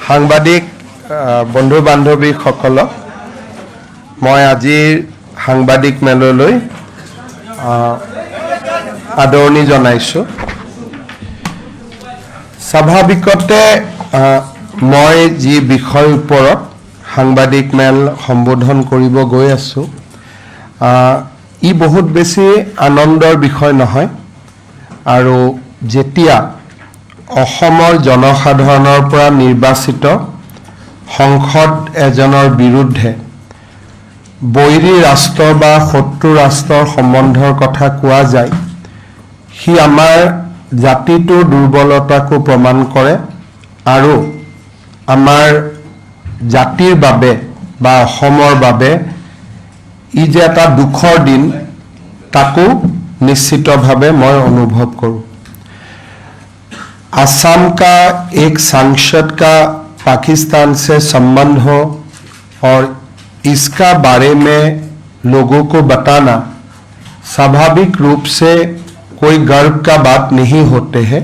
সাংবাদিক বন্ধু বান্ধৱীসকলক মই আজিৰ সাংবাদিক মেললৈ আদৰণি জনাইছোঁ। স্বাভাৱিকতে মই যি বিষয়ৰ ওপৰত সাংবাদিক মেল সম্বোধন কৰিব গৈ আছোঁ, ই বহুত বেছি আনন্দৰ বিষয় নহয়। আৰু যেতিয়া অসমৰ জনসাধাৰণৰ পৰা নিৰ্বাচিত সংসদ এজনৰ বিৰুদ্ধে বৈৰী ৰাষ্ট্ৰ বা শত্ৰু ৰাষ্ট্ৰৰ সম্বন্ধৰ কথা কোৱা যায়, সি আমাৰ জাতিটোৰ দুৰ্বলতাকো প্ৰমাণ কৰে আৰু আমাৰ জাতিৰ বাবে বা অসমৰ বাবে ই যে এটা দুখৰ দিন তাকো निश्चितভাৱে মই অনুভव करूं। असम का एक सांसद का पाकिस्तान से संबंध हो और इसका बारे में लोगों को बताना स्वाभाविक रूप से कोई गर्व का बात नहीं होते हैं,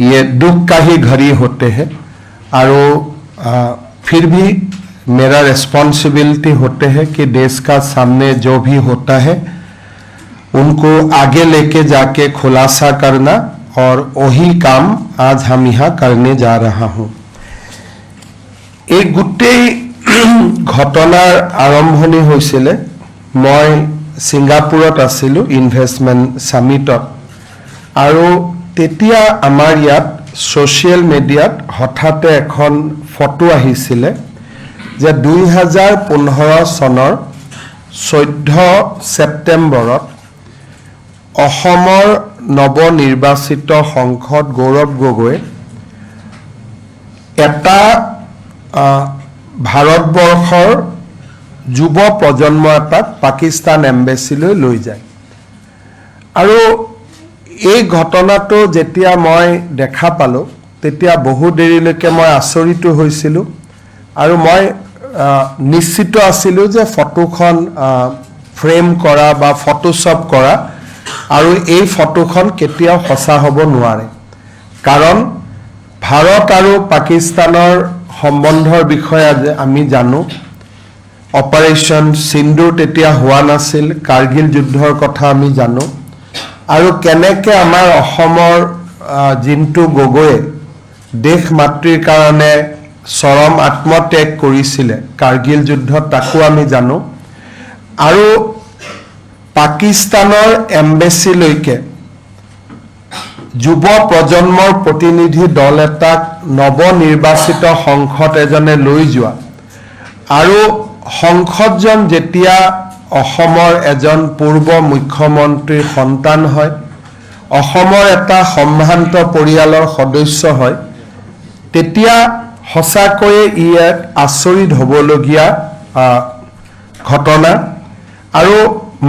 ये दुख का ही घड़ी होते हैं। और फिर भी मेरा रिस्पॉन्सिबिलिटी होते हैं कि देश का सामने जो भी होता है उनको आगे लेके जाके खुलासा करना, और वही काम आज हम यहाँ करने जा रहा हूँ। एक गोटेই घटनार आरम्भणि হৈছিলে মই সিংগাপুৰত আছিলোঁ ইনভেষ্টমেণ্ট সামিটত, আৰু তেতিয়া আমাৰ ইয়াত সোশ্যাল মিডিয়াত হঠাতে এখন ফটো আহিছিলে যে 2015 চনৰ 14 ছেপ্টেম্বৰত অসমৰ নৱনিৰ্বাচিত সংসদ গৌৰৱ গগৈ এটা ভাৰতবৰ্ষৰ যুৱ প্ৰজন্ম এটাক পাকিস্তান এম্বেচিলৈ লৈ যায়। আৰু এই ঘটনাটো যেতিয়া মই দেখা পালোঁ তেতিয়া বহু দেৰিলৈকে মই আচৰিত হৈছিলোঁ, আৰু মই নিশ্চিত আছিলোঁ যে ফটোখন ফ্ৰেম কৰা বা ফটোশ্বপ কৰা, আৰু এই ফটোখন কেতিয়াও সঁচা হ'ব নোৱাৰে। কাৰণ ভাৰত আৰু পাকিস্তানৰ সম্বন্ধৰ বিষয়ে আমি জানো, অপাৰেশ্যন সিন্দুৰ তেতিয়া হোৱা নাছিল, কাৰ্গিল যুদ্ধৰ কথা আমি জানো, আৰু কেনেকৈ আমাৰ অসমৰ জিন্তু গগৈয়ে দেশ মাতৃৰ কাৰণে চৰম আত্মত্যাগ কৰিছিলে কাৰ্গিল যুদ্ধত, তাকো আমি জানো। আৰু পাকিস্তানৰ এম্বেচিলৈকে যুৱ প্ৰজন্মৰ প্ৰতিনিধি দল এটাক নৱনিৰ্বাচিত সংসদ এজনে লৈ যোৱা, আৰু সংসদজন যেতিয়া অসমৰ এজন পূৰ্ব মুখ্যমন্ত্ৰীৰ সন্তান হয়, অসমৰ এটা সম্ভ্ৰান্ত পৰিয়ালৰ সদস্য হয়, তেতিয়া সঁচাকৈয়ে ই এক আচৰিত হ'বলগীয়া ঘটনা। আৰু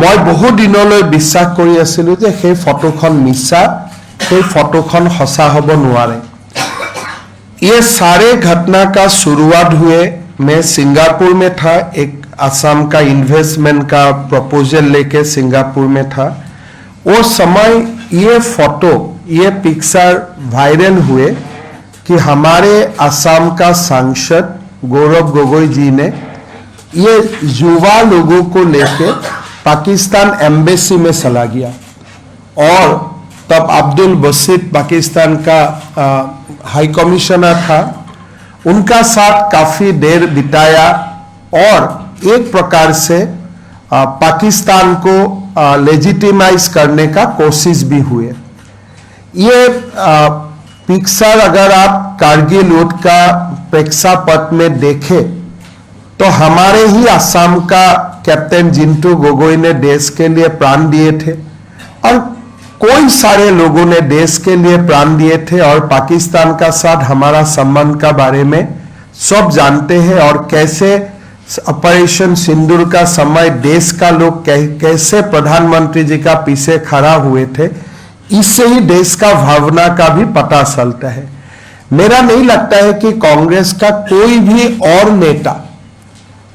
মই বহু দিনলৈ বিশ্বাস কৰি আছিলোঁ যে সেই ফটোখন মিছা, সেই ফটোখন সঁচা হ'ব নোৱাৰে। ये सारे घटना का शुरुआत हुए, मैं सिंगापुर में था, एक असम का इन्वेस्टमेंट का प्रपोजल लेके सिंगापुर में था। वो समय ये फोटो, ये पिक्चर वायरल हुए कि हमारे असम का सांसद गौरव गोगोई जी ने ये युवा लोगों को लेके पाकिस्तान एम्बेसी में चला गया, और तब अब्दुल बसीत पाकिस्तान का हाई कमिश्नर था, उनका साथ काफ़ी देर बिताया, और एक प्रकार से पाकिस्तान को लेजिटिमाइज करने का कोशिश भी हुए। ये पिक्चर अगर आप कारगिल युद्ध का प्रेक्षापट में देखें तो हमारे ही असम का कैप्टन जिंटू गोगोई ने देश के लिए प्राण दिए थे, और कोई सारे लोगों ने देश के लिए प्राण दिए थे, और पाकिस्तान का साथ हमारा संबंध का बारे में सब जानते हैं, और कैसे ऑपरेशन सिंदूर का समय देश का लोग कैसे प्रधानमंत्री जी का पीछे खड़ा हुए थे, इससे ही देश का भावना का भी पता चलता है। मेरा नहीं लगता है कि कांग्रेस का कोई भी और नेता,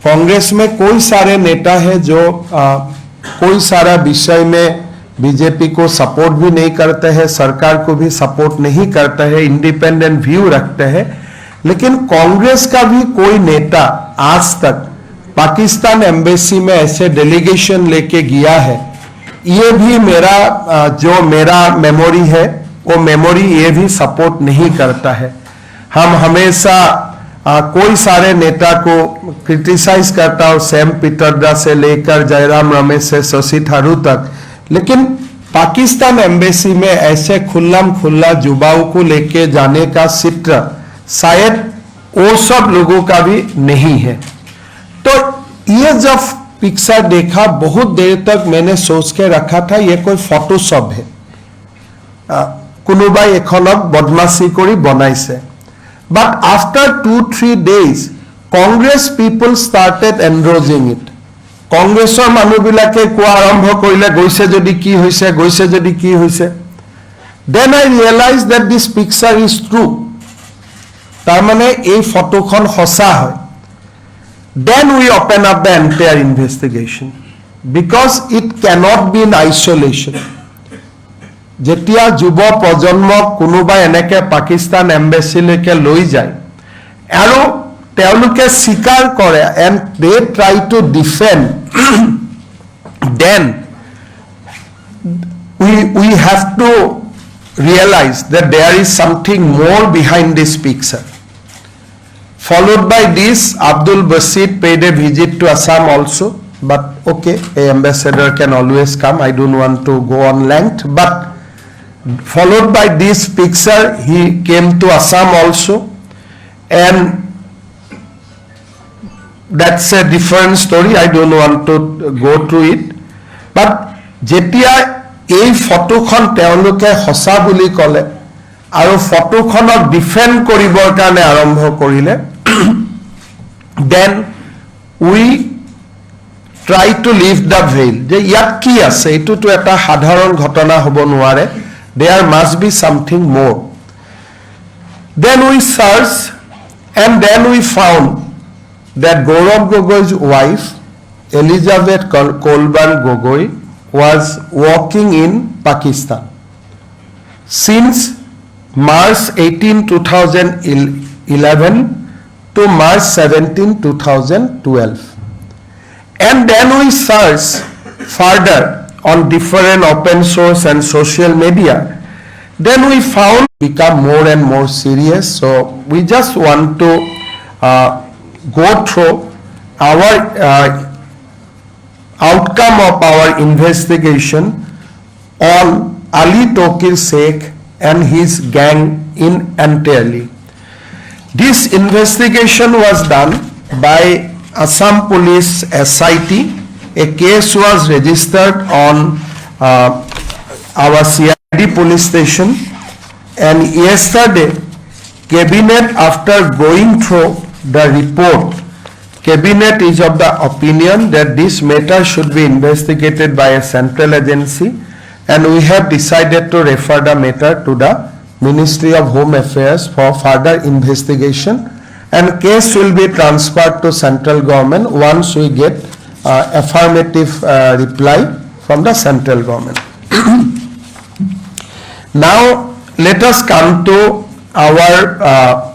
कांग्रेस में कोई सारे नेता है जो कोई सारा विषय में बीजेपी को सपोर्ट भी नहीं करते हैं, सरकार को भी सपोर्ट नहीं करते हैं, इंडिपेंडेंट व्यू रखते हैं। लेकिन कांग्रेस का भी कोई नेता आज तक पाकिस्तान एम्बेसी में ऐसे डेलीगेशन लेके गया है, ये भी मेरा मेमोरी है, वो मेमोरी ये भी सपोर्ट नहीं करता है। हम हमेशा कोई सारे नेता को क्रिटिसाइज करता हो, सैम पित्रोदा से लेकर जयराम रमेश से शशि थरूर तक, लेकिन पाकिस्तान एम्बेसी में ऐसे खुल्लम खुल्ला युवाओं को लेके जाने का चित्र शायद वो सब लोगों का भी नहीं है। तो ये जब पिक्चर देखा, बहुत देर तक मैंने सोच के रखा था ये कोई फोटोशॉप है, कोनोबाई एखनक बदमाशी करी बनाइছে। But after 2-3 days, Congress people started endorsing it. Congressor মানুহবিলাকে কোৱা আৰম্ভ কৰিলে, গৈছে যদি কি হৈছে, গৈছে যদি কি হৈছে। Then I realized that this picture is true. তাৰমানে এই ফটোখন সঁচা হয়। Then we open up the entire investigation because it cannot be in isolation. যেতিয়া যুৱ প্ৰজন্মক কোনোবাই এনেকে পাকিস্তান এম্বেচিলৈকে লৈ যায় আৰু তেওঁলোকে স্বীকাৰ কৰে and they try to defend, then we have to realize that there is something more behind this picture. Followed by this, Abdul Basit paid a visit to Assam also, but okay, a ambassador can always come, I don't want to go on length, but followed by this picture, he came to Assam also, and that's a different story, I don't want to go through it. But jetia ei photokhon teoloke hosa buli kole aru photokhonok defend koribor karone arambho korile, then we try to lift the veil je yat ki ase, etu to eta sadharon ghotona hobo nuare, there must be something more. Then we searched and then we found that Gaurav Gogoi's wife, Elizabeth Kolban Gogoi, was working in Pakistan since March 18, 2011 to March 17, 2012. And then we searched further on different open source and social media. Then we found become more and more serious. So we just want to go through our outcome of our investigation on Ali Tokir Sheikh and his gang in entirely. This investigation was done by Assam Police SIT. A case was registered on our CID police station, and yesterday Cabinet, after going through the report, Cabinet is of the opinion that this matter should be investigated by a central agency, and we have decided to refer the matter to the Ministry of Home Affairs for further investigation, and case will be transferred to central government once we get affirmative reply from the central government. Now let us come to our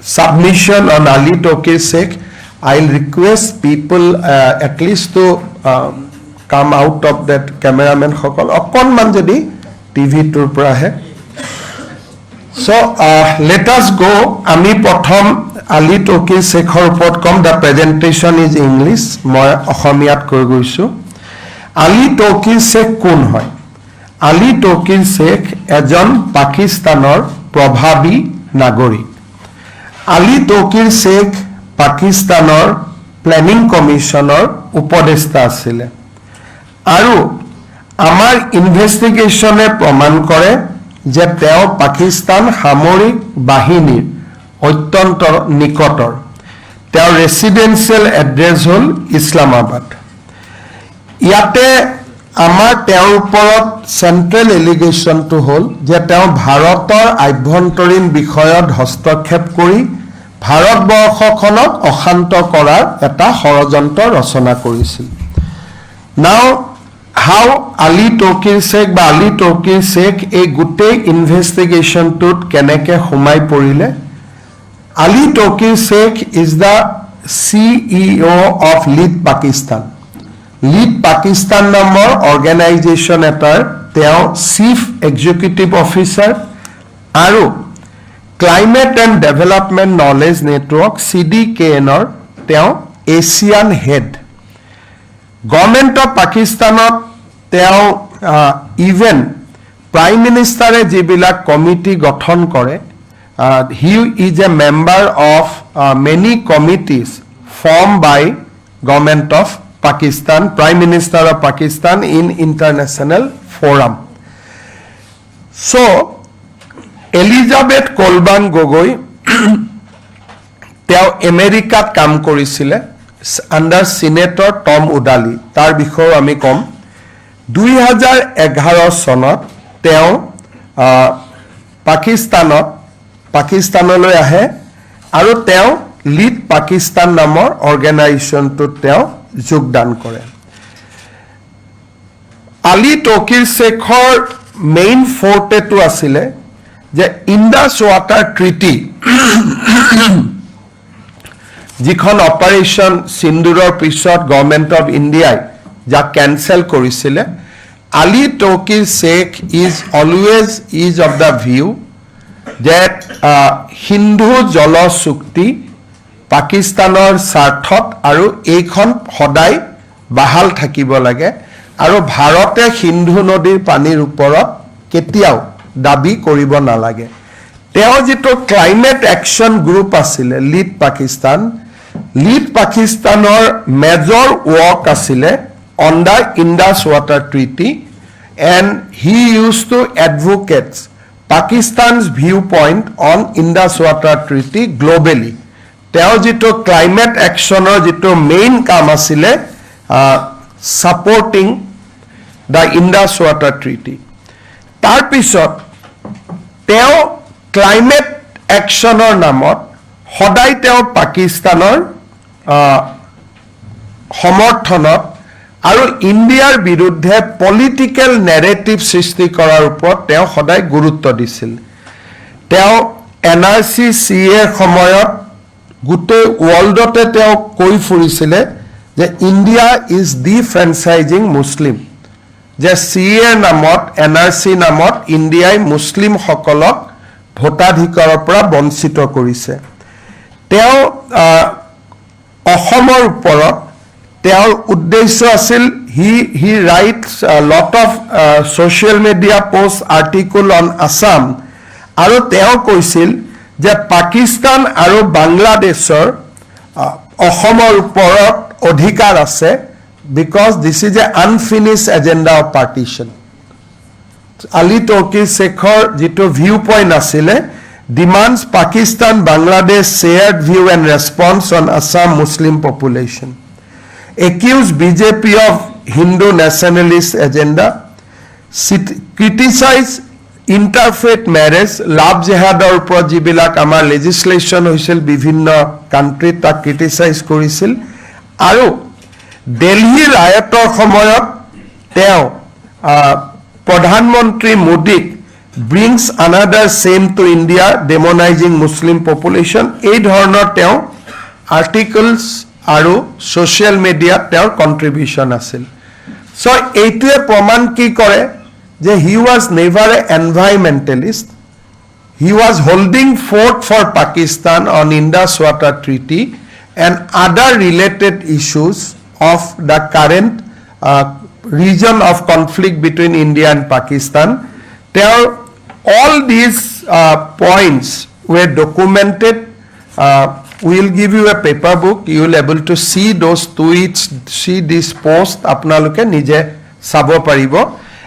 submission on Ali Tokir Sheikh. I'll request people at least to come out of that cameraman hokol okonman jodi TV tur pora he. So let us go. Ami prothom Ali Tokir Sheikhor upor kom. The presentation is English, moi Ohomiyat koi goisu. Ali Tokir Sheikh কোন হয়? Ali Tokir Sheikh এজন পাকিস্তানৰ প্ৰভাৱী নাগৰিক। Ali Tokir Sheikh পাকিস্তানৰ planning কমিশনৰ উপদেষ্টা আছিলে আৰু আমাৰ ইনভেষ্টিগেশ্যনে প্ৰমাণ কৰে যে তেওঁ পাকিস্তান সামৰিক বাহিনীৰ অত্যন্ত নিকটৰ। তেওঁৰ ৰেচিডেন্সিয়েল এড্ৰেছ হ'ল ইছলামাবাদ। ইয়াতে আমাৰ তেওঁৰ ওপৰত চেণ্ট্ৰেল এলিগেশ্যনটো হ'ল যে তেওঁ ভাৰতৰ আভ্যন্তৰীণ বিষয়ত হস্তক্ষেপ কৰি ভাৰতবৰ্ষখনক অশান্ত কৰাৰ এটা ষড়যন্ত্ৰ ৰচনা কৰিছিল। Now how Ali Tokir Sheikh বা Ali Tokir Sheikh এই গোটেই ইনভেষ্টিগেশ্যনটোত কেনেকৈ সোমাই পৰিলে Ali Tokir Sheikh is the CEO of Lead Pakistan. Lead Pakistan নামৰ অৰ্গেনাইজেশ্যন এটাৰ তেওঁ চিফ এক্সিকিউটিভ অফিচাৰ আৰু climate and development knowledge network CDKNৰ তেওঁ এছিয়ান হেড গভৰ্ণমেণ্ট অফ পাকিস্তানত তেওঁ ইভেন প্ৰাইম মিনিষ্টাৰে যিবিলাক কমিটি গঠন কৰে he is a member of many committees formed by government of Pakistan, Prime Minister of Pakistan in international forum. So, Elizabeth Kolban Gogoi, তেওঁ আমেৰিকাত কাম কৰিছিলে আন্ডাৰ সিনেটৰ টম উডালি তাৰ বিষয়ে আমি কম 2011 চনত তেওঁ পাকিস্তানলৈ আহে আৰু তেওঁ লিড পাকিস্তান নামৰ অৰ্গেনাইজেশ্যনটোত তেওঁ যোগদান কৰে আলী টকিৰ শেখৰ মেইন ফৰ্টেটো আছিলে যে ইণ্ডাছ ৱাটাৰ ট্ৰিটি যিখন অপাৰেশ্যন সিন্দুৰৰ পিছত গভৰ্ণমেণ্ট অফ ইণ্ডিয়াই যাক কেনচেল কৰিছিলে আলী টকিৰ Sheikh is always is of the view that Hindu জল চুক্তি পাকিস্তানৰ স্বাৰ্থত আৰু এইখন সদায় বাহাল থাকিব লাগে আৰু ভাৰতে সিন্ধু নদীৰ পানীৰ ওপৰত কেতিয়াও দাবী কৰিব নালাগে তেওঁ যেটো ক্লাইমেট একশন গ্ৰুপ আছিল লিড পাকিস্তানৰ মেজৰ ৱৰ্ক আছিল on the Indus Water Treaty and he used to advocate Pakistan's viewpoint on Indus Water Treaty globally. তেওঁ যেটো ক্লাইমেট একশনৰ যেটো মেইন কাম আছিল supporting the Indus Water Treaty. তাৰ পিছত তেওঁ ক্লাইমেট একশনৰ নামত সদায় তেওঁ পাকিস্তানৰ সমৰ্থনত আৰু ইণ্ডিয়াৰ বিৰুদ্ধে পলিটিক্যাল নেৰেটিভ সৃষ্টি কৰাৰ ওপৰত তেওঁ সদায় গুৰুত্ব দিছিল তেওঁ এনআৰসি সিএৰ সময়ত গোটেই ওয়াৰ্ল্ডতে তেওঁ কৈ ফুৰিছিল যে ইণ্ডিয়া ইজ ডিফ্ৰেঞ্চাইজিং মুছলিম যে সিএৰ নামত এনআৰসি নামত ইণ্ডিয়াই মুছলিম সকলক ভোটাধিকাৰৰ পৰা বঞ্চিত কৰিছে তেওঁ অসমৰ ওপৰত তেওঁৰ উদ্দেশ্য আছিল he writes a lot of social media posts article on Assam আৰু তেওঁ কৈছিল যে পাকিস্তান আৰু বাংলাদেশৰ অসমৰ ওপৰত অধিকাৰ আছে because this is a unfinished agenda of partition Ali টকিৰ শেখৰ যেটো ভিউ পইণ্ট আছিল demands Pakistan Bangladesh shared view and response on Assam Muslim population accused BJP of Hindu nationalist agenda, criticize interfaith marriage, love jihador upor jibilak amar legislation hoisil bibhinno country ta criticize korisil aru Delhi riotor samoyot teo Pradhan Mantri Modi brings another shame to India demonizing Muslim population ei dhornor teo articles আৰু social media তেওঁৰ contribution আছিল so এইটোৱে প্ৰমাণ কি কৰে যে he was never a environmentalist he was holding fort for Pakistan on Indus water treaty and other related issues of the current reason of conflict between India and Pakistan তেওঁৰ all these points were documented we will give you a paper book you will able to see those tweets see this post apnaloke nije sabo paribo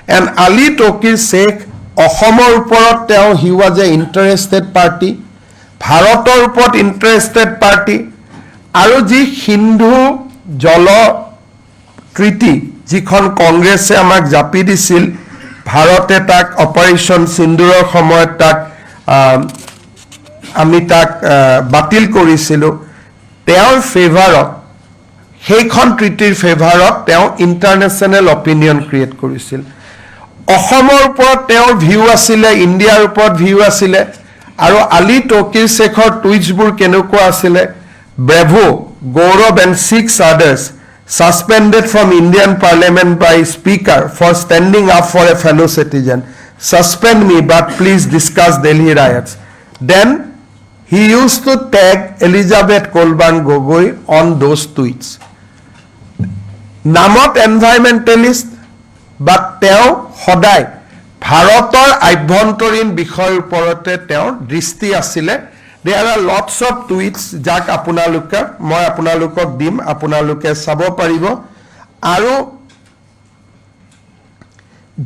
and Ali Tokir Sheikh অসমৰ ওপৰত তেওঁ he was a interested party ভাৰতৰ ওপৰত interested party আৰু যি হিন্দু জল treaty যিখন কংগ্ৰেছে আমাক জাপি দিছিল ভাৰতে তাক অপাৰেশ্যন সিন্দুৰৰ সময়ত তাক আমি তাক বাতিল কৰিছিল তেওঁৰ ফেভাৰত সেইখন ট্ৰিটিৰ ফেভাৰত তেওঁ ইণ্টাৰনেশ্যনেল অপিনিয়ন ক্ৰিয়েট কৰিছিল অসমৰ ওপৰত তেওঁৰ ভিউ আছিলে ইণ্ডিয়াৰ ওপৰত ভিউ আছিলে আৰু আলী তৌকিৰ শেখৰ টুইটছবোৰ কেনেকুৱা আছিলে Bravo Gaurav and 6 others suspended from Indian Parliament by Speaker for standing up for a fellow citizen. Suspend me, but please discuss Delhi riots. Then he used to tag Elizabeth Kolban Gogoi on those tweets. Namot environmentalist, but তেওঁ সদায় ভাৰতৰ আভ্যন্তৰীণ বিষয়ৰ ওপৰতে তেওঁৰ দৃষ্টি আছিলে There are lots of tweets যাক মই আপোনালোকক দিম আপোনালোকে চাব পাৰিব আৰু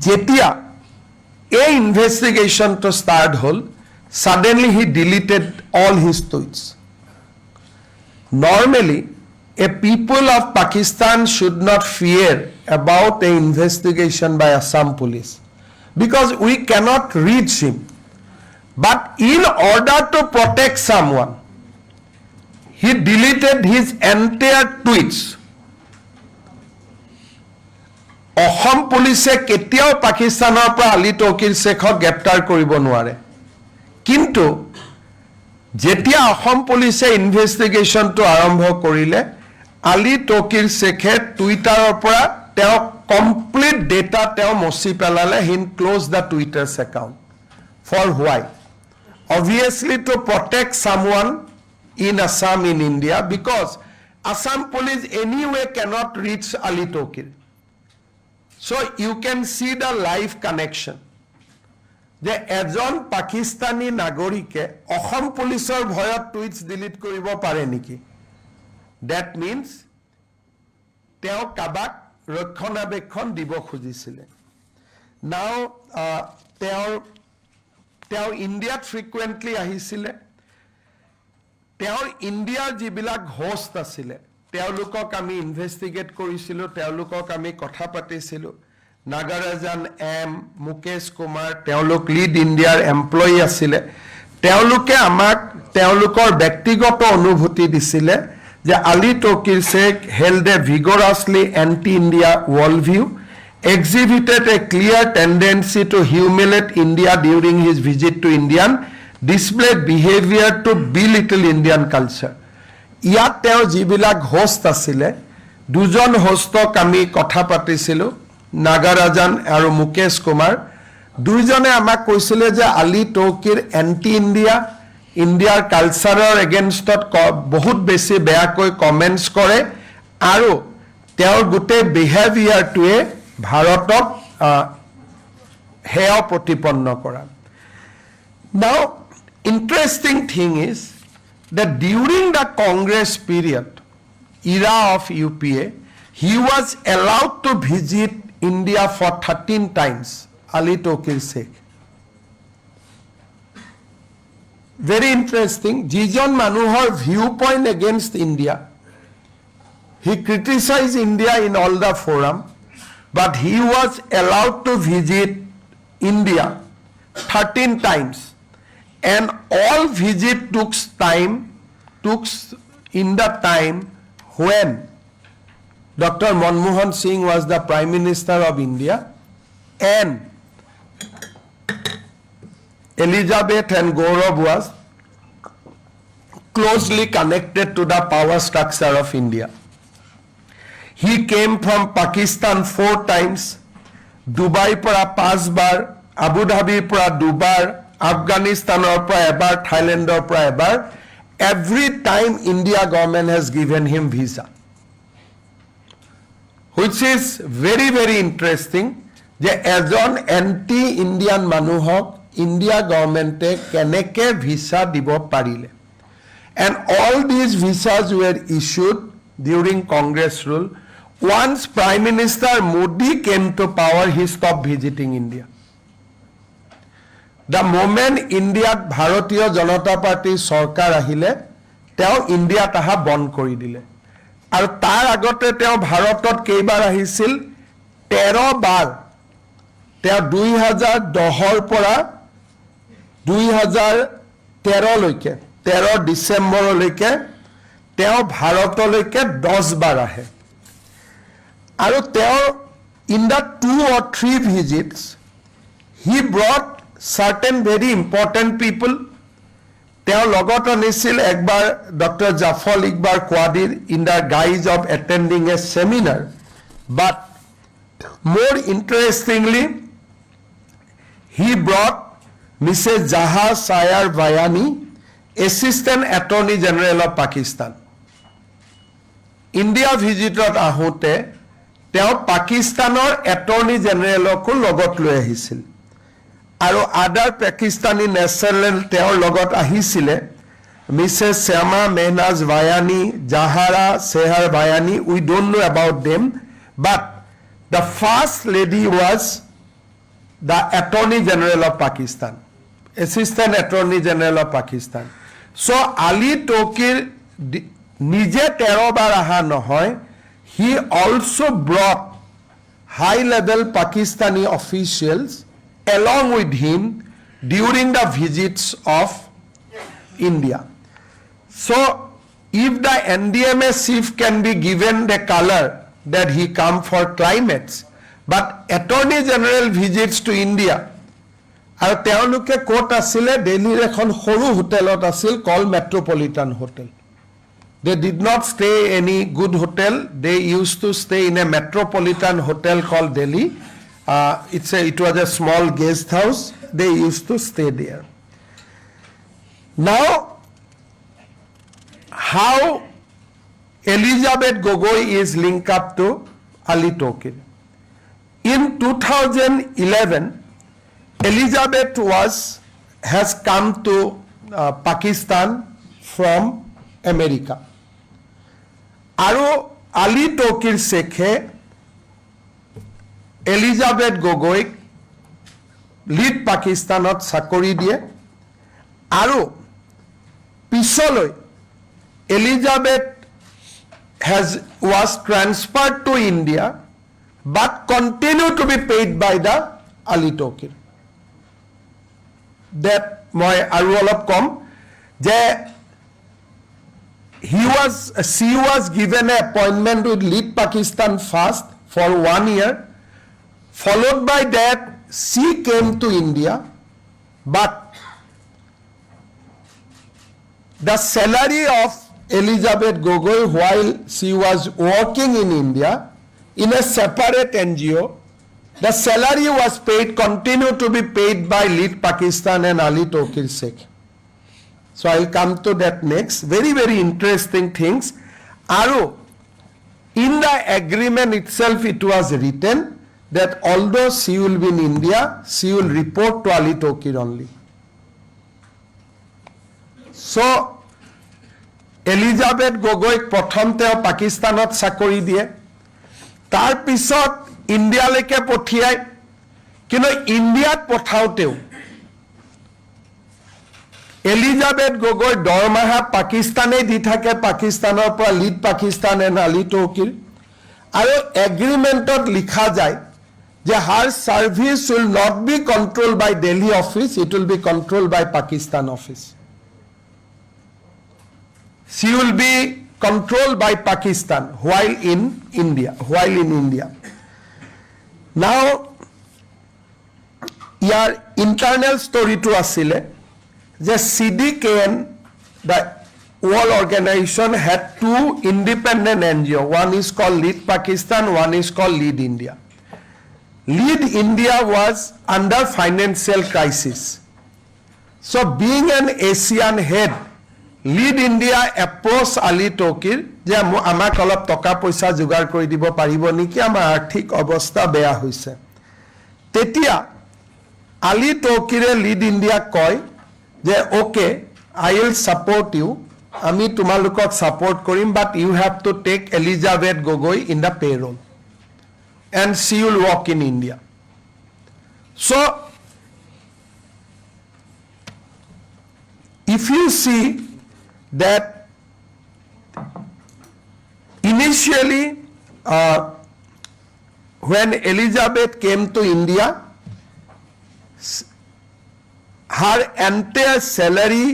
যেতিয়া এই ইনভেষ্টিগেশ্যনটো ষ্টাৰ্ট হ'ল suddenly he deleted all his tweets. Normally, a people of Pakistan should not fear about an investigation by Assam police because we cannot reach him. But in order to protect someone, he deleted his entire tweets. Assam police কেতিয়াও পাকিস্তানৰ পৰা আলী তৌকিৰ শেখক গ্ৰেপ্তাৰ কৰিব নোৱাৰে কিন্তু যেতিয়া অসম পুলিচে ইনভেষ্টিগেশ্যনটো আৰম্ভ কৰিলে আলী তৌকিৰ শেখে টুইটাৰৰ পৰা তেওঁ কমপ্লিট ডেটা তেওঁ মচি পেলালে he close the Twitter's account for why obviously to protect someone in Assam in India because Assam police anyway cannot reach Ali Tokir. So you can see the live connection. যে এজন পাকিস্তানী নাগৰিকে অসম পুলিচৰ ভয়ত টুইটছ delete কৰিব পাৰে নেকি that means তেওঁ কাবাক ৰক্ষণাবেক্ষণ দিব খুজিছিলে now তেওঁ ইণ্ডিয়াত ফ্ৰিকুৱেণ্টলি আহিছিলে তেওঁৰ ইণ্ডিয়াৰ যিবিলাক হোষ্ট আছিলে তেওঁলোকক আমি ইনভেষ্টিগেট কৰিছিলোঁ তেওঁলোকক আমি কথা পাতিছিলোঁ Nagarajan M, Mukesh Kumar, তেওঁলোক লিড ইণ্ডিয়াৰ এমপ্লয়ী আছিলে তেওঁলোকে আমাক তেওঁলোকৰ ব্যক্তিগত অনুভূতি দিছিলে যে Ali Tauqir Sheikh held a vigorously anti-India worldview, exhibited a clear tendency to humiliate India during his visit to India, displayed behavior to belittle Indian culture. ইয়াত তেওঁ যিবিলাক হোষ্ট আছিলে দুজন হোষ্টক আমি কথা পাতিছিলোঁ Nagarajan আৰু মুকেশ কুমাৰ দুইজনে আমাক কৈছিলে যে আলী তৌকিৰ এন্টি ইণ্ডিয়া ইণ্ডিয়াৰ কালচাৰৰ এগেইনষ্টত বহুত বেছি বেয়াকৈ কমেণ্টছ কৰে আৰু তেওঁৰ গোটেই বিহেভিয়াৰটোৱে ভাৰতক হেয় প্ৰতিপন্ন কৰা Now interesting thing is that during the Congress period era of UPA he was allowed to visit India for 13 times, Ali Tokir Sheikh. Very interesting. Jijon Manuhar viewpoint against India. He criticized India in all the forum, but he was allowed to visit India 13 times. And all visit took in the time when Dr. Manmohan Singh was the Prime Minister of India and Elizabeth and Gaurav was closely connected to the power structure of India. He came from Pakistan 4 times, Dubai para 5 bar, Abu Dhabi para 2 bar, Afghanistan or para ebar, Thailand or para ebar. Every time India government has given him visa. Which is very, very interesting যে এজন anti Indian মানুহক India গভৰ্ণমেণ্টে কেনেকৈ visa দিব পাৰিলে and all these visas were issued during Congress rule. Once Prime Minister Modi came to power, he stopped visiting India. The moment India Bharatiya Janata Party Sarkar ahile, তেওঁ India taha bond kori dile. আৰু তাৰ আগতে তেওঁ ভাৰতত কেইবাৰ আহিছিল 13 বাৰ তেওঁ 2010 পৰা 2013 লৈকে 13 ডিসেম্বৰলৈকে তেওঁ ভাৰতলৈকে 10 বাৰ আহে আৰু তেওঁৰ in the 2 or 3 visits he brought certain very important people. তেওঁ লগত আনিছিল একবাৰ ডক্টৰ জাফৰ ইকবাল কোৱাদিৰ in the guise of attending a seminar, but more interestingly he brought Mrs. Jahar Sayar Vayani, Assistant Attorney General of Pakistan. India visitor আহোঁতে তেওঁ পাকিস্তানৰ attorney জেনেৰেলকো লগত লৈ আহিছিল আৰু আদাৰ পাকিস্তানী নেশ্যনেল তেওঁৰ লগত আহিছিলে Mrs Shyama Mehnaz Bhayani, Zahra Sehar Bhayani. We don't know about them, but the first lady was the attorney general of Pakistan, assistant attorney general of Pakistan. So' Ali Tauqir নিজে 13 বাৰ অহা নহয়, he also brought high-level Pakistani officials along with him during the visits of India. So, if the NDMA chief can be given the color that he come for climates, but Attorney General visits to India, আৰু তেওঁলোকে ক'ত আছিলে? দিল্লীৰ এখন সৰু হোটেলত আছিল called Metropolitan Hotel. They did not stay any good hotel. They used to stay in a metropolitan hotel called Delhi. It was a small guest house. They used to stay there. Now, how Elizabeth Gogoi is linked up to Ali Tokir? In 2011, Elizabeth has come to Pakistan from America. আৰু আলী টৌকিৰ শেখে Elizabeth গগৈক lead পাকিস্তানত চাকৰি দিয়ে আৰু পিছলৈ Elizabeth was transferred to India but continue to be paid by the Ali Tokir. That মই আৰু অলপ কম যে she was given an appointment with Lead Pakistan first for 1 year. Followed by that, she came to India, but the salary of Elizabeth Gogoi while she was working in India in a separate NGO, the salary was paid, continued to be paid by Lead Pakistan and Ali Tokir Sheikh. So I'll come to that next. Very, very interesting things. Aru, in the agreement itself, it was written that although she will be in India, she will report to Ali Tokir only. So, Elizabeth Gogoi প্ৰথমতে পাকিস্তানত চাকৰি দিয়ে, তাৰ পিছত ইণ্ডিয়ালৈকে পঠিয়ায়, কিন্তু ইণ্ডিয়াত পঠাওঁতেও Elizabeth Gogoi দৰমহা পাকিস্তানে দি থাকে, পাকিস্তানৰ পৰা লিড পাকিস্তান এণ্ড আলী টৌকিৰ, আৰু এগ্ৰিমেণ্টত লিখা যায় যে her service will not be control by Delhi office, it will be control by Pakistan office. She will be controlled by Pakistan while in India. Now, year internal story to asile যে CDKN, the World Organization, had 2 independent NGO. One is called Lead Pakistan, one is called Lead India. Lead India was under financial crisis. So being an Asian head, Lead India approached Ali Tokir যে আমাক অলপ টকা পইচা যোগাৰ কৰি দিব পাৰিব নেকি, আমাৰ আৰ্থিক অৱস্থা বেয়া হৈছে. তেতিয়া Ali Tokire Lead India কয় যে okay, I will support you, আমি তোমালোকক ছাপোৰ্ট কৰিম, but you have to take Elizabeth Gogoi in the payroll and she will work in India. So' if you see that initially when Elizabeth came to India, her entire salary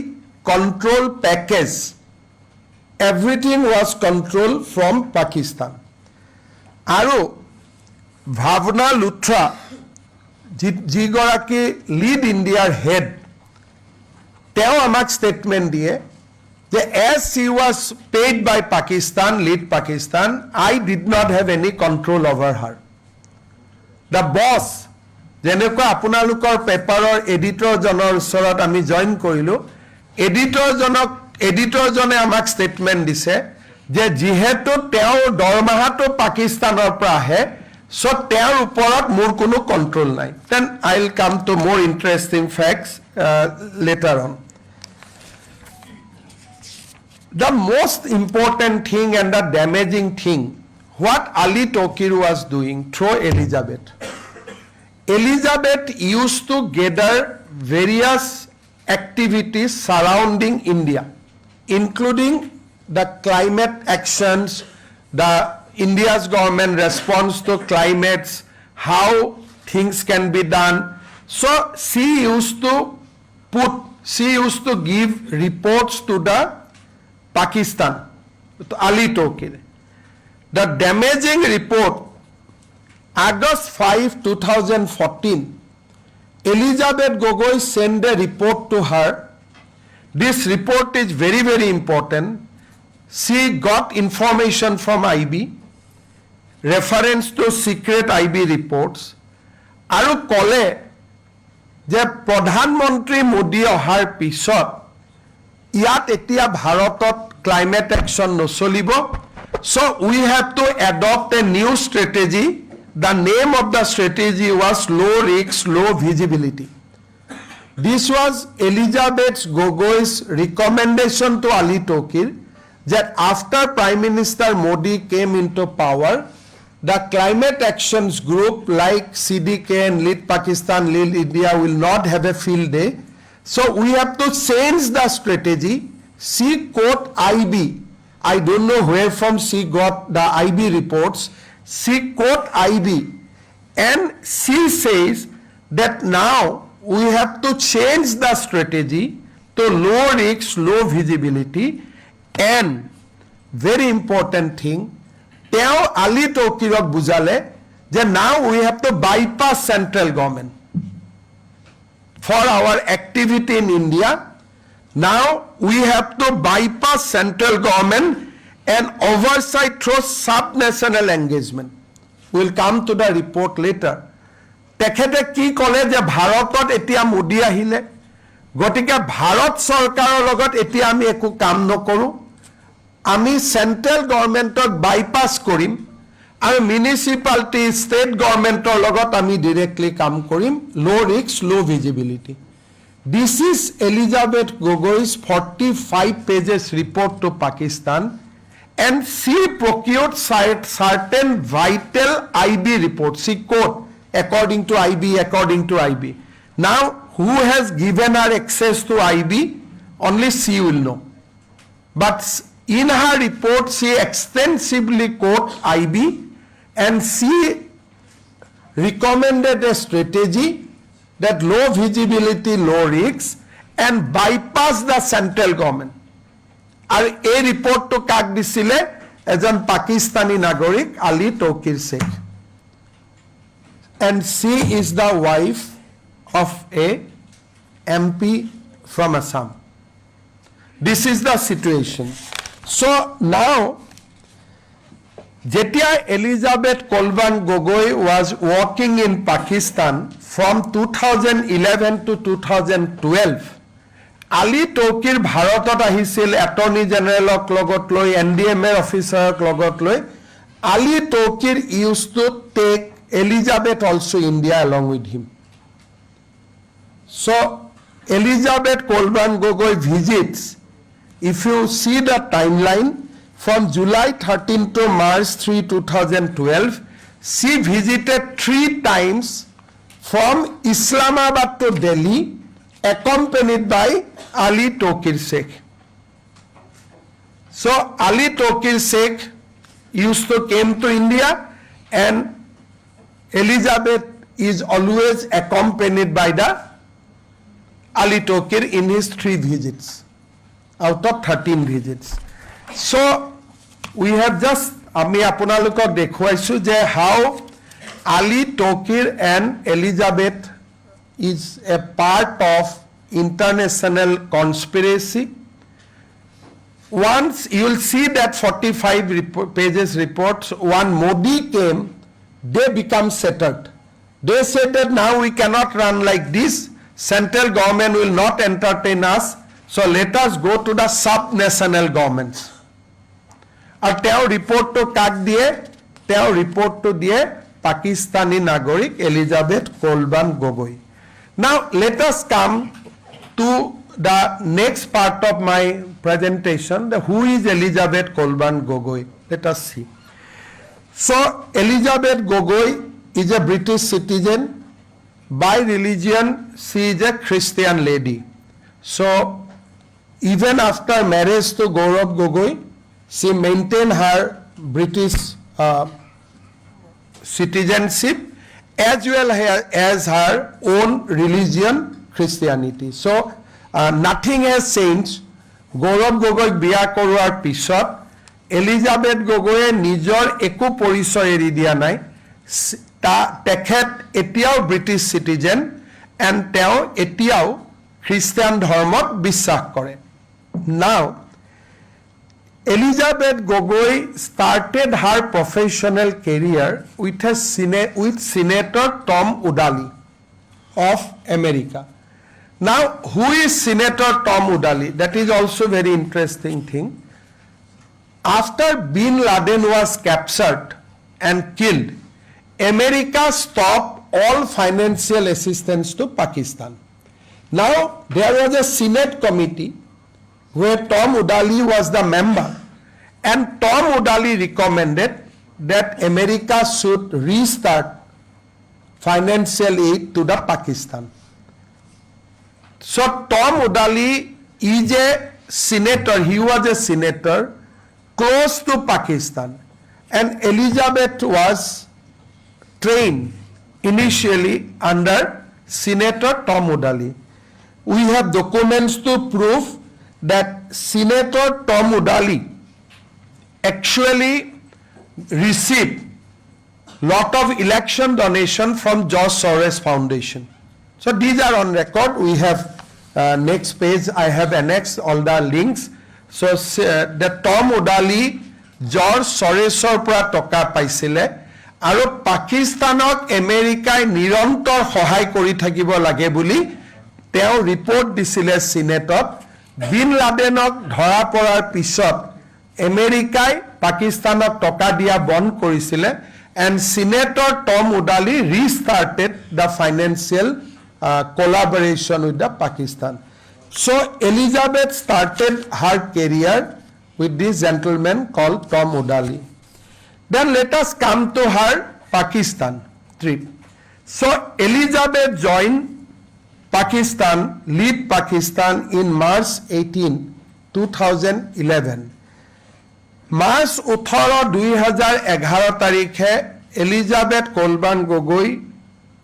control package, everything was controlled from Pakistan. আৰু ভাৱনা লুথ্ৰা যিগৰাকী lead ইণ্ডিয়াৰ head তেওঁ আমাক statement দিয়ে যে as she was paid by Pakistan, lead Pakistan, I did not have any control over her. The boss, যেনেকুৱা আপোনালোকৰ পেপাৰৰ এডিটৰজনৰ ওচৰত আমি জইন কৰিলোঁ, এডিটৰজনে আমাক ষ্টেটমেণ্ট দিছে যে যিহেতু তেওঁৰ দৰমহাটো পাকিস্তানৰ পৰা আহে, চ' তেওঁৰ ওপৰত মোৰ কোনো কণ্ট্ৰল নাই. Then I will come to মোৰ interesting facts later on. The most important thing and the damaging thing, what Ali Tokir was doing through Elizabeth. Elizabeth used to gather various activities surrounding India, including the climate actions, the India's government response to climates, how things can be done. So she used to give reports to the Pakistan, Ali Tokir. The damaging report, August 5, 2014, Elizabeth Gogoi sent a report to her. This report is very, very important. She got information from IB, reference to secret IB reports, আৰু ক'লে যে প্ৰধানমন্ত্ৰী মোদী অহাৰ পিছত ইয়াত এতিয়া ভাৰতত climate action নচলিব. So we have to adopt a new strategy. The name of the strategy was low risk, low visibility. This was Elizabeth Gogoi's recommendation to Ali Tokir that after Prime Minister Modi came into power, the climate actions group like CDK and Lead Pakistan, Lead India will not have a field day. So we have to change the strategy. She quote IB. I don't know where from she got the IB reports. She quote IB and she says that now we have to change the strategy to low risk, low visibility, and very important thing, তেওঁ Ali Tokirok বুজালে যে now we have to bypass central government for our activity in India. Now we have to bypass central government and oversight through sub-national engagement. We'll come to the report later. তেখেতে কি ক'লে যে ভাৰতত এতিয়া মোদী আহিলে, গতিকে ভাৰত চৰকাৰৰ লগত এতিয়া আমি একো কাম নকৰোঁ, আমি চেণ্ট্ৰেল গভৰ্ণমেণ্টক বাইপাছ কৰিম আৰু মিউনিচিপালিটি ষ্টেট গভৰ্ণমেণ্টৰ লগত আমি ডিৰেক্টলি কাম কৰিম, লো ৰিস্ক লো visibility. This is Elizabeth Gogoi's 45 pages report to Pakistan, and she procured certain vital IB reports. She quote according to IB. Now, who has given her access to IB? Only she will know. But in her report, she extensively quote IB, and she recommended a strategy that low visibility, low risks, and bypass the central government. আৰু এই ৰিপৰ্টটো কাক দিছিলে? এজন পাকিস্তানী নাগৰিক Ali Tokir Sheikh. And she is the wife of a MP from Assam. This is the situation. So now, যেতিয়া Elizabeth Kolban Gogoi was working in Pakistan from 2011 to 2012, Ali Tokir ভাৰতত আহিছিল এটৰ্নি জেনেৰেলক লগত লৈ, NDMA অফিচাৰক লগত লৈ. Ali Tokir used to take Elizabeth also India along with him. So Elizabeth Kolban Gogoi visits, if you see the timeline, from July 13 to March 3, 2012, she visited 3 times from Islamabad to Delhi, accompanied by Ali Tokir Sheikh. So Ali Tokir Sheikh used to came to India, and Elizabeth is always accompanied by the Ali Tokir in his 3 visits out of 13 visits. So we have just আমি আপোনালোকক দেখুৱাইছো যে হাউ Ali Tokir and Elizabeth is a part of international conspiracy. Once you will see that 45 pages reports, when Modi came, they become settled. They said that now we cannot run like this, central government will not entertain us, so let us go to the sub-national governments. And tell report to kak diye, tell report to diye Pakistani Nagorik Elizabeth Kolban Gogoi. Now let us come to the next part of my presentation, who is Elizabeth Kolban Gogoi. Let us see. So Elizabeth Gogoi is a British citizen. By religion, she is a Christian lady. So even after marriage to Gaurav Gogoi, she maintained her British citizenship as well as her own religion, Christianity. So nothing has changed. Gaurav Gogoi biya koruar pisot Elizabeth Gogoi nijor eku porichoy eri dia nai. Tekhet etiao British citizen and teo etiao Christian dharmot বিশ্বাস কৰে. Now Elizabeth Gogoi started her professional career with Senator Tom Udali of America. Now, who is Senator Tom Udali? That is also very interesting thing. After Bin Laden was captured and killed, America stopped all financial assistance to Pakistan. Now, there was a Senate committee where Tom Udali was the member, and Tom Udali recommended that America should restart financial aid to the Pakistan. So Tom Udali is a senator, he was a senator close to Pakistan, and Elizabeth was trained initially under Senator Tom Udali. We have documents to prove that Senator Tom Udali actually received lot of election donation from George Soros Foundation. So these are on record. We have next page, I have annexed all the links. So the Tom Udali George Sorosor পৰা টকা পাইছিলে আৰু পাকিস্তানক আমেৰিকাই নিৰন্তৰ সহায় কৰি থাকিব লাগে বুলি তেওঁ ৰিপৰ্ট দিছিলে সিনেটত. বিন লাডেনক ধৰা পৰাৰ পিছত আমেৰিকাই পাকিস্তানক টকা দিয়া বন্ধ কৰিছিলে, and Senator Tom Udali restarted the financial collaboration with the Pakistan. So Elizabeth started her career with this gentleman called Tom Udali. Then let us come to her Pakistan trip. So Elizabeth joined Pakistan, lead Pakistan in March 18, 2011. March 18, 2011 tarikhe Elizabeth Kolban Gogoi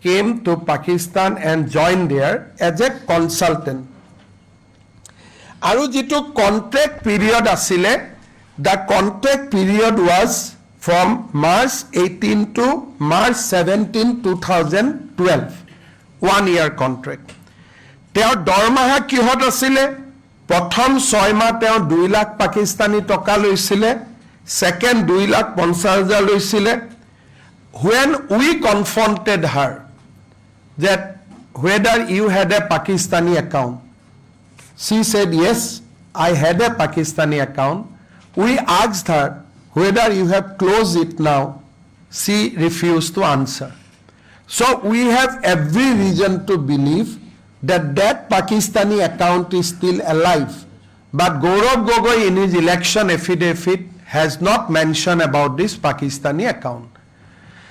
came to Pakistan and joined there as a consultant. Aru jitu contract period asile, the contract period was from March 18 to March 17, 2012. 1 year contract. Teo dormaha kihot asile? Prothom 6 মাহ teo 2 lakh Pakistani toka loisile, second 2 lakh 50,000 loisile. When we confronted her that whether you had a Pakistani account, she said yes, I had a Pakistani account. We asked her whether you have closed it now. She refused to answer. So we have every reason to believe that Pakistani account is still alive. But Gaurav Gogoi in his election affidavit has not mentioned about this Pakistani account.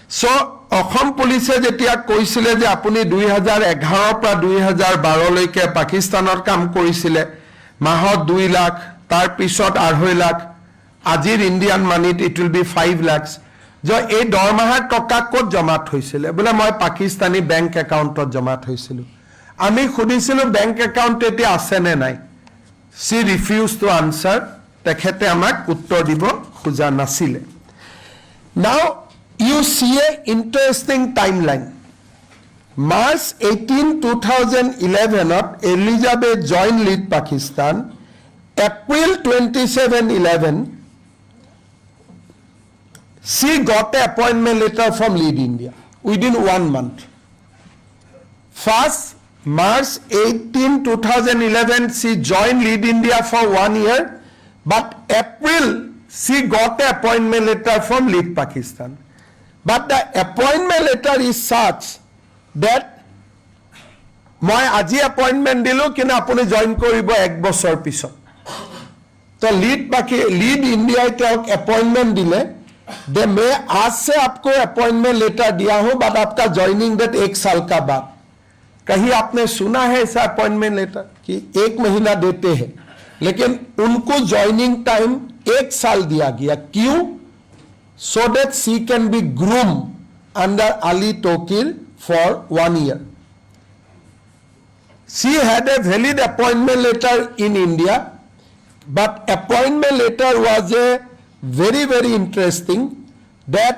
So Assam police jetia koisile je apuni 2011 পৰা 2012 লৈকে পাকিস্তানৰ কাম কৰিছিলে, মাহত 2 লাখ, তাৰ পিছত 2.5 লাখ, আজিৰ Indian মানিত it will be 5 lakhs. যে এই দৰমাহাৰ টকা ক'ত জমা থৈছিলে? বোলে মই পাকিস্তানী বেংক একাউণ্টত জমা থৈছিলো. আমি খুদিছিলো বেংক একাউণ্ট এতিয়া আছে নে নাই? She refused to answer. তেখেতে আমাক উত্তৰ দিব খোজা নাছিলে. Now, you see an interesting timeline. March 18, 2011, Elizabeth joined Lead Pakistan. April 27, 11, she got an appointment letter from Lead India within 1 month. First, March 18, 2011, she joined Lead India for 1 year, but April, she got an appointment letter from Lead Pakistan. But the appointment letter is such that মই আজি appointment দিলো কিনা আপুনি join কৰিব 1 বছৰ পিছত तो lead India तक अपॉइंटमेंट दिले दे मैं आज से आपको अपॉइंटमेंट लेटर दिया हूं बट आपका ज्वाइनिंग डेट 1 साल का बाद कहीं आपने सुना है ऐसा अपॉइंटमेंट लेटर कि 1 महीना देते हैं लेकिन उनको ज्वाइनिंग टाइम 1 साल दिया गया क्यों so that she can be groom under Ali Toqeer for 1 year. She had a valid appointment letter in India, but appointment letter was a very, very interesting that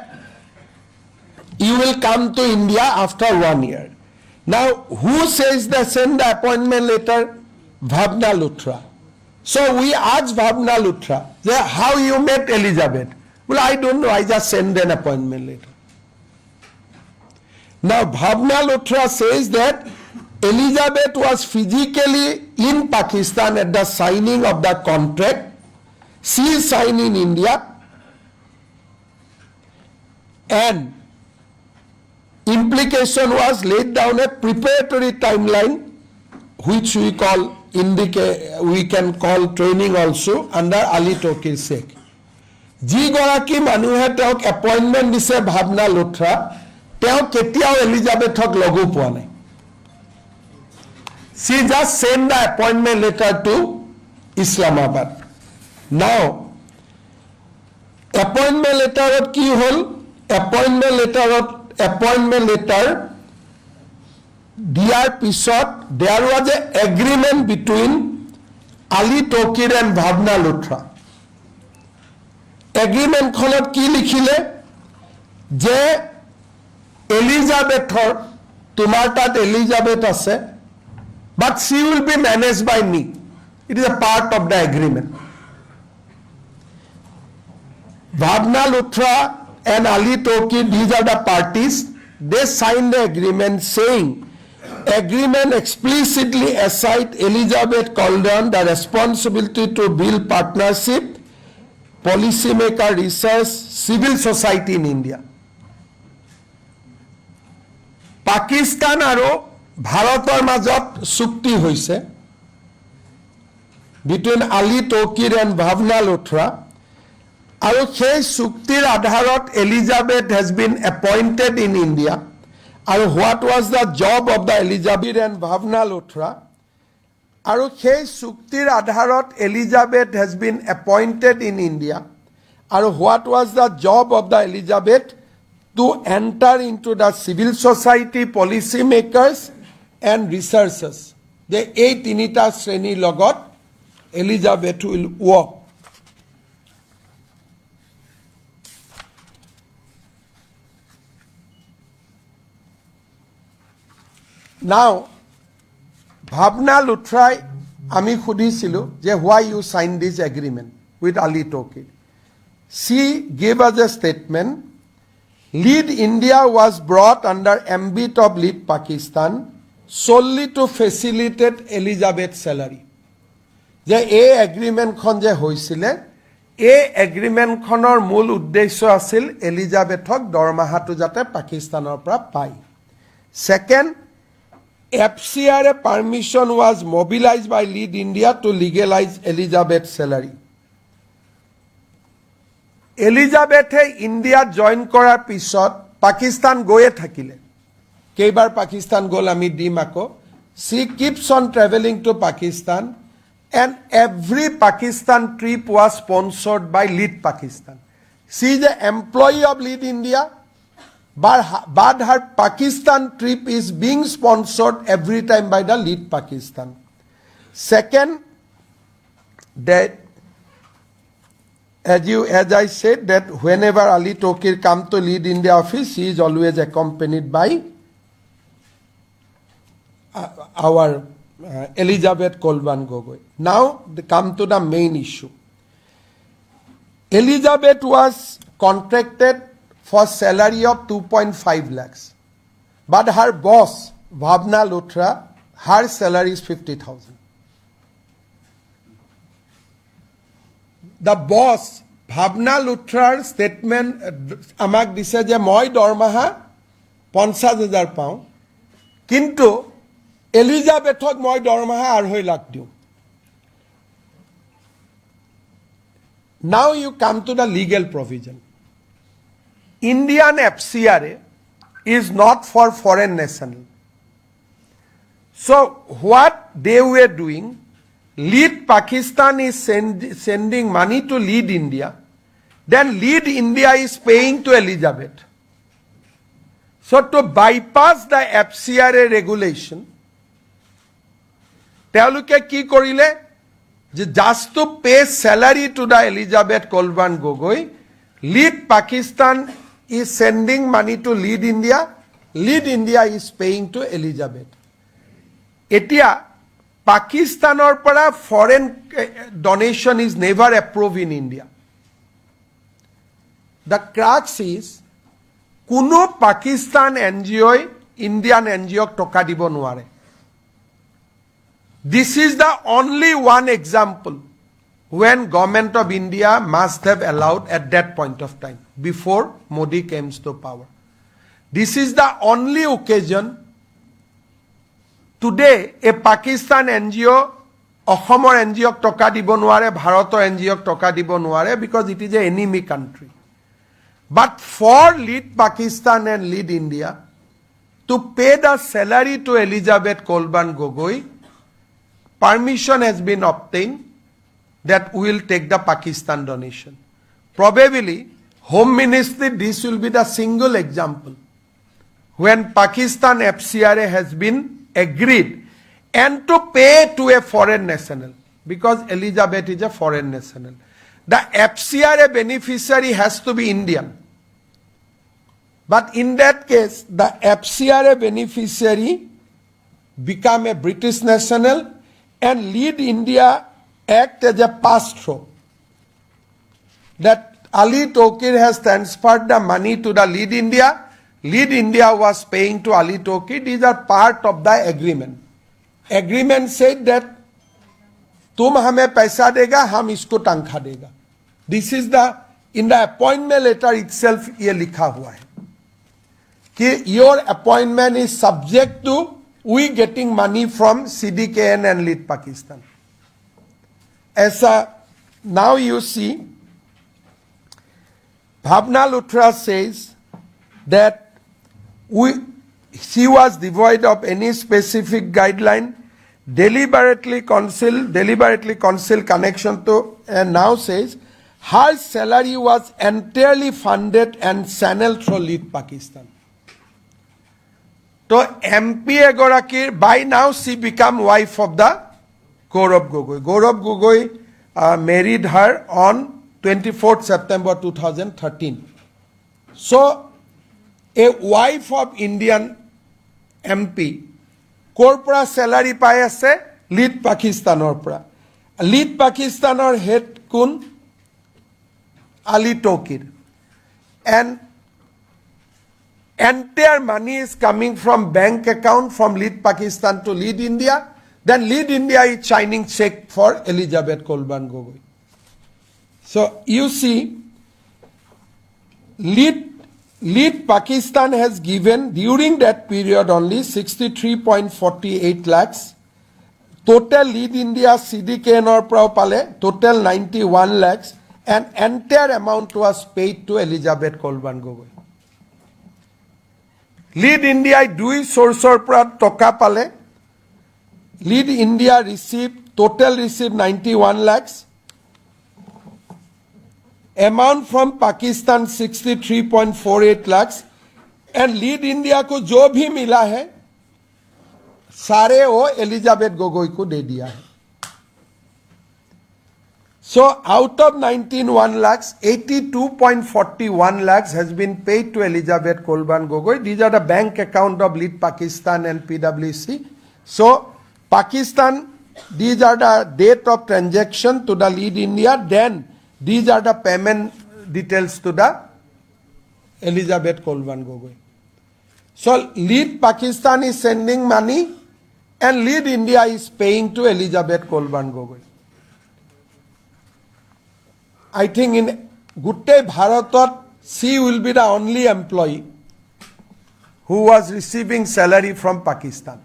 you will come to India after 1 year. Now, who says they send the appointment letter? Bhavna Luthra. So we asked Bhavna Luthra, how you met Elizabeth? Well, I don't know, I just send an appointment letter. Now, Bhavna Luthra says that Elizabeth was physically in Pakistan at the signing of the contract. She signed in India and implication was laid down a preparatory timeline which we can call training also under Ali Tokir Sheikh. Ji goraki manuhe teok appointment dise Bhavna Luthra teok ketiao Elizabethok logu poa nai. She just sent the appointment letter to Islamabad. Now, appointment letter ki hol? Appointment letter diar pisot there was an agreement between Ali Tokir and Bhavna Luthra. Agreement khonot ki likhile je Elizabethor tumar tat Elizabeth ase but she will be managed by me. It is a part of the agreement. Bhavna Luthra and Ali Tokir, these are the parties. They signed the agreement saying, agreement explicitly assigned Elizabeth Calderon the responsibility to build partnership, policymaker research, civil society in India. Pakistan aro ভাৰতৰ মাজত চুক্তি হৈছে between Ali Tokir and Bhavna Luthra আৰু সেই চুক্তিৰ আধাৰত Elizabeth has been appointed in India আৰু what was the job of the Elizabeth and Bhavna Luthra আৰু সেই চুক্তিৰ আধাৰত Elizabeth has been appointed in India আৰু what was the job of the Elizabeth to enter into the civil society policy makers and researchers. The 8 tinita shreni logot Elizabeth will work. Now, Bhavna Luthra, ami khudisilu je why you signed this agreement with Ali Tokir. She gave us a statement. Lead India was brought under ambit of Lead Pakistan solely to facilitate Elizabeth's salary. যে এই এগ্ৰিমেণ্টখন যে হৈছিলে এই এগ্ৰিমেণ্টখনৰ মূল উদ্দেশ্য আছিল এলিজাবেথক দৰমহাটো যাতে পাকিস্তানৰ পৰা পায় second FCRA permission was mobilized by Lead India to legalize Elizabeth's salary. Elizabeth India join কৰাৰ পিছত পাকিস্তান গৈয়ে থাকিলে কেইবাৰ পাকিস্তান গল আমি দিম আকৌ she keeps on traveling to Pakistan and every Pakistan trip was sponsored by Lead Pakistan. She is an employee of Lead India but her Pakistan trip is being sponsored every time by the Lead Pakistan. Second, that as I said, that whenever Ali Tokir come to lead India office, he is always accompanied by our Elizabeth Kolban Gogoi. Now come to the main issue. Elizabeth was contracted for salary of 2.5 lakhs, but her boss Bhavna Luthra, her salary is 50,000. The boss Bhavna Luthrar statement আমাক দিছে যে মই দৰমহা 50,000 পাওঁ, কিন্তু এলিজাবেথক মই দৰমহা 2.5 লাখ দিওঁ. Now you come to the legal provision. Indian FCRA is not for foreign national. So what they were doing, lead Pakistan is sending money to lead India, then lead India is paying to Elizabeth. So to bypass the FCRA regulation, তেওঁলোকে কি কৰিলে যে just to pay salary to the Elizabeth Kolban Gogoi, lead Pakistan is sending money to lead India is paying to Elizabeth. এতিয়া Pakistanor para foreign donation is never approved in India. The crux is কোনো Pakistan NGO Indian NGO টকা দিব নোৱাৰে. This is the only one example when government of India must have allowed at that point of time before Modi came to power. This is the only occasion. Today, a Pakistan NGO, Ohomor NGO toka dibo nuare, Bharator NGO toka dibo nuare, because it is an enemy country. But for lead Pakistan and lead India to pay the salary to Elizabeth Kolban Gogoi, permission has been obtained that we will take the Pakistan donation. Probably, Home Ministry, this will be the single example when Pakistan FCRA has been agreed and to pay to a foreign national, because Elizabeth is a foreign national. The FCRA beneficiary has to be Indian. But in that case, the FCRA beneficiary become a British national and lead India act as a pass-through. That Ali Tokir has transferred the money to the lead India. Lead India was paying to Ali Tokir. These are part of the agreement. Agreement said that तुम हमें पैसा देगा, हम इसको तनख्वाह देगा. This is the in the appointment letter itself ये लिखा हुआ है कि your appointment is subject to we getting money from CDKN and Lead Pakistan. ऐसा now you see Bhavna Luthra says that she was devoid of any specific guideline, deliberately concealed connection to, and now says her salary was entirely funded and channeled through Lead Pakistan. So MP Egorakir, by now she become wife of the Gaurav Gogoi. Gaurav Gogoi married her on 24th September 2013. So a wife of Indian MP corporate salary পাই আছে lead Pakistanor পৰা. Lead Pakistanor head কোন Ali Tokir, and entire money is coming from bank account from Lead Pakistan to Lead India. Then Lead India is signing check for Elizabeth Kolban Gogoi. So you see, Lead Pakistan has given during that period only 63.48 lakhs. Total Lead India CDKN or pale total 91 lakhs, and entire amount was paid to Elizabeth Kolban Gogoi. Lead India দুই sourceor পৰা টকা পালে. Lead India total received 91 lakhs. Amount from Pakistan 63.48 lakhs, and Lead India को जो भी मिला है सारे वो एलिजाबेथ गोगोई को दे दिया है. So out of 19 lakhs, 82.41 lakhs has been paid to Elizabeth Kolban Gogoi. These are the bank account of Lead Pakistan and PwC. So Pakistan, these are the date of transaction to the Lead India. Then these are the payment details to the Elizabeth Kolban Gogoi. So Lead Pakistan is sending money and Lead India is paying to Elizabeth Kolban Gogoi. I think in Gutte Bharatot, she will be the only employee who was receiving salary from Pakistan.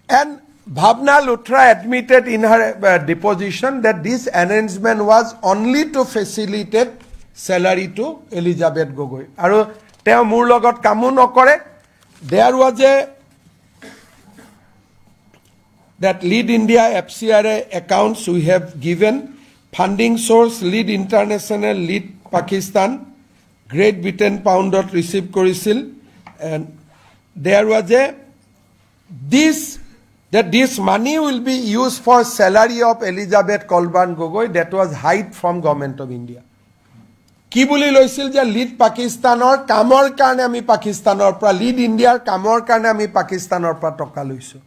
And Bhavna Luthra admitted in her deposition that this arrangement was only to facilitate salary to Elizabeth Gogoi. Aru teo mur logot kamu nokore. There was that Lead India FCRA accounts we have given. Funding source Lead International, Lead Pakistan, Great Britain poundot receive korisil, and there was this money will be used for salary of Elizabeth Kolban Gogoi that was hide from Government of India. কি বুলি লৈছিল যে lead পাকিস্তানৰ কামৰ কাৰণে আমি পাকিস্তানৰ পৰা লিড ইণ্ডিয়াৰ কামৰ কাৰণে আমি পাকিস্তানৰ পৰা টকা লৈছো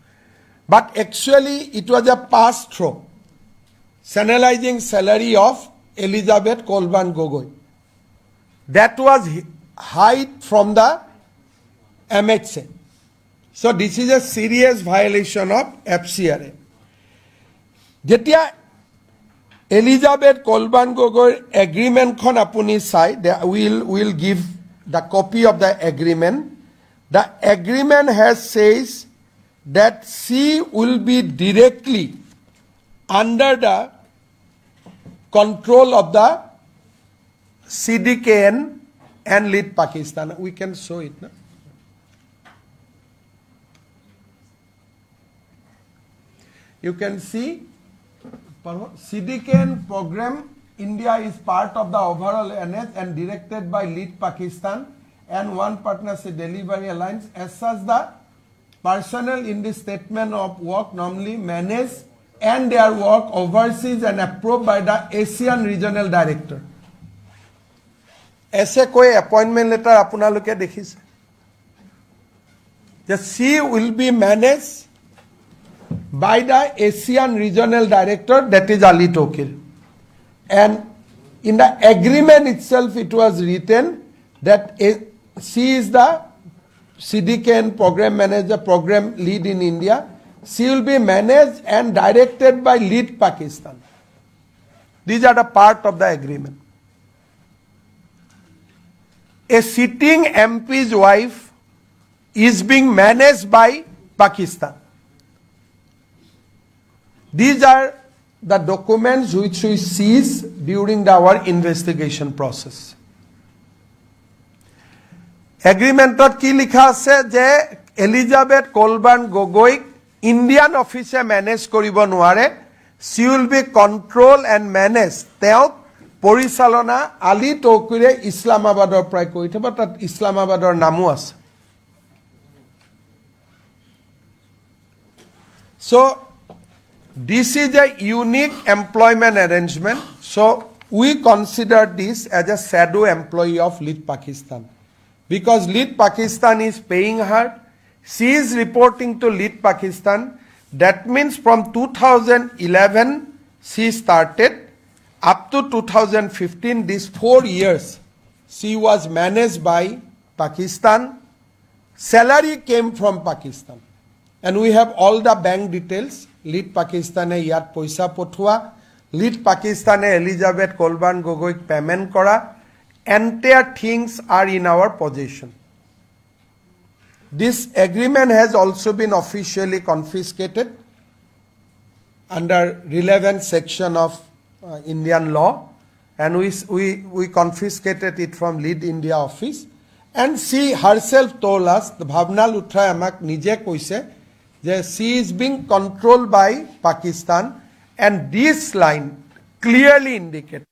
but actually it was a pass through channelizing salary of Elizabeth Kolban Gogoi that was hide from the MHA. So this is a serious violation of FCRA. যেতিয়া Elizabeth Kolban Gogoi agreement khon apuni sai, will give the copy of the agreement. The agreement has says that she will be directly under the control of the CDKN and Lead Pakistan. We can show it, no? You can see CDKN program, India is part of the overall NS and directed by Lead Pakistan and One Partnership Delivery Alliance. As such, the personnel in the statement of work normally manage and their work overseas and approved by the ASEAN Regional Director. ऐसे कोई appointment letter আপোনালোকে দেখিছে? That she will be managed by the ASEAN Regional Director, that is Ali Tokir. And in the agreement itself, it was written that she is the CDKN program manager, program lead in India. She will be managed and directed by Lead Pakistan. These are the part of the agreement. A sitting MP's wife is being managed by Pakistan. These are the documents which we seized during our investigation process. Agreementot ki likha ase je Elizabeth Kolban Gogoi Indian office manage koribo noare, she will be control and manage teok porichalona Ali Tokire Islamabador prai kori thaba tat Islamabador namu ase. So this is a unique employment arrangement. So we consider this as a shadow employee of Lead Pakistan. Because Lead Pakistan is paying her, she is reporting to Lead Pakistan. That means from 2011 she started up to 2015, these 4 years, she was managed by Pakistan. Salary came from Pakistan. And we have all the bank details. Lead Pakistane yat poisa pothua, Lead Pakistane Elizabeth Kolban Gogoi payment kora, entire things are in our possession. This agreement has also been officially confiscated under relevant section of Indian law, and we confiscated it from Lead India office, and she herself told us, the Bhavna Luthra amak nije koise, that she is being controlled by Pakistan, and this line clearly indicates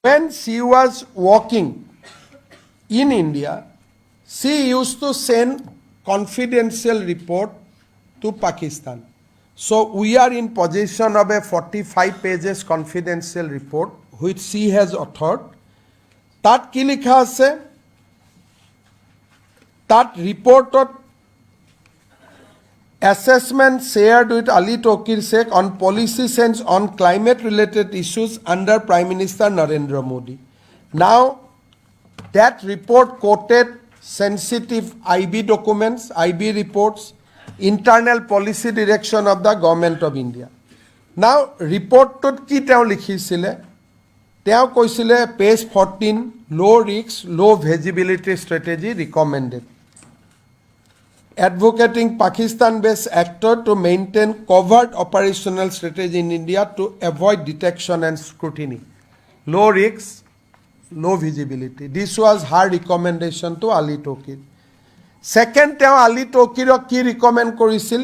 when she was working in India, she used to send confidential report to Pakistan. So we are in possession of a 45 pages confidential report which she has authored. তাত কি লিখা আছে? তাত রিপোর্টত assessment shared with Ali Tokir Sheikh on policy sense on climate related issues under Prime Minister Narendra Modi. Now that report quoted sensitive IB documents, IB reports, internal policy direction of the government of India. Now report tot ki teo likhisile? Teo koisile page 14, low risk, low visibility strategy recommended. Advocating Pakistan-based actor to maintain covert operational strategy in India to avoid detection and scrutiny. Low risk, low visibility. This was her recommendation to Ali Tokir. Second, তেওঁ Ali Tokirক কি recommend কৰিছিল?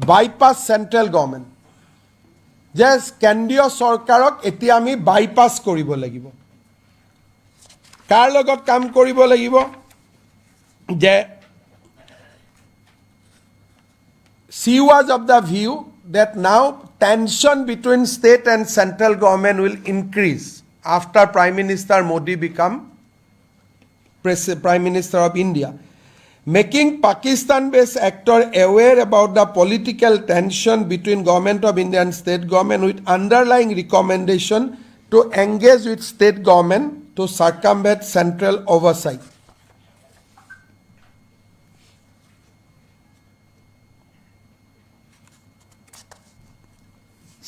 Bypass central government. যে কেন্দ্ৰীয় চৰকাৰক এতিয়া আমি bypass কৰিব লাগিব। কাৰ লগত কাম কৰিব লাগিব? যে she was of the view that now tension between state and central government will increase after Prime Minister Modi become Prime Minister of India. Making Pakistan-based actor aware about the political tension between government of India and state government with underlying recommendation to engage with state government to circumvent central oversight.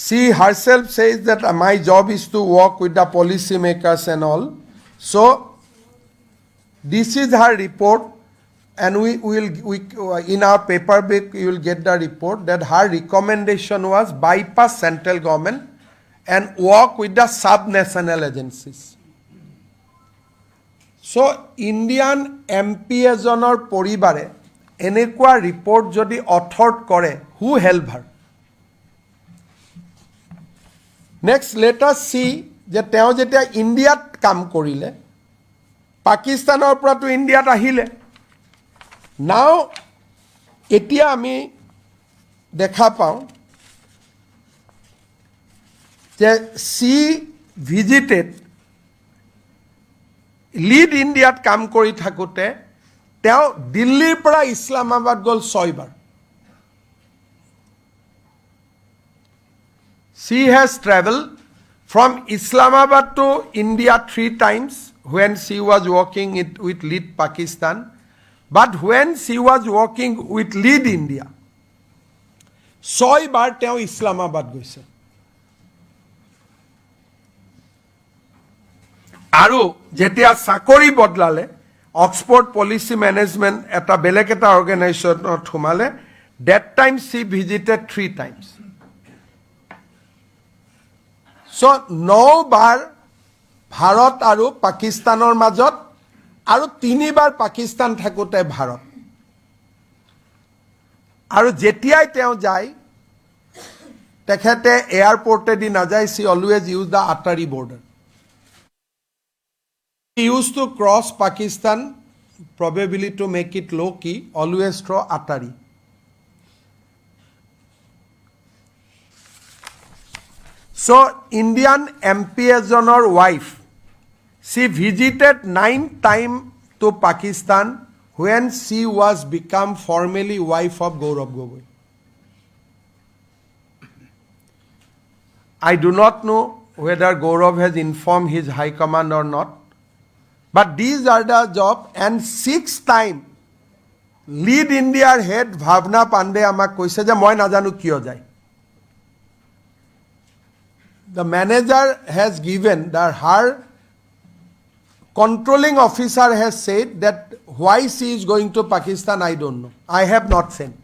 She herself says that my job is to work with the policy makers and all. So this is her report, and we in our paper book you will get the report that her recommendation was bypass central government and work with the sub-national agencies. So Indian MP এজনৰ পৰিবাৰে এনেকুৱা report যদি author কৰে, who help her? Next, let us see যে তেওঁ যেতিয়া ইণ্ডিয়াত কাম কৰিলে, পাকিস্তানৰ পৰা তো ইণ্ডিয়াত আহিলে। নাও এতিয়া আমি দেখা পাওঁ যে she visited লিড ইণ্ডিয়াত কাম কৰি থাকোঁতে তেওঁ দিল্লীৰ পৰা ইছলামাবাদ গ'ল 6 বাৰ। She has traveled from Islamabad to India 3 times when she was working with Lead Pakistan. But when she was working with Lead India, 6 বাৰ তেওঁ ইছলামাবাদ গৈছে। আৰু যেতিয়া চাকৰি বদলালে, অক্সফোৰ্ড পলিসি ম্যানেজমেন্ট এটা বেলেগ এটা অৰ্গানাইজেশনত সোমালে, that time she visited 3 times. So 9 বাৰ ভাৰত আৰু পাকিস্তানৰ মাজত আৰু 3 বাৰ পাকিস্তান থাকোতে ভাৰত। আৰু যেতিয়াই তেওঁ যায় তেখেতে এয়াৰপোৰ্টে দি নাযায়, she always use the Atari border. He used to cross Pakistan, probably to make it low key, always through Atari. So Indian MP এজনৰ wife, she visited 9 times to Pakistan when she was become formally wife of Gaurav Gogoi. I do not know whether Gaurav has informed his high command or not, but these are the job. And 6 times Lead India head Bhavna Pandey আমাক কৈছে যে মই নাজানো কিয় যায়। The manager has given that her controlling officer has said that why she is going to Pakistan, I don't know. I have not sent.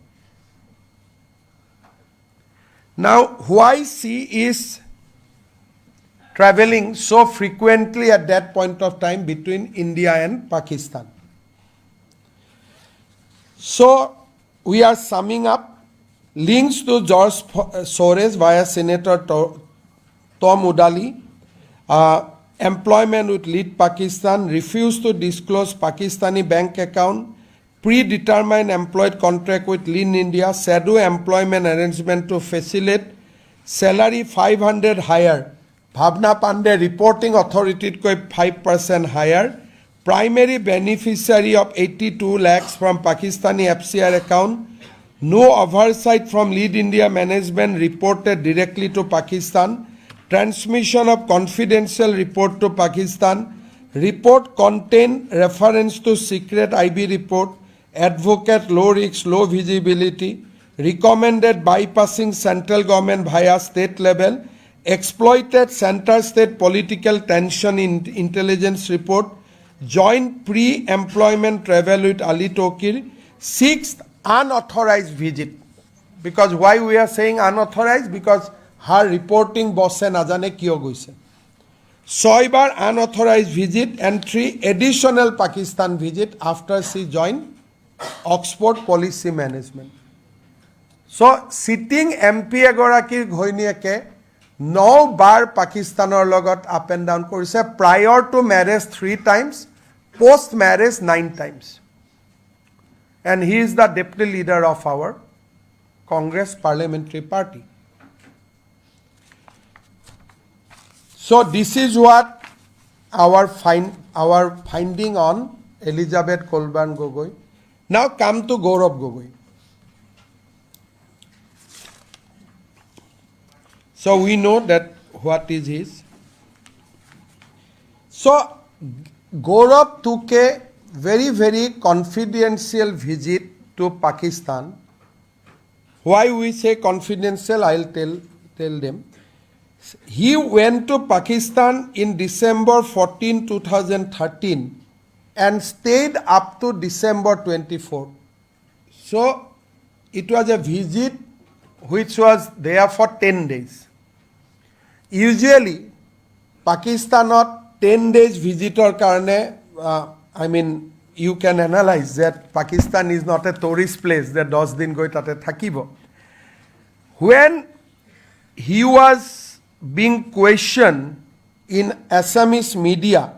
Now, why she is traveling so frequently at that point of time between India and Pakistan? So, we are summing up links to George Soros via Senator Tom Udali, employment with lead Pakistan, refused to disclose Pakistani bank account, predetermined employed contract with Lean India, shadow employment arrangement to facilitate salary 500 higher, Bhavna Pandey reporting authority koi 5% higher, primary beneficiary of 82 lakhs from Pakistani FCR account, no oversight from Lead India management reported directly to Pakistan, transmission of confidential report to Pakistan, report contain reference to secret IB report, advocate low risk, low visibility, recommended bypassing central government via state level, exploited center-state political tension in intelligence report, joint pre-employment travel with Ali Tokir, sixth unauthorized visit. Because why we are saying unauthorized? Because her reporting boss najane kiyo goise. 6 bar unauthorized visit and 3 additional Pakistan visit after she joined Oxford Policy Management. So sitting MP egorakir ghoiniyeke 9 bar Pakistanor logot up and down korise, prior to marriage 3 times, post marriage 9 times. And he is the deputy leader of our Congress Parliamentary Party. So this is what our finding on Elizabeth Kolban Gogoi. Now come to Gaurav Gogoi. So we know that what is his. So Gaurav took a very, very confidential visit to Pakistan. Why we say confidential, I'll tell them. He went to Pakistan in December 14, 2013 and stayed up to December 24. So it was a visit which was there for 10 days. Usually, Pakistanot 10 days visitor karne, you can analyze that Pakistan is not a tourist place that 10 din goi tate thakibo. When he was being questioned in Assamese media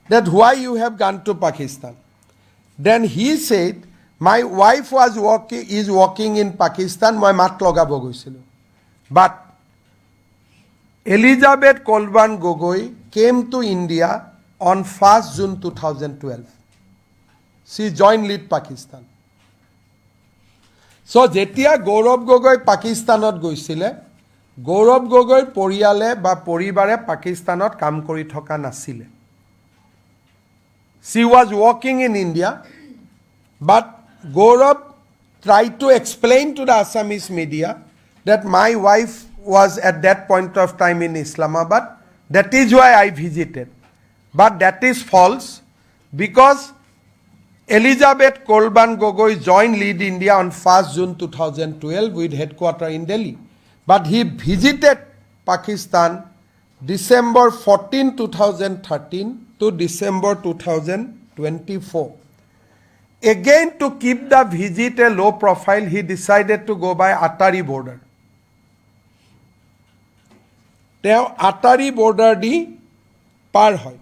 that why you have gone to Pakistan, then he said, my wife is working in Pakistan, moi mat logabo goisilu. But Elizabeth Kolban Gogoi came to India on 1st June 2012. She joined Lead Pakistan. So jetia Gaurav Gogoi Pakistanot goisile, Gaurav Gogoi poriyale ba poribare Pakistanot kam kori thoka nasile. She was working in India, but Gaurav tried to explain to the Assamese media that my wife was at that point of time in Islamabad. That is why I visited. But that is false, because Elizabeth Kolban Gogoi joined Lead India on 1st June 2012 with headquarters in Delhi. But he visited Pakistan December 14, 2013 to December 2024. Again, to keep the visit a low profile, he decided to go by Atari border. Now, Atari border di par hoy.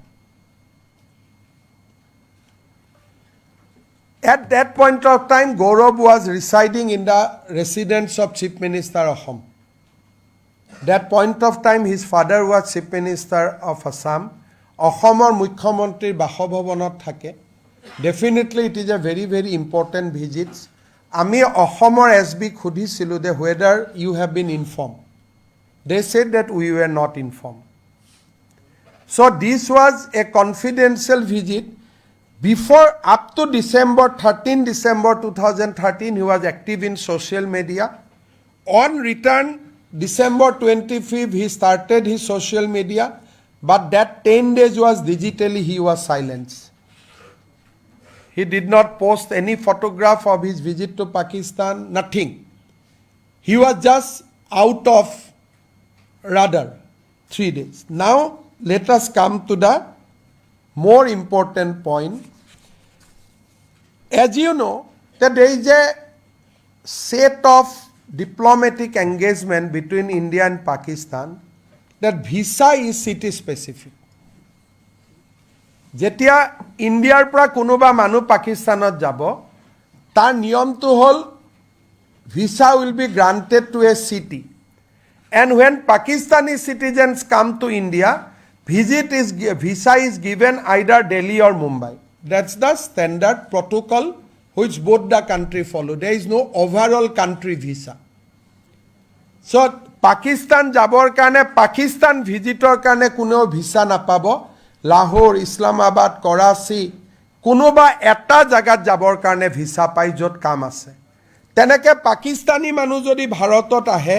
At that point of time, Gaurav was residing in the residence of Chief Minister of Assam. That point of time, his father was Chief Minister of Assam. Assamor Mukhyamantriৰ বাসভৱনত থাকে. Definitely, it is a very, very important visit. আমি Assamor SB খুদিছিলো যে whether you have been informed. They said that we were not informed. So this was a confidential visit. Before, up to December 2013, he was active in social media. On return, December 25th, he started his social media. But that 10 days was digitally, he was silenced. He did not post any photograph of his visit to Pakistan, nothing. He was just out of radar 3 days. Now, let us come to the more important point. As you know, that there is a set of diplomatic engagement between India and Pakistan, that visa is city specific. যেতিয়া ইণ্ডিয়াৰ পৰা কোনোবা মানুহ পাকিস্তানত যাব তাৰ নিয়মটো হ'ল visa will be granted to a city and when Pakistani citizens come to India visa is given either Delhi or Mumbai. That's the standard protocol which both the country follow. There is no overall country visa. So Pakistan jabor karone Pakistan visitor karone kuno visa napabo. Lahore, Islamabad, Karachi kunoba eta jagat jabor karone visa pai jot kam ase. Teneke Pakistani manu jodi Bharatot ahe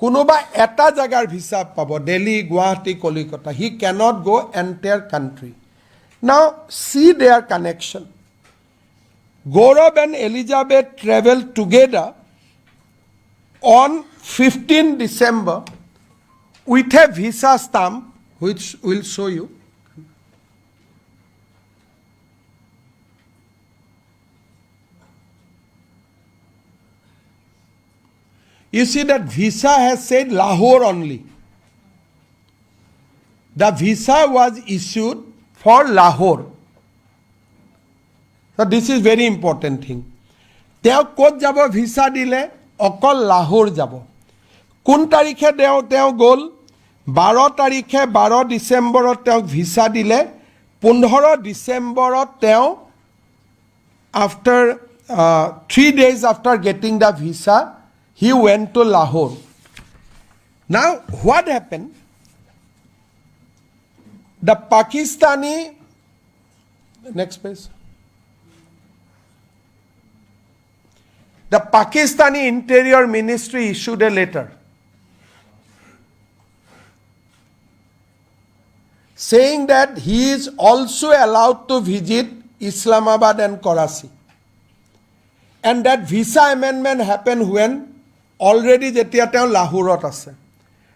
kunoba eta jagar visa pabo Delhi, Guwahati, Kolkata. He cannot go entire country. Now see their connection. Gaurav and Elizabeth traveled together on 15 December with a visa stamp which will show you. You see that visa has said Lahore only. The visa was issued for Lahore. So this is very important thing. Teo kot jabo visa dile okol Lahore jabo. Kun tarikhe teo gol 12 tarikhe 12 December teo visa dile 15 December teo after 3 days after getting the visa he went to Lahore. Now what happened? The Pakistani, next page. The Pakistani Interior Ministry issued a letter saying that he is also allowed to visit Islamabad and Karachi. And that visa amendment happened when already jetia teo Lahorot ase.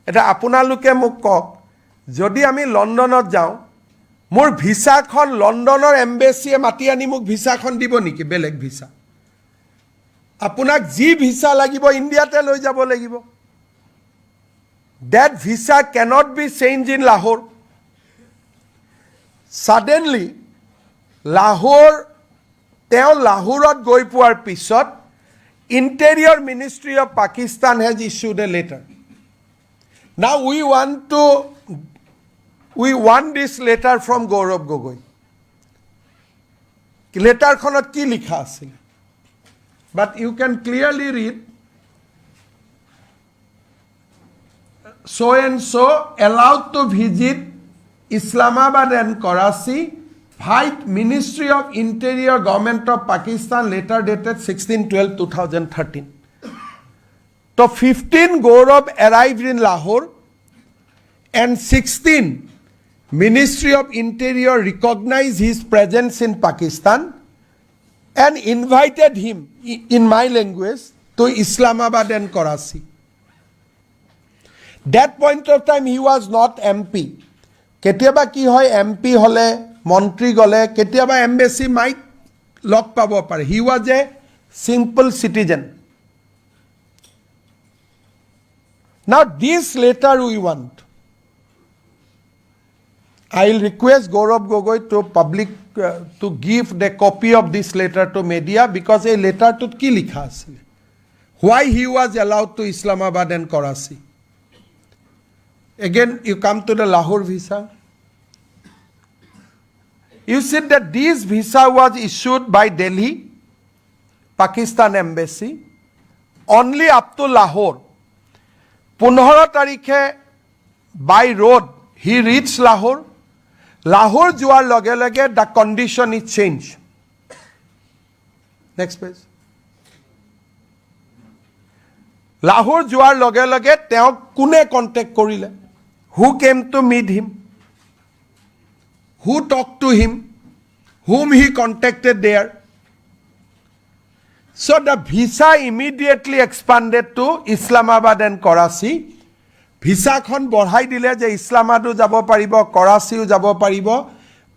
Eta apunaluke muk kok jodi ami Londonot jao mor visa khon Londonor embassy e mati ani muk visa khon dibo niki beleg visa. Apunak ji visa lagibo India te loi jabo lagibo. That visa cannot be changed in Lahore. Suddenly Lahore teo Lahorot goi puar pisot Interior Ministry of Pakistan has issued a letter. Now we want this letter from Gaurav Gogoi. Letter khonot ki likha asil? But you can clearly read so and so allowed to visit Islamabad and Karachi. Fight Ministry of Interior Government of Pakistan letter dated 16/12/2013. So 15 Gaurav arrived in Lahore and 16 Ministry of Interior recognized his presence in Pakistan and invited him in my language to Islamabad and Karachi. That point of time he was not MP. Ketiaba ki hoy MP hole Montri gole ketiaba embassy might log pabo pare. He was a simple citizen. Now this letter we want. I will request Gaurav Gogoi to to give the copy of this letter to media because a letter to ki likha asile. Why he was allowed to Islamabad and Karachi. Again you come to the Lahore visa. You said that this visa was issued by Delhi, Pakistan embassy, only up to Lahore. 15 tarikhe by road he reached Lahore. Lahore joar loge loge the condition is changed. Next page. Lahore joar loge loge teo kune contact korile? Who came to meet him? Who talked to him? Whom he contacted there? So the visa immediately expanded to Islamabad and Karachi. Visa khon borhai dile je Islamabadu jabo paribo, Karachiu jabo paribo.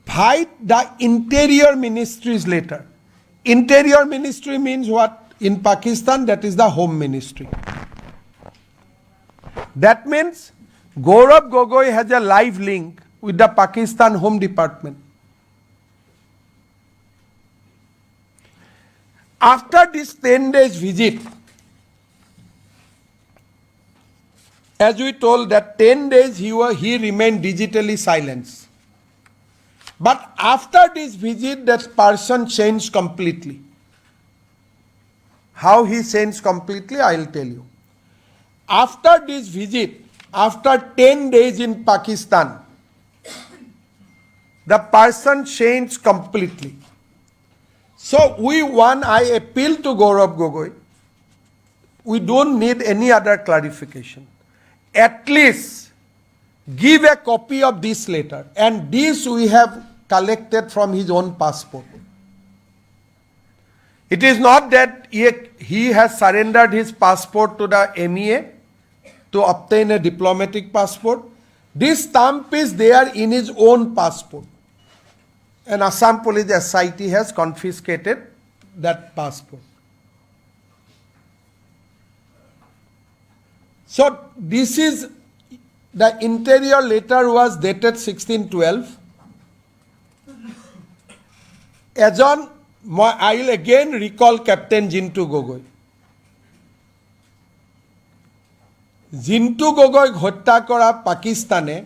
Fight the Interior Ministry's letter. Interior Ministry means what? In Pakistan, that is the Home Ministry. That means Gaurav Gogoi has a live link with the Pakistan Home Department. After this 10 days visit, as we told that 10 days he remained digitally silenced. But after this visit, that person changed completely. How he changed completely, I will tell you. After this visit, after 10 days in Pakistan, the person changed completely. So I appeal to Gaurav Gogoi, we don't need any other clarification. At least give a copy of this letter, and this we have collected from his own passport. It is not that he has surrendered his passport to the MEA to obtain a diplomatic passport. This stamp is there in his own passport. And Assam Police SIT has confiscated that passport. So this is, the interior letter was dated 16/12. I will again recall Captain Jintu Gogoi. Jintu Gogoi hotya kora Pakistane,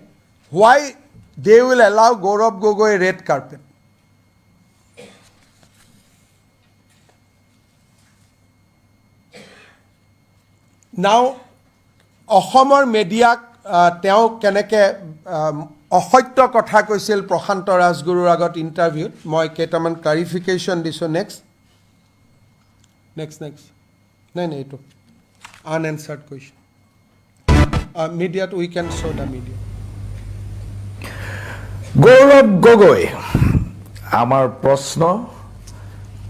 why they will allow Gaurav Gogoi red carpet? Now, অসমৰ মেডিয়াক তেওঁ কেনেকৈ অসত্য কথা কৈছিল প্ৰশান্ত ৰাজগুৰুৰ আগত ইণ্টাৰভিউত, মই কেইটামান clarification দিছোঁ। নেক্সট নাই এইটো আনএনচাৰ্ড কুৱেশ্যন। মিডিয়াত we can show' the media. Gaurav Gogoi, আমাৰ প্ৰশ্ন,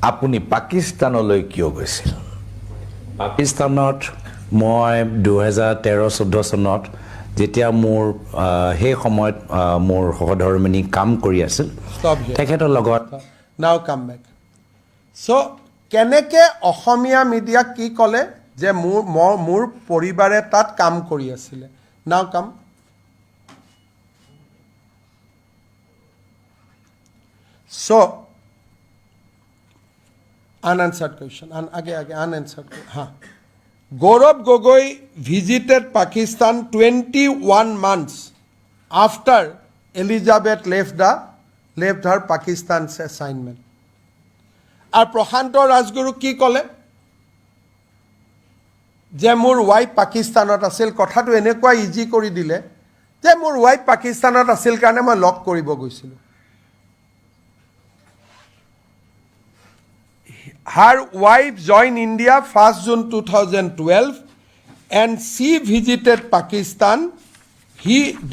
আপুনি পাকিস্তানলৈ কিয় গৈছিল? পাকিস্তানত মই 2013-14 চনত যেতিয়া মোৰ সেই সময়ত মোৰ সহধৰ্মিনী কাম কৰি আছিল তেখেতৰ লগত। নাও কাম বেক। চ' কেনেকৈ অসমীয়া মিডিয়াক কি ক'লে যে মোৰ পৰিবাৰে তাত কাম কৰি আছিলে? নাও কাম। চ' unanswered question, unanswered. Gaurav Gogoi visited Pakistan 21 months after Elizabeth left her Pakistan's assignment. আর প্রশান্ত রাজগুরু কি কলে যে মোৰ ওয়াইফ পাকিস্তানত আছিল? কথাটো এনেকুৱা ইজি কৰি দিলে যে মোৰ ওয়াইফ পাকিস্তানত আছিল কাৰণে মই লক কৰিব গৈছিলোঁ। Her wife joined India 1st June 2012 and she visited Pakistan.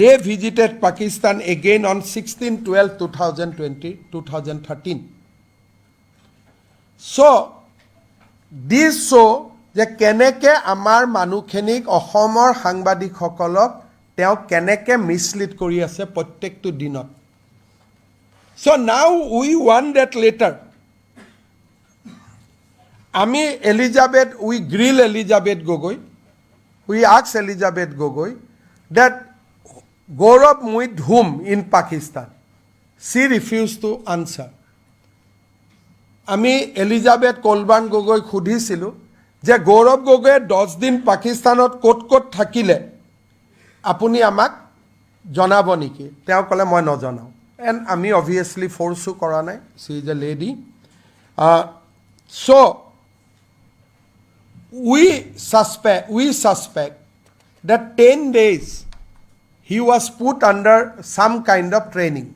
They visited Pakistan again on 16/12/2013. So, this show যে কেনেকৈ আমাৰ মানুহখিনিক অসমৰ সাংবাদিকসকলক তেওঁ কেনেকৈ মিছলিড কৰি আছে প্ৰত্যেকটো দিনত। So now we want that letter. আমি we grill Elizabeth Gogoi. We ask Elizabeth Gogoi that Gaurav with whom in Pakistan? She refused to answer. আমি এলিজাবেথ কলবান গগৈ সুধিছিলোঁ যে গৌৰৱ গগৈয়ে 10 দিন পাকিস্তানত ক'ত থাকিলে আপুনি আমাক জনাব নেকি? তেওঁ ক'লে মই নজনাওঁ। এণ্ড আমি অবভিয়াছলি ফ'ৰ্চো কৰা নাই, C is a lady. So we suspect that 10 days he was put under some kind of training.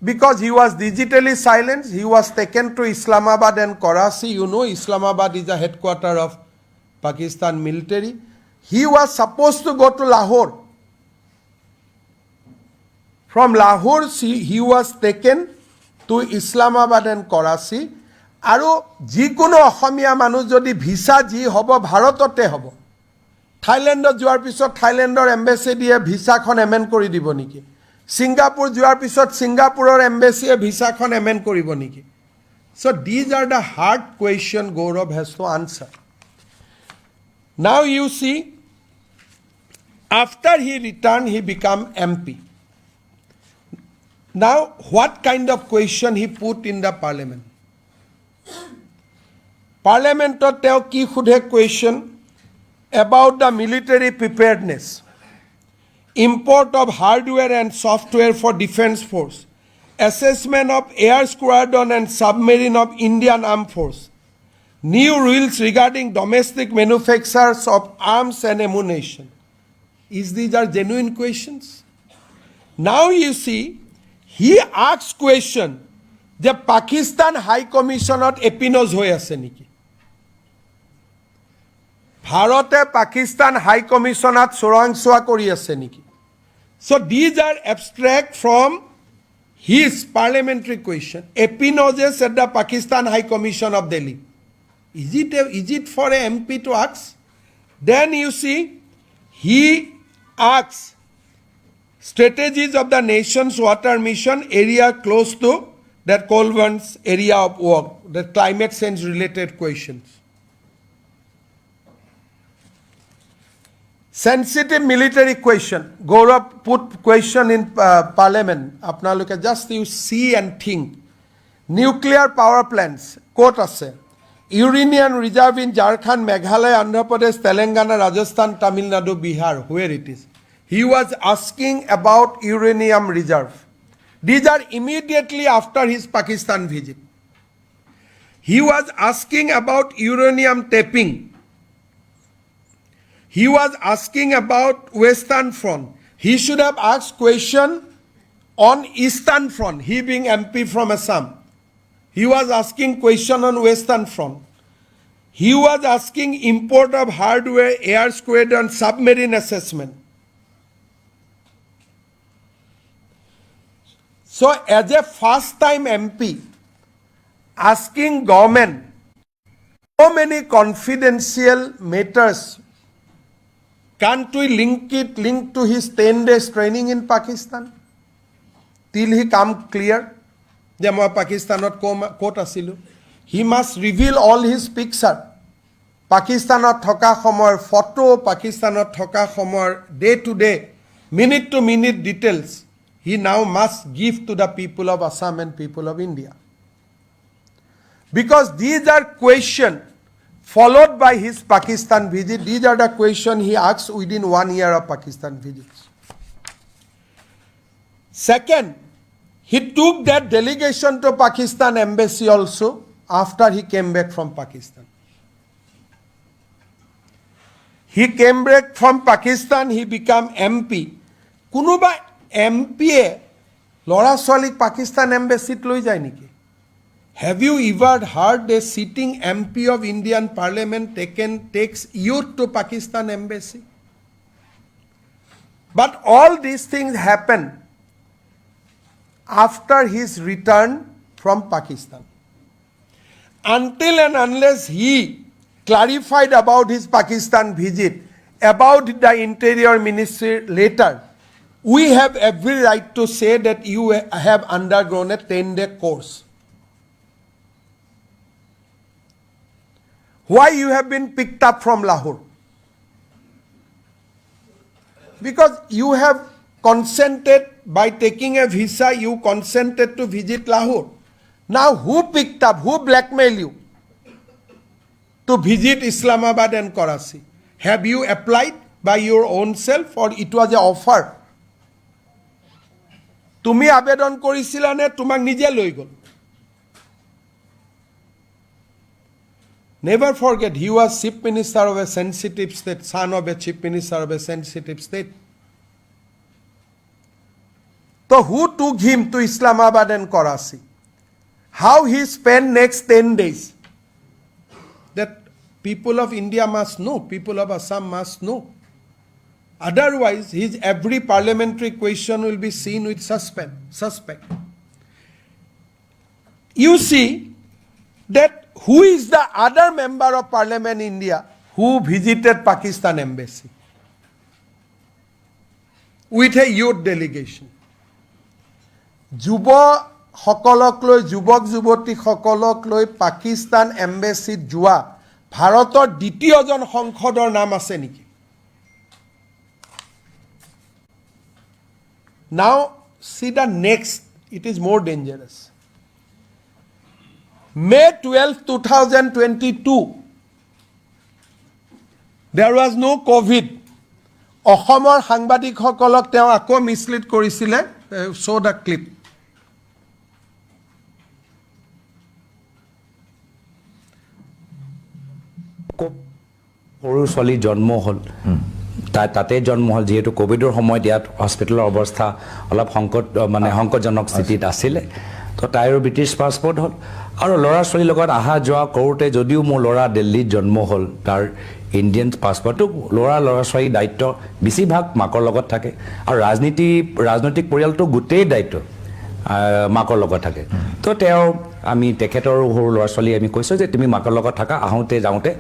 Because he was digitally silenced, he was taken to Islamabad and Karachi. You know, Islamabad is the headquarters of Pakistan military. He was supposed to go to Lahore. From Lahore, he was taken to Islamabad and Karachi. আৰু যিকোনো অসমীয়া মানুহ যদি visa যি হ'ব ভাৰততে হ'ব। থাইলেণ্ডত যোৱাৰ পিছত থাইলেণ্ডৰ এম্বেচিডিয়ে ভিসাখন এমেণ্ড কৰি দিব নেকি? ছিংগাপুৰ যোৱাৰ পিছত ছিংগাপুৰৰ এম্বেচিয়ে ভিসাখন এমেণ্ড কৰিব নেকি? So these are the hard question Gaurav has to answer. Now you see, after he returned, he became MP. Now what kind of question he put in the parliament? পাৰ্লিয়ামেণ্টত তেওঁ কি সোধে question about the military preparedness import of hardware and software for defense force, assessment of air squadron and submarine of Indian Armed Force, new rules regarding domestic manufacturers of arms and ammunition. These are genuine questions? Now you see, he asks question, the Pakistan High Commission at epinos hoy ase niki? Bharate Pakistan High Commission at sorangsoa kori ase niki? So these are abstract from his parliamentary question. Epinoses at the Pakistan High Commission of Delhi. Is it for a MP to ask? Then you see, he asks strategies of the nation's water mission area close to that Colvern's area of work, the climate change related questions. Sensitive military question. Gaurav put question in parliament. Apnaloke just you see and think. Nuclear power plants. Quote ase. Uranium reserve in Jharkhand, Meghalaya, Andhra Pradesh, Telangana, Rajasthan, Tamil Nadu, Bihar. Where it is. He was asking about uranium reserve. These are immediately after his Pakistan visit. He was asking about uranium tapping. He was asking about Western Front. He should have asked question on Eastern Front, he being MP from Assam. He was asking question on Western Front. He was asking import of hardware, air squadron, submarine assessment. So as a first time MP, asking government so many confidential matters, can't we link to his 10 days training in Pakistan? Till he come clear, যে মই পাকিস্তানত ক'ত আছিলোঁ. He must reveal all his picture. পাকিস্তানত থকা সময়ৰ photo, পাকিস্তানত থকা সময়ৰ day to day, minute to minute details. He now must give to the people of Assam and people of India. Because these are questions followed by his Pakistan visit. These are the questions he asks within 1 year of Pakistan visits. Second, he took that delegation to Pakistan embassy also after he came back from Pakistan. He came back from Pakistan, he became MP. Kunuba MP lora solik Pakistan embassy loi jay niki? Have you ever heard a sitting MP of Indian Parliament takes youth to Pakistan embassy? But all these things happen after his return from Pakistan. Until and unless he clarified about his Pakistan visit, about the Interior Ministry later, we have every right to say that you have undergone a 10-day course. Why you have been picked up from Lahore? Because you have consented, by taking a visa, you consented to visit Lahore. Now who picked up, who blackmailed you to visit Islamabad and Karachi? Have you applied by your own self or it was an offer? Tumi abedon korisila ne tumak nije loi gol? Never forget, he was chief minister of a sensitive state, son of a chief minister of a sensitive state. So who took him to Islamabad and Karachi? How he spent next 10 days? That people of India must know, people of Assam must know. Otherwise, his every parliamentary question will be seen with suspect. You see that who is the other member of parliament in India who visited Pakistan embassy with a youth delegation? যুৱ সকলক লৈ, যুৱক যুৱতী সকলক লৈ পাকিস্তান এম্বেচিত যোৱা ভাৰতৰ দ্বিতীয়জন সংসদৰ নাম আছে নেকি? Now see the next, it is more dangerous. May 12, 2022, there was no COVID. অসমৰ সাংবাদিকসকলক তেওঁ আকৌ মিছলিড কৰিছিলে. show the clip. সৰু ছোৱালী জন্ম হ'ল, তাতে জন্ম হ'ল, যিহেতু কোভিডৰ সময়ত ইয়াত হস্পিটেলৰ অৱস্থা অলপ সংকটজনক স্থিতিত আছিলে, তো তাইৰো ব্ৰিটিছ পাছপৰ্ট হ'ল। আৰু ল'ৰা ছোৱালীৰ লগত অহা যোৱা কৰোঁতে যদিও মোৰ ল'ৰা দিল্লীত জন্ম হ'ল, তাৰ ইণ্ডিয়ান পাছপৰ্টটো ল'ৰা ছোৱালীৰ দায়িত্ব বেছিভাগ মাকৰ লগত থাকে। আৰু ৰাজনৈতিক পৰিয়ালটো গোটেই দায়িত্ব মাকৰ লগত থাকে। তো আমি তেখেতৰ সৰু ল'ৰা ছোৱালী আমি কৈছোঁ যে তুমি মাকৰ লগত থাকা, আহোঁতে যাওঁতে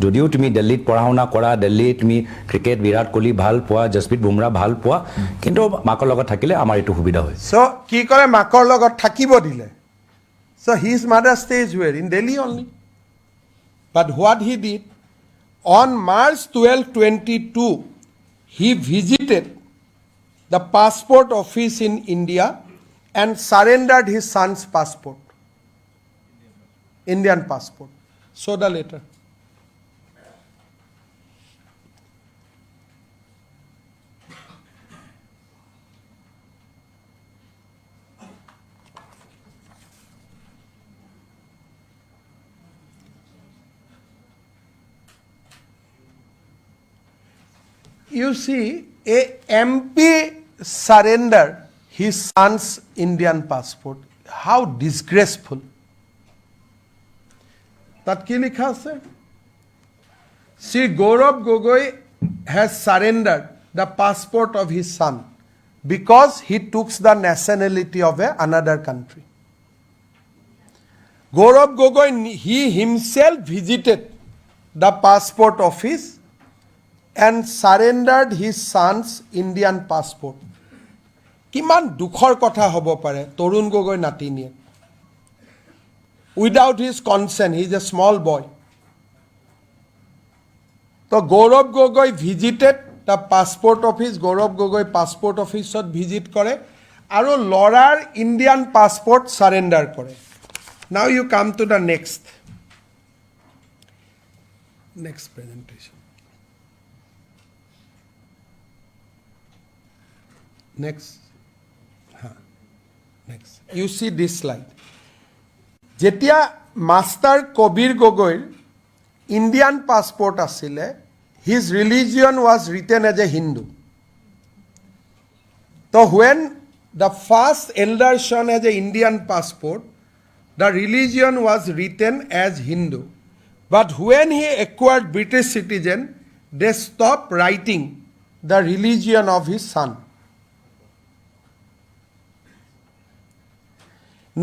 যদিও তুমি দিল্লীত পঢ়া শুনা কৰা, দিল্লীত তুমি ক্ৰিকেট বিৰাট কোহলি ভাল পোৱা, জসপ্ৰীত বুমৰাহ ভাল পোৱা, কিন্তু মাকৰ লগত থাকিলে আমাৰ এইটো সুবিধা হয়। চ' কি কৰে, মাকৰ লগত থাকিব দিলে। চ' his mother stays where? In Delhi only. But what he did, on March 12, 2022, he visited the passport office in India and surrendered his son's passport, Indian passport. Show the letter. You see, a MP surrendered his son's Indian passport. How disgraceful. Tat ki likha ase? Sri Gaurav Gogoi has surrendered the passport of his son because he took the nationality of another country. Gaurav Gogoi, he himself visited the passport office and surrendered his son's Indian passport. কিমান দুখৰ কথা হ'ব পাৰে Tarun Gogoi নাতিনিয়ে, without his consent. He is a small boy. তো Gaurav Gogoi visited the passport office. Gaurav Gogoi passport officeত visit কৰে আৰু ল'ৰাৰ Indian passport surrender কৰে. Now you come to the next presentation. Next. You see this slide. যেতিয়া মাষ্টাৰ কবিৰ গগৈৰ ইণ্ডিয়ান পাছপৰ্ট আছিলে, his religion was written as a Hindu. So when the first elder son has an Indian passport, the religion was written as Hindu. But when he acquired British citizen, they stopped writing the religion of his son.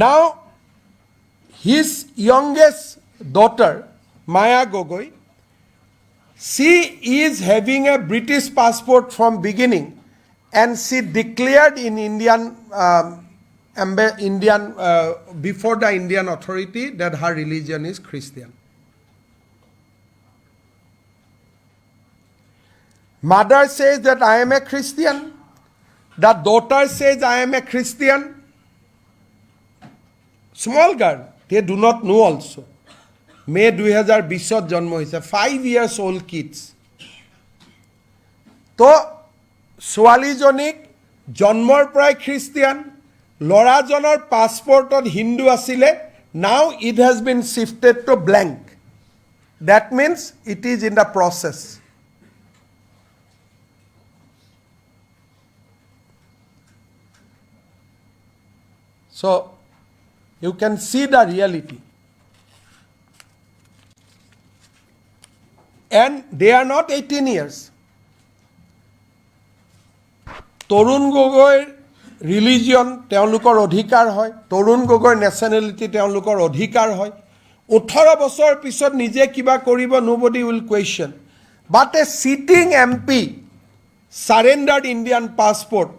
Now, his youngest daughter, Maya Gogoi, she is having a British passport from beginning, and she declared in before the Indian authority that her religion is Christian. Mother says that I am a Christian. The daughter says I am a Christian. Small girl, they do not know also. May 2020 জন্ম হৈছে, 5 years old kids. তো ছোৱালীজনীক জন্মৰ পৰাই Christian, ল'ৰাজনৰ পাছপৰ্টত হিন্দু আছিলে. Now it has been shifted to blank. That means it is in the process. So you can see the reality. And they are not 18 years. তৰুণ গগৈৰ religion তেওঁলোকৰ অধিকাৰ হয়, তৰুণ গগৈৰ নেশ্যনেলিটি তেওঁলোকৰ অধিকাৰ হয়. 18 বছৰ পিছত নিজে কিবা কৰিব, nobody will question. But a sitting MP surrendered Indian passport.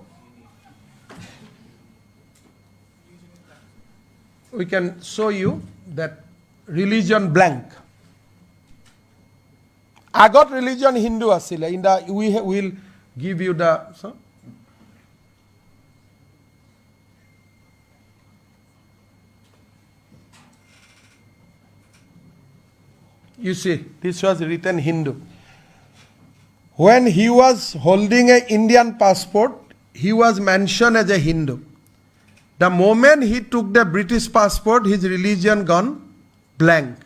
We can show you that religion blank. Agot religion Hindu asile. In the we will give you the You see, this was written Hindu. When he was holding an Indian passport, he was mentioned as a Hindu. The moment he took the British passport, his religion gone blank.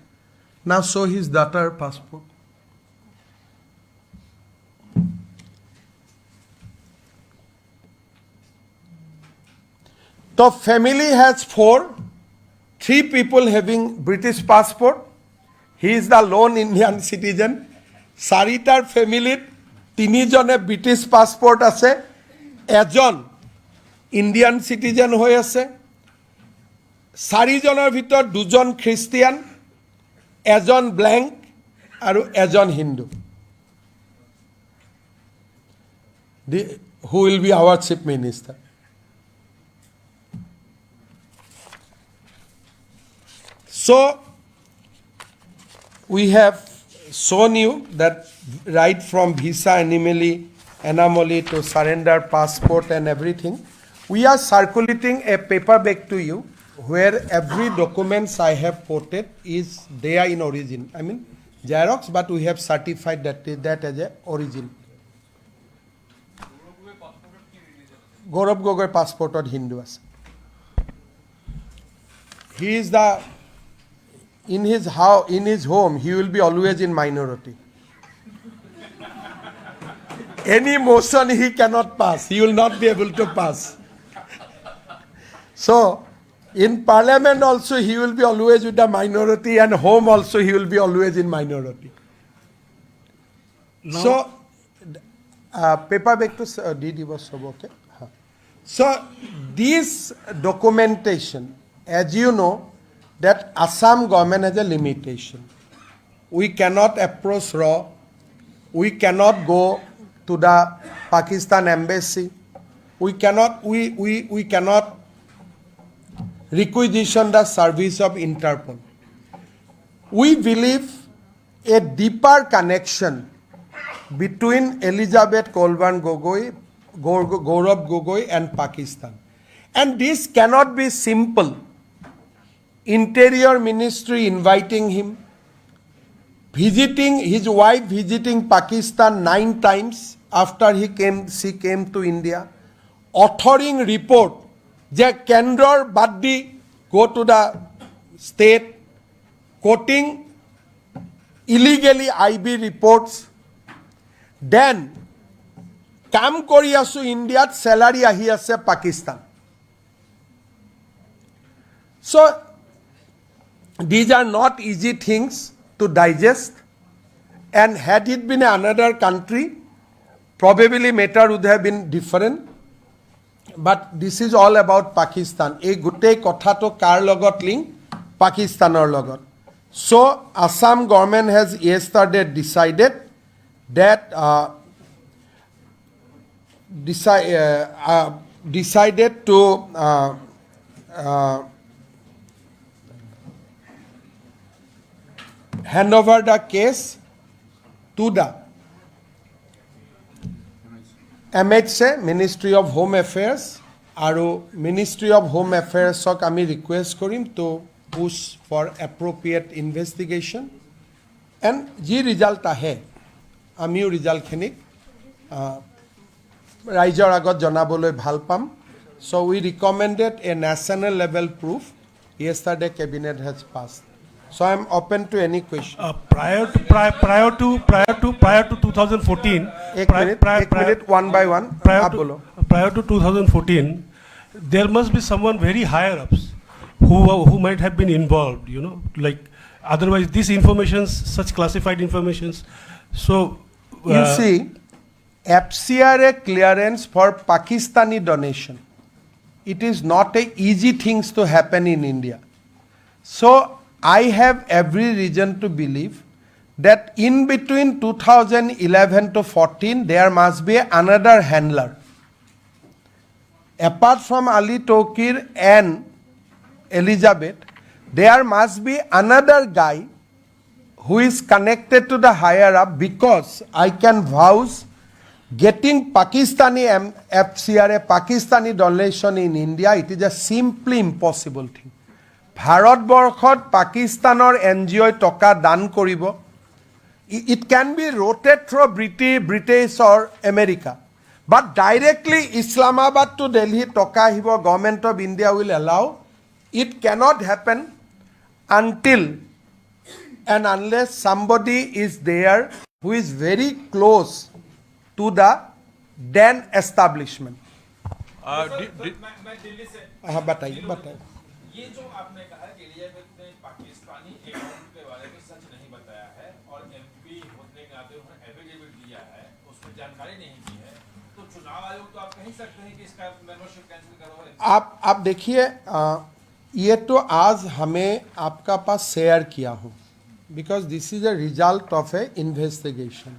Now show his daughter passport. The family has 4, 3 people having British passport. He is the lone Indian citizen. Saritar family, 3 jone British passport ase, ejon Indian citizen hoy ase. 4 joner bhitor 2 jon Christian, ejon blank aru ejon Hindu. Who will be our chief minister? So, we have shown you that right from visa anomaly to surrender passport and everything, we are circulating a paper back to you where every documents I have quoted is there in origin. I mean Xerox, but we have certified that as a origin. Gaurav Gogoi passport or Hindu. He is the in his home, he will be always in minority. Any motion he cannot pass. He will not be able to pass. So, in parliament also he will be always with the minority, and home also he will be always in minority. No. So, paper back to DD was okay. So, this documentation, as you know, that Assam government has a limitation. We cannot approach RAW. We cannot go to the Pakistan embassy. We cannot requisition the service of Interpol. We believe a deeper connection between Elizabeth Kolban Gogoi, Gaurav Gogoi and Pakistan. And this cannot be simple. Interior Ministry inviting him, his wife visiting Pakistan 9 times after she came to India, authoring report that Kendra Baddi go to the state, quoting illegally IB reports, then কাম কৰি আছো ইণ্ডিয়াত salary আহি আছে Pakistan. So these are not easy things to digest, and had it been another country, probably matter would have been different. But this is all about Pakistan. A gutei kotha to kar logot link Pakistanor logot. So Assam government has yesterday decided that decided to hand over the case to the MHA, Ministry of Home Affairs, aru Ministry of Home Affairs ok ami request korim to push for appropriate investigation, and ji result ahe ami result khinik raijor agot janaboloi bhal pam. So we recommended a national level proof. Yesterday cabinet has passed. So I am open to any question. Prior to 2014. Ek minute, one by one. Prior to 2014, there must be someone very higher ups who might have been involved. You know, like otherwise these informations, such classified informations. So you see, FCRA clearance for Pakistani donation. It is not a easy things to happen in India. So I have every reason to believe that in between 2011 to 14, there must be another handler. Apart from Ali Tokir and Elizabeth, there must be another guy who is connected to the higher up, because I can vouch getting Pakistani FCRA, Pakistani donation in India, it is a simply impossible thing. ভাৰতবৰ্ষত পাকিস্তানৰ NGO টকা দান কৰিব it can be rotated through British or America. But directly Islamabad to Delhi, Toka government of India will allow. It cannot happen until and unless somebody is there who is very close to the then establishment. मैं दिल्ली से हाँ बताइए ये जो आपने कहा कि Elizabeth ने Pakistani account के बारे में सच नहीं बताया है और एमपी होने के नाते उन्होंने एफिडेविट दिया है, उसमें जानकारी नहीं दी है, तो चुनाव आयोग तो आप कह सकते हैं कि इसका मेंबरशिप कैंसिल करो। आप देखिए, ये तो आज हमें आपका पास शेयर किया हूँ because this is a result of A investigation.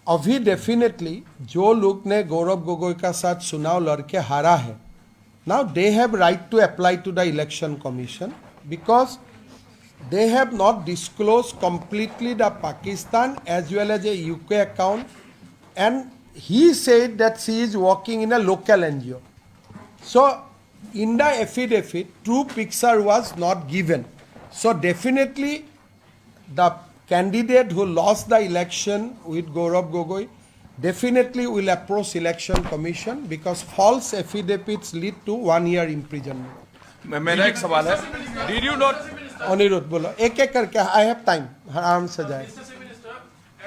अभी डेफिनेटली जो लोग ने गौरव गोगोई का साथ चुनाव लड़के हारा है, now they have right to apply to the election commission because they have not disclosed completely the Pakistan as well as a UK account, and he said that she is working in a local NGO. So in the affidavit, true picture was not given. So definitely the candidate who lost the election with Gaurav Gogoi definitely will approach election commission because false affidavits lead to 1 year imprisonment. मेरा एक सवाल है, did you not Anirudh बोलो एक एक करके, I have time, आराम से जाए। Mr. Minister,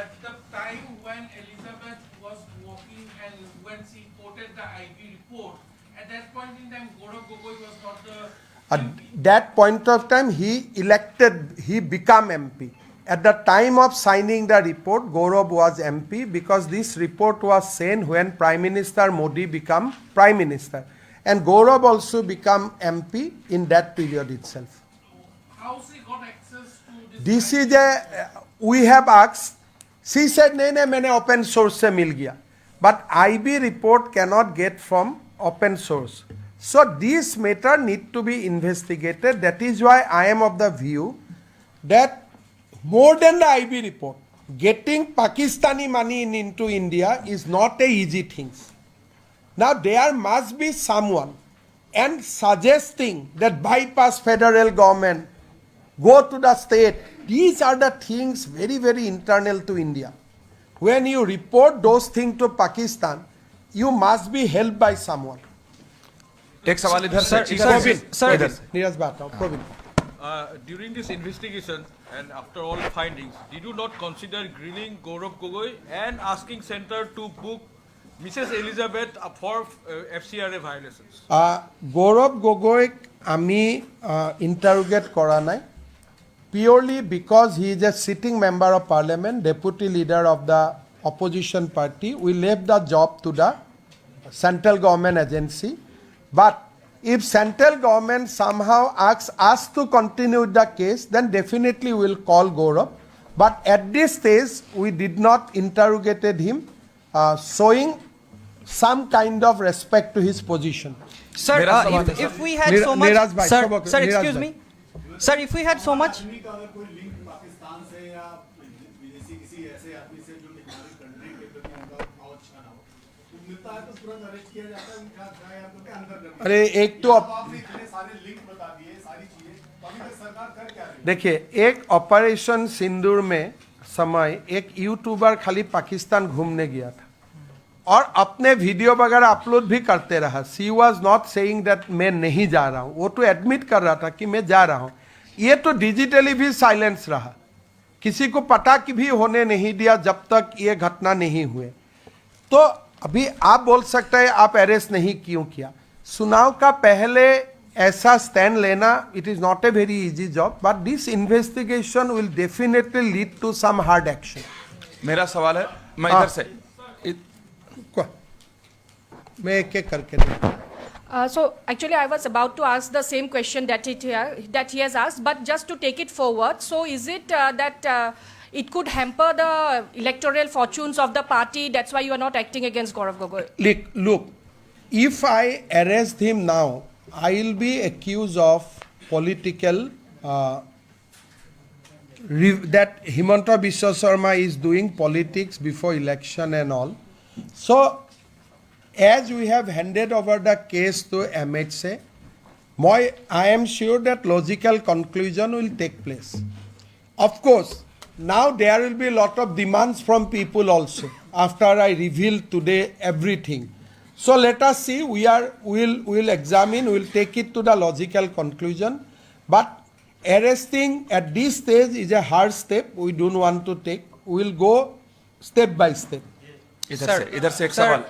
at the time when Elizabeth was working and when she quoted the IB report, at that point in time, Gaurav Gogoi was not the At that point of time, he became MP. At the time of signing the report, Gaurav was MP because this report was sent when Prime Minister Modi became Prime Minister. And Gaurav also became MP in that period itself. how she got access to this. This is we have asked, she said, नहीं मैंने open source से मिल गया. But IB report cannot get from open source. So this matter need to be investigated. That is why I am of the view that more than the IB report, getting Pakistani money into India is not a easy thing. Now there must be someone and suggesting that bypass federal government, go to the state. These are the things very, very internal to India. When you report those things to Pakistan, you must be helped by someone. एक सवाल इधर से Sir, Neeraj बात आओ, Praveen. During this investigation and after all findings, did you not consider grilling Gaurav Gogoi and asking center to book Mrs. Elizabeth for FCRA violations? গৌৰৱ গগৈক আমি ইণ্টাৰোগেট কৰা নাই purely because he is a sitting member of parliament, deputy leader of the opposition party. We left the job to the central government agency. But if central government somehow asks us to continue the case, then definitely we will call Gaurav. But at this stage, we did not interrogated him, showing some kind of respect to his position. Sir, मेरा सवाल if we had so much, Neeraj भाई, sir, सबक- sir, Neeraj excuse भाई। me, sir, if we had so much, आदमी का अगर कोई link Pakistan से या विदेशी किसी ऐसे आदमी से जो हमारी कंट्री के प्रति उनका भाव अच्छा ना हो, तो मिलता है तो तुरंत अरेस्ट किया जाता है, उनका ट्राई आपको क्या अंदर कर दिया। अरे एक तो आपने इतने सारे लिंक बता दिए, सारी चीजें, तो अभी तक सरकार कर क्या रही है? देखिए, एक ऑपरेशन सिंदूर में समय एक यूट्यूबर खाली पाकिस्तान घूमने गया था और अपने वीडियो वगैरह अपलोड भी करते रहा. She was not saying that मैं नहीं जा रहा हूँ, वो तो एडमिट कर रहा था कि मैं जा रहा हूँ. ये तो डिजिटली भी साइलेंस रहा, किसी को पता कि भी होने नहीं दिया जब तक ये घटना नहीं हुए. तो अभी आप बोल सकते हैं आप अरेस्ट नहीं क्यों किया. चुनाव का पहले ऐसा स्टैंड लेना, it is not a very easy job, but this investigation will definitely lead to some hard action. मेरा सवाल है, मैं इधर से मैं एक एक करके दूँ. So actually, I was about to ask the same question that he has asked, but just to take it forward. So is it that it could hamper the electoral fortunes of the party? That's why you are not acting against Gaurav Gogoi. Look, if I arrest him now, I will be accused of political that Himanta Biswa Sarma is doing politics before election and all. So as we have handed over the case to MHA, I am sure that logical conclusion will take place. Of course, now there will be a lot of demands from people also after I reveal today everything. So let us see. We'll examine. We'll take it to the logical conclusion. But arresting at this stage is a hard step. We don't want to take. We'll go step by step. Sir,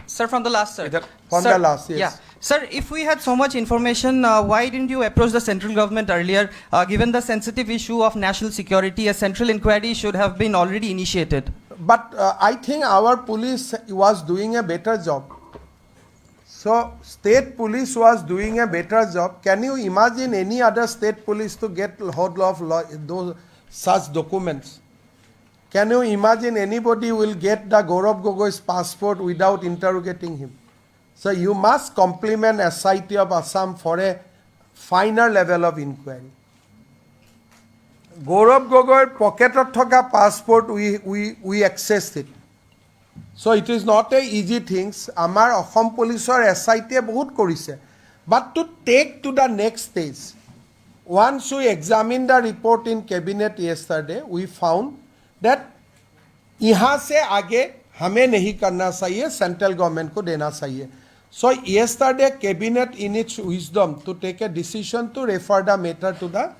sir, from the last, sir. From Sir, the last, yes. Yeah. Sir, if we had so much information, why didn't you approach the central government earlier? Given the sensitive issue of national security, a central inquiry should have been already initiated. But I think our police was doing a better job. So state police was doing a better job. Can you imagine any other state police to get hold of those such documents? Can you imagine anybody will get the Gaurav Gogoi's passport without interrogating him? So you must compliment SIT of Assam for a finer level of inquiry. Gaurav Gogoi's pocket of thoka passport we accessed it. So it is not a easy things. Amar Assam Police or SIT bahut korise. But to take to the next stage, once we examined the report in cabinet yesterday, we found that यहाँ से आगे हमें नहीं करना चाहिए, central government को देना चाहिए. So yesterday cabinet in its wisdom to take a decision to refer the matter to the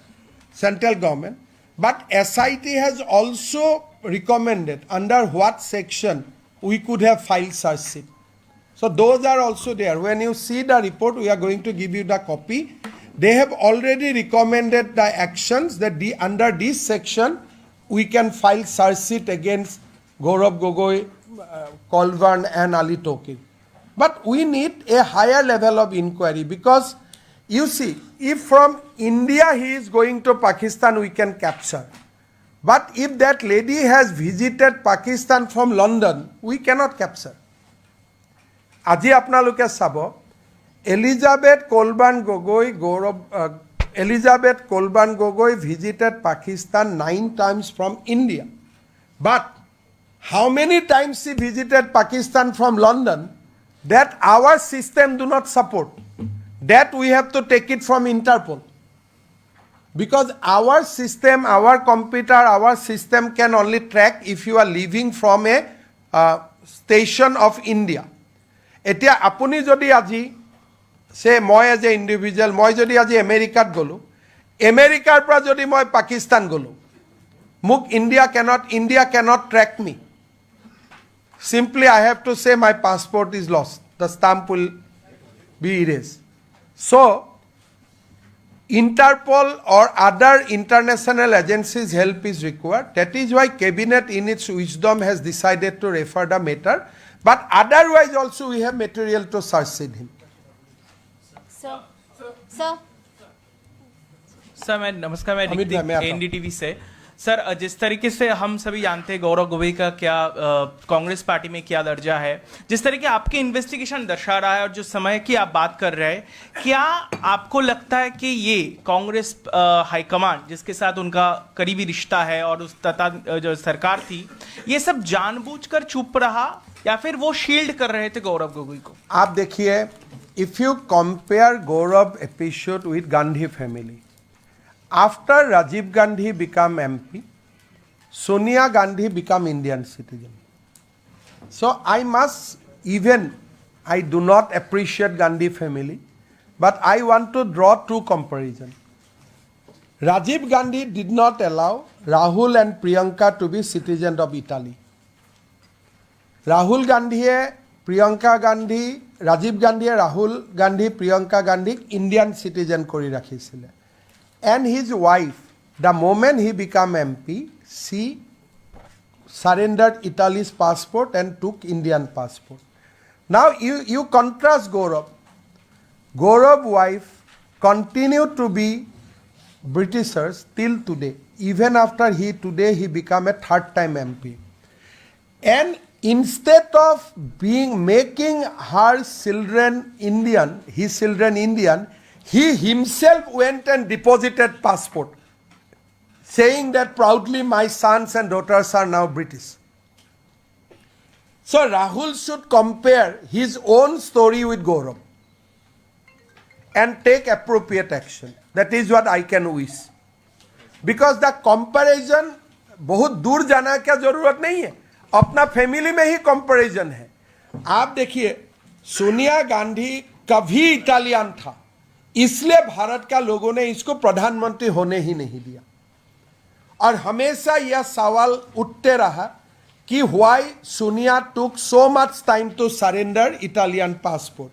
central government. But SIT has also recommended under what section we could have filed such sheet. So those are also there. When you see the report, we are going to give you the copy. They have already recommended the actions that under this section we can file search sheet against Gaurav Gogoi, Kolvan and Ali Toki. But we need a higher level of inquiry because you see, if from India he is going to Pakistan, we can capture. But if that lady has visited Pakistan from London, we cannot capture. Aji apnaluke sabo, Elizabeth Kolban Gogoi visited Pakistan 9 times from India. But how many times she visited Pakistan from London, that our system do not support. That we have to take it from Interpol. Because our system, our computer, our system can only track if you are leaving from a station of India. Etia apuni jodi aji, say moi as a individual, moi jodi aji America golu, America pra jodi moi Pakistan golu. Muk India cannot track me. Simply I have to say my passport is lost. The stamp will be erased. So, Interpol or other international agencies' help is required. That is why Cabinet in its wisdom has decided to refer the matter. But otherwise also we have material to search him. Sir, नमस्कार, मैं NDTV से. Sir, जिस तरीके से हम सभी जानते हैं गौरव गोगोई का क्या कांग्रेस पार्टी में क्या दर्जा है, जिस तरीके आपके इन्वेस्टिगेशन दर्शा रहा है और जो समय की आप बात कर रहे हैं, क्या आपको लगता है कि ये कांग्रेस हाईकमांड जिसके साथ उनका करीबी रिश्ता है और उस तथा जो सरकार थी, ये सब जानबूझकर चुप रहा या फिर वो शील्ड कर रहे थे गौरव गोगोई को? आप देखिए, if you compare Gaurav episode with Gandhi family, after Rajiv Gandhi became MP, Sonia Gandhi became Indian citizen. So I do not appreciate Gandhi family, but I want to draw two comparisons. Rajiv Gandhi did not allow Rahul and Priyanka to be citizens of Italy. Rahul Gandhi, Priyanka Gandhi, Rajiv Gandhi, Rahul Gandhi, Priyanka Gandhi, Indian citizen kori rakhisile. And his wife, the moment he became MP, she surrendered Italy's passport and took Indian passport. Now you contrast Gaurav. Gaurav's wife continued to be Britishers till today, even after he became a third time MP. And instead of making her children Indian, his children Indian, he himself went and deposited passport, saying that proudly my sons and daughters are now British. So Rahul should compare his own story with Gaurav and take appropriate action. That is what I can wish. Because the comparison बहुत दूर जाना का जरूरत नहीं है, अपना family में ही comparison है। आप देखिए सोनिया गांधी कभी इटालियन था, इसलिए भारत का लोगों ने इसको प्रधानमंत्री होने ही नहीं दिया। और हमेशा यह सवाल उठते रहा कि why Sonia took so much time to surrender Italian passport.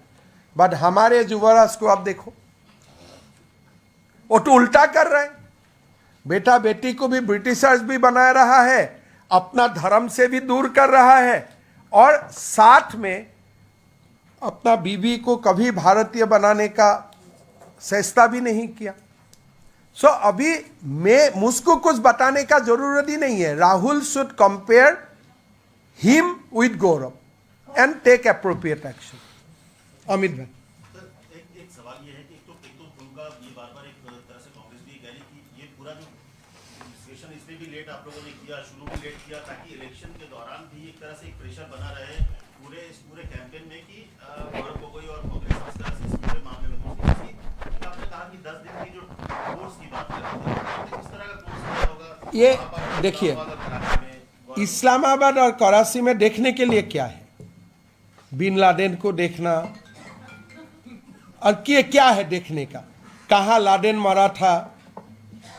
But हमारे युवराज को आप देखो, वो तो उल्टा कर रहे हैं। बेटा बेटी को भी ब्रिटिशर्स भी बना रहा है, अपना धर्म से भी दूर कर रहा है, और साथ में अपना बीवी को कभी भारतीय बनाने का चेष्टा भी नहीं किया। सो अभी मुझको कुछ बताने का जरूरत ही नहीं है। Rahul should compare him with Gaurav and take appropriate action. Amit भाई, एक सवाल ये है कि एक तो उनका ये बार-बार एक तरह से कांग्रेस भी कह रही कि ये पूरा जो इन्वेस्टिगेशन इसमें भी लेट आप लोगों ने किया, शुरू भी लेट किया, ताकि इलेक्शन के दौरान भी एक तरह से एक प्रेशर बना रहे पूरे कैंपेन में कि गौरव गोगोई और कांग्रेस इस तरह से इस पूरे मामले में दूसरी आपने कहा कि 10 दिन की जो कोर्स की बात कर रहे थे, किस तरह का कोर्स क्या होगा? ये देखिए इस्लामाबाद और कराची में देखने के लिए क्या है? बिन लादेन को देखना, और क्या है देखने का? कहाँ लादेन मरा था,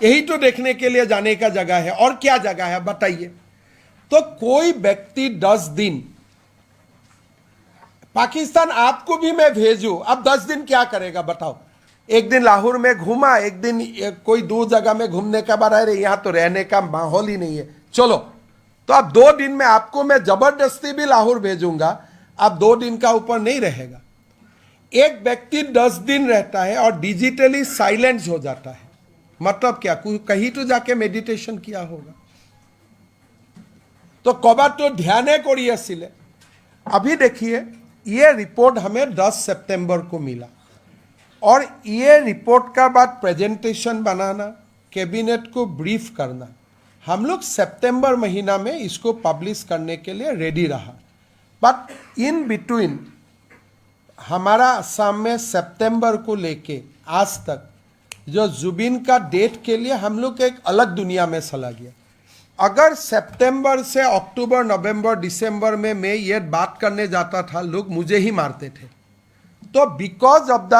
यही तो देखने के लिए जाने का जगह है। और क्या जगह है बताइए? तो कोई व्यक्ति 10 दिन, पाकिस्तान आपको भी मैं भेजूं, अब 10 दिन क्या करेगा बताओ? एक दिन लाहौर में घूमा, एक दिन कोई दूर जगह में घूमने का बाद, अरे यहाँ तो रहने का माहौल ही नहीं है, चलो। तो अब 2 दिन में आपको मैं जबरदस्ती भी लाहौर भेजूंगा, अब 2 दिन का ऊपर नहीं रहेगा। एक व्यक्ति 10 दिन रहता है और डिजिटली साइलेंस हो जाता है, मतलब क्या? कहीं तो जाके मेडिटेशन किया होगा। तो कबा तो ध्यान करिए सिले। अभी देखिए ये रिपोर्ट हमें 10 सितंबर को मिला, और ये रिपोर्ट का बाद प्रेजेंटेशन बनाना, कैबिनेट को ब्रीफ करना, हम लोग सितंबर महीना में इसको पब्लिश करने के लिए रेडी रहा। बट इन बिटवीन हमारा असम में सितंबर को लेके आज तक जो जुबिन का डेट के लिए हम लोग एक अलग दुनिया में चला गया। अगर सितंबर से अक्टूबर, नवंबर, दिसंबर में मैं ये बात करने जाता था, लोग मुझे ही मारते थे। तो because of the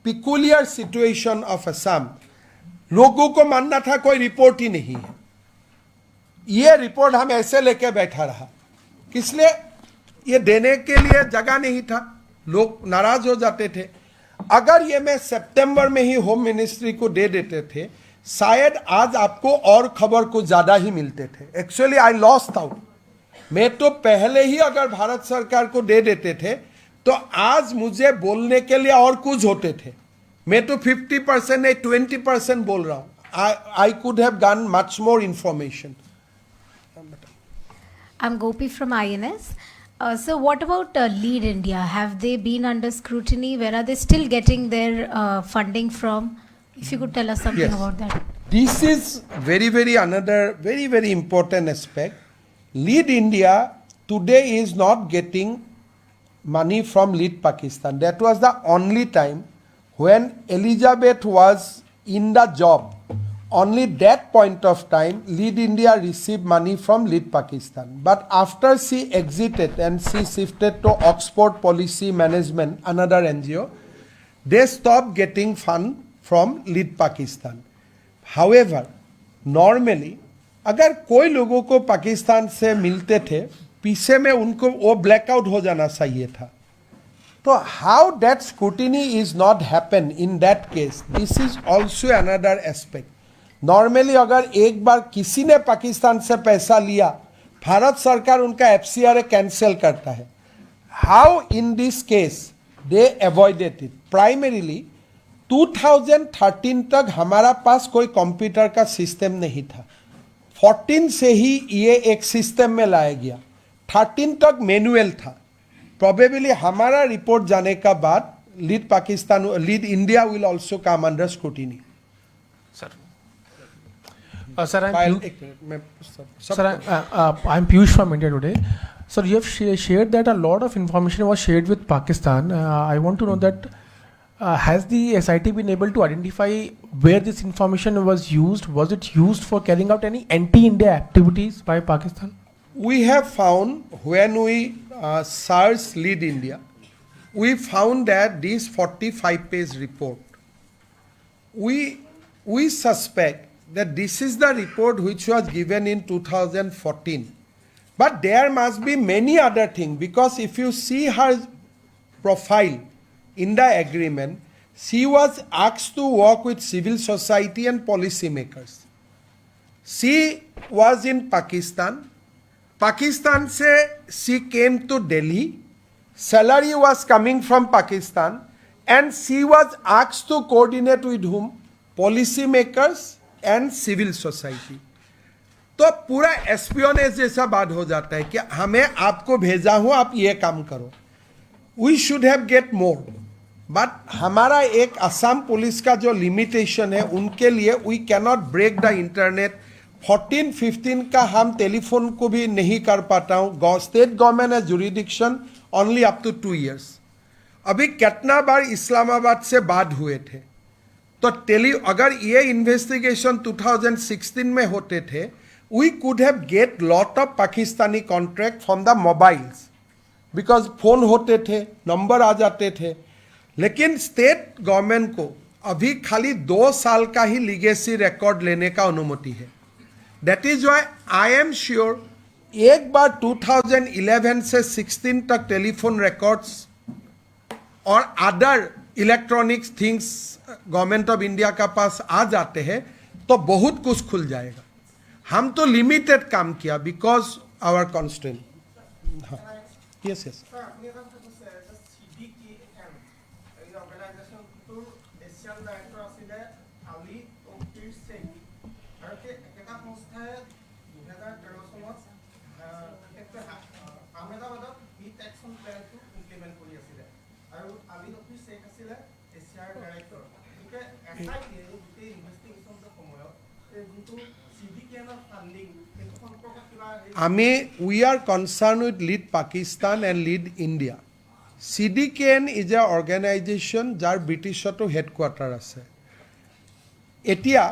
peculiar situation of Assam, लोगों को मानना था कोई रिपोर्ट ही नहीं है। ये रिपोर्ट हम ऐसे लेके बैठा रहा, किसलिए? ये देने के लिए जगह नहीं था, लोग नाराज हो जाते थे। अगर ये मैं सितंबर में ही होम मिनिस्ट्री को दे देते थे, शायद आज आपको और खबर को ज्यादा ही मिलते थे। Actually I lost out. मैं तो पहले ही अगर भारत सरकार को दे देते थे तो आज मुझे बोलने के लिए और कुछ होते थे। मैं तो 50% नहीं 20% बोल रहा हूँ। I could have gone much more information. I'm Gopi from INS. So what about Lead India? Have they been under scrutiny? Where are they still getting their funding from? If you could tell us something about that. This is another very important aspect. Lead India today is not getting money from Lead Pakistan. That was the only time when Elizabeth was in the job. Only that point of time, Lead India received money from Lead Pakistan. But after she exited and she shifted to Oxford Policy Management, another NGO, they stopped getting fund from Lead Pakistan. However, normally, अगर कोई लोगों को पाकिस्तान से मिलते थे, पीछे में उनको वो ब्लैकआउट हो जाना चाहिए था। तो how that scrutiny is not happen in that case, this is also another aspect. Normally अगर एक बार किसी ने पाकिस्तान से पैसा लिया, भारत सरकार उनका FCRA कैंसिल करता है। How in this case they avoided it? Primarily 2013 तक हमारा पास कोई कंप्यूटर का सिस्टम नहीं था। 14 से ही ये एक सिस्टम में लाया गया। 13 तक मैनुअल था। प्रोबेबली हमारा रिपोर्ट जाने का बाद lead India will also come under scrutiny. Sir, I'm Piyush from India Today. Sir, you have shared that a lot of information was shared with Pakistan. I want to know that has the SIT been able to identify where this information was used? Was it used for carrying out any anti-India activities by Pakistan? We have found when we searched Lead India, we found that this 45-page report, we suspect that this is the report which was given in 2014. But there must be many other things, because if you see her profile in the agreement, she was asked to work with civil society and policymakers. She was in Pakistan. Pakistan se she came to Delhi. Salary was coming from Pakistan, and she was asked to coordinate with whom? Policymakers and civil society. तो पूरा espionage जैसा बात हो जाता है कि हमें आपको भेजा हूं, आप ये काम करो. We should have get more, but हमारा एक असम पुलिस का जो लिमिटेशन है उनके लिए we cannot break the internet. 14-15 का हम टेलीफोन को भी नहीं कर पाता हूँ. स्टेट गवर्नमेंट है jurisdiction only up to 2 years. अभी कितना बार इस्लामाबाद से बात हुए थे, तो अगर ये इन्वेस्टिगेशन 2016 में होते थे, we could have get lot of Pakistani contract from the mobiles, because phone होते थे, नंबर आ जाते थे. लेकिन स्टेट गवर्नमेंट को अभी खाली 2 साल का ही लीगेसी रिकॉर्ड लेने का अनुमति है. That is why I am sure एक बार 2011 से 16 तक टेलीफोन रिकॉर्ड्स और other electronics things government of India का पास आ जाते हैं तो बहुत कुछ खुल जाएगा. हम तो लिमिटेड काम किया because our constant. Yes yes we are concerned with Lead Pakistan and Lead India. CDKN is a organization jar Britishতো headquarter আছে. এতিয়া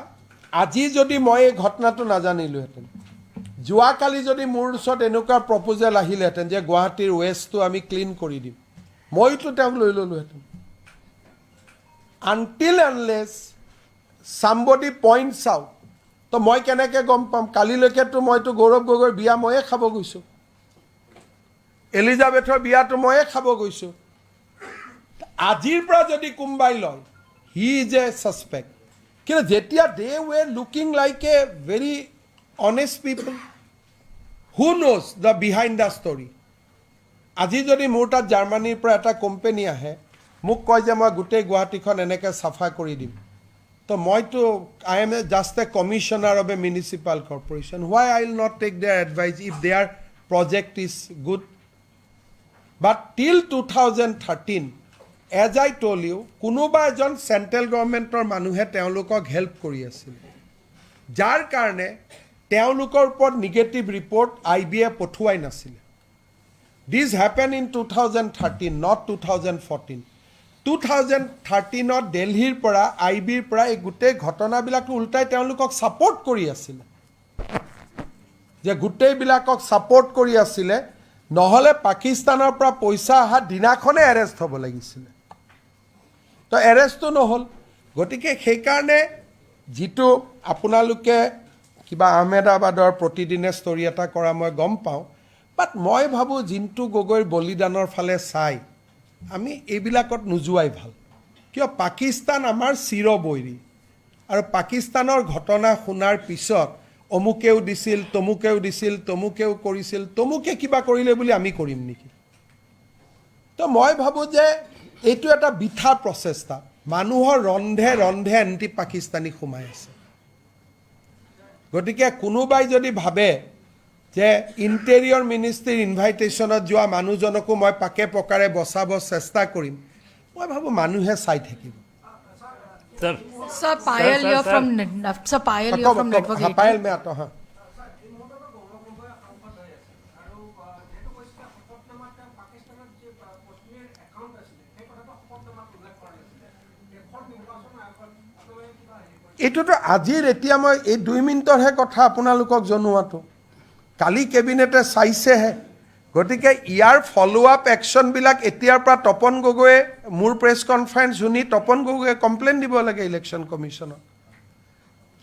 আজি যদি মই এই ঘটনাটো নাজানিলোহেঁতেন, যোৱাকালি যদি মোৰ ওচৰত এনেকুৱা প্ৰপ'জেল আহিলেহেঁতেন যে গুৱাহাটীৰ ৱেষ্টটো আমি ক্লিন কৰি দিম, মইতো তেওঁক লৈ ল'লোহেঁতেন. Until unless somebody points out, তো মই কেনেকৈ গম পাম? কালিলৈকেতো মইতো গৌৰৱ গগৈৰ বিয়া ময়ে খাব গৈছোঁ, এলিজাবেথৰ বিয়াটো ময়ে খাব গৈছোঁ. আজিৰ পৰা যদি কোনোবাই লয়, হি ইজ এ ছাছপেক্ট. কিন্তু যেতিয়া they were looking like a very honest people who knows the behind the story. আজি যদি মোৰ তাত জাৰ্মানীৰ পৰা এটা কোম্পানী আহে, মোক কয় যে মই গোটেই গুৱাহাটীখন এনেকৈ চাফা কৰি দিম, তো মইতো I am just a commissioner of a municipal corporation. Why I will not take their advice if their project is good. But till 2013 as I ton U, কোনোবা এজন চেণ্ট্ৰেল গভৰ্ণমেণ্টৰ মানুহে তেওঁলোকক হেল্প কৰি আছিল, যাৰ কাৰণে তেওঁলোকৰ ওপৰত নিগেটিভ ৰিপৰ্ট IB এ পঠুৱাই নাছিলে. দিছ হেপেন ইন 2013, নট 2014. 2013ত দিল্লীৰ পৰা IBৰ পৰা এই গোটেই ঘটনাবিলাকটো উল্টাই তেওঁলোকক ছাপোৰ্ট কৰি আছিলে, যে গোটেইবিলাকক ছাপোৰ্ট কৰি আছিলে. নহ'লে পাকিস্তানৰ পৰা পইচা অহা দিনাখনে এৰেষ্ট হ'ব লাগিছিলে, তো এৰেষ্টটো নহ'ল. গতিকে সেইকাৰণে যিটো আপোনালোকে কিবা আহমেদাবাদৰ প্ৰতিদিনে ষ্টৰি এটা কৰা মই গম পাওঁ, বাট মই ভাবোঁ জিন্তু গগৈৰ বলিদানৰ ফালে চাই আমি এইবিলাকত নোযোৱাই ভাল. কিয়? পাকিস্তান আমাৰ চিৰবৈৰী, আৰু পাকিস্তানৰ ঘটনা শুনাৰ পিছত অমুকেও দিছিল, তমুকেও দিছিল, তমুকেও কৰিছিল, তমুকে কিবা কৰিলে বুলি আমি কৰিম নেকি? তো মই ভাবোঁ যে এইটো এটা বৃথা প্ৰচেষ্টা. মানুহৰ ৰন্ধে ৰন্ধে এণ্টি পাকিস্তানী সোমাই আছে. গতিকে কোনোবাই যদি ভাবে যে ইণ্টেৰিয়ৰ মিনিষ্ট্ৰীৰ ইনভাইটেশ্যনত যোৱা মানুহজনকো মই পাকে পকাৰে বচাব চেষ্টা কৰিম, মই ভাবোঁ মানুহে চাই থাকিব. Sir, Payal, you're from Network 18. पायल में आता हाँ. এইটোতো আজিৰ এতিয়া মই এই 2 মিনিটৰহে কথা আপোনালোকক জনোৱাটো কালি কেবিনেটে চাইছেহে গতিকে ইয়াৰ ফলো আপ একশ্যনবিলাক এতিয়াৰ পৰা তপন গগৈয়ে মোৰ প্ৰেছ কনফাৰেন্স শুনি তপন গগৈয়ে কমপ্লেইন দিব লাগে ইলেকশ্যন কমিশ্যনত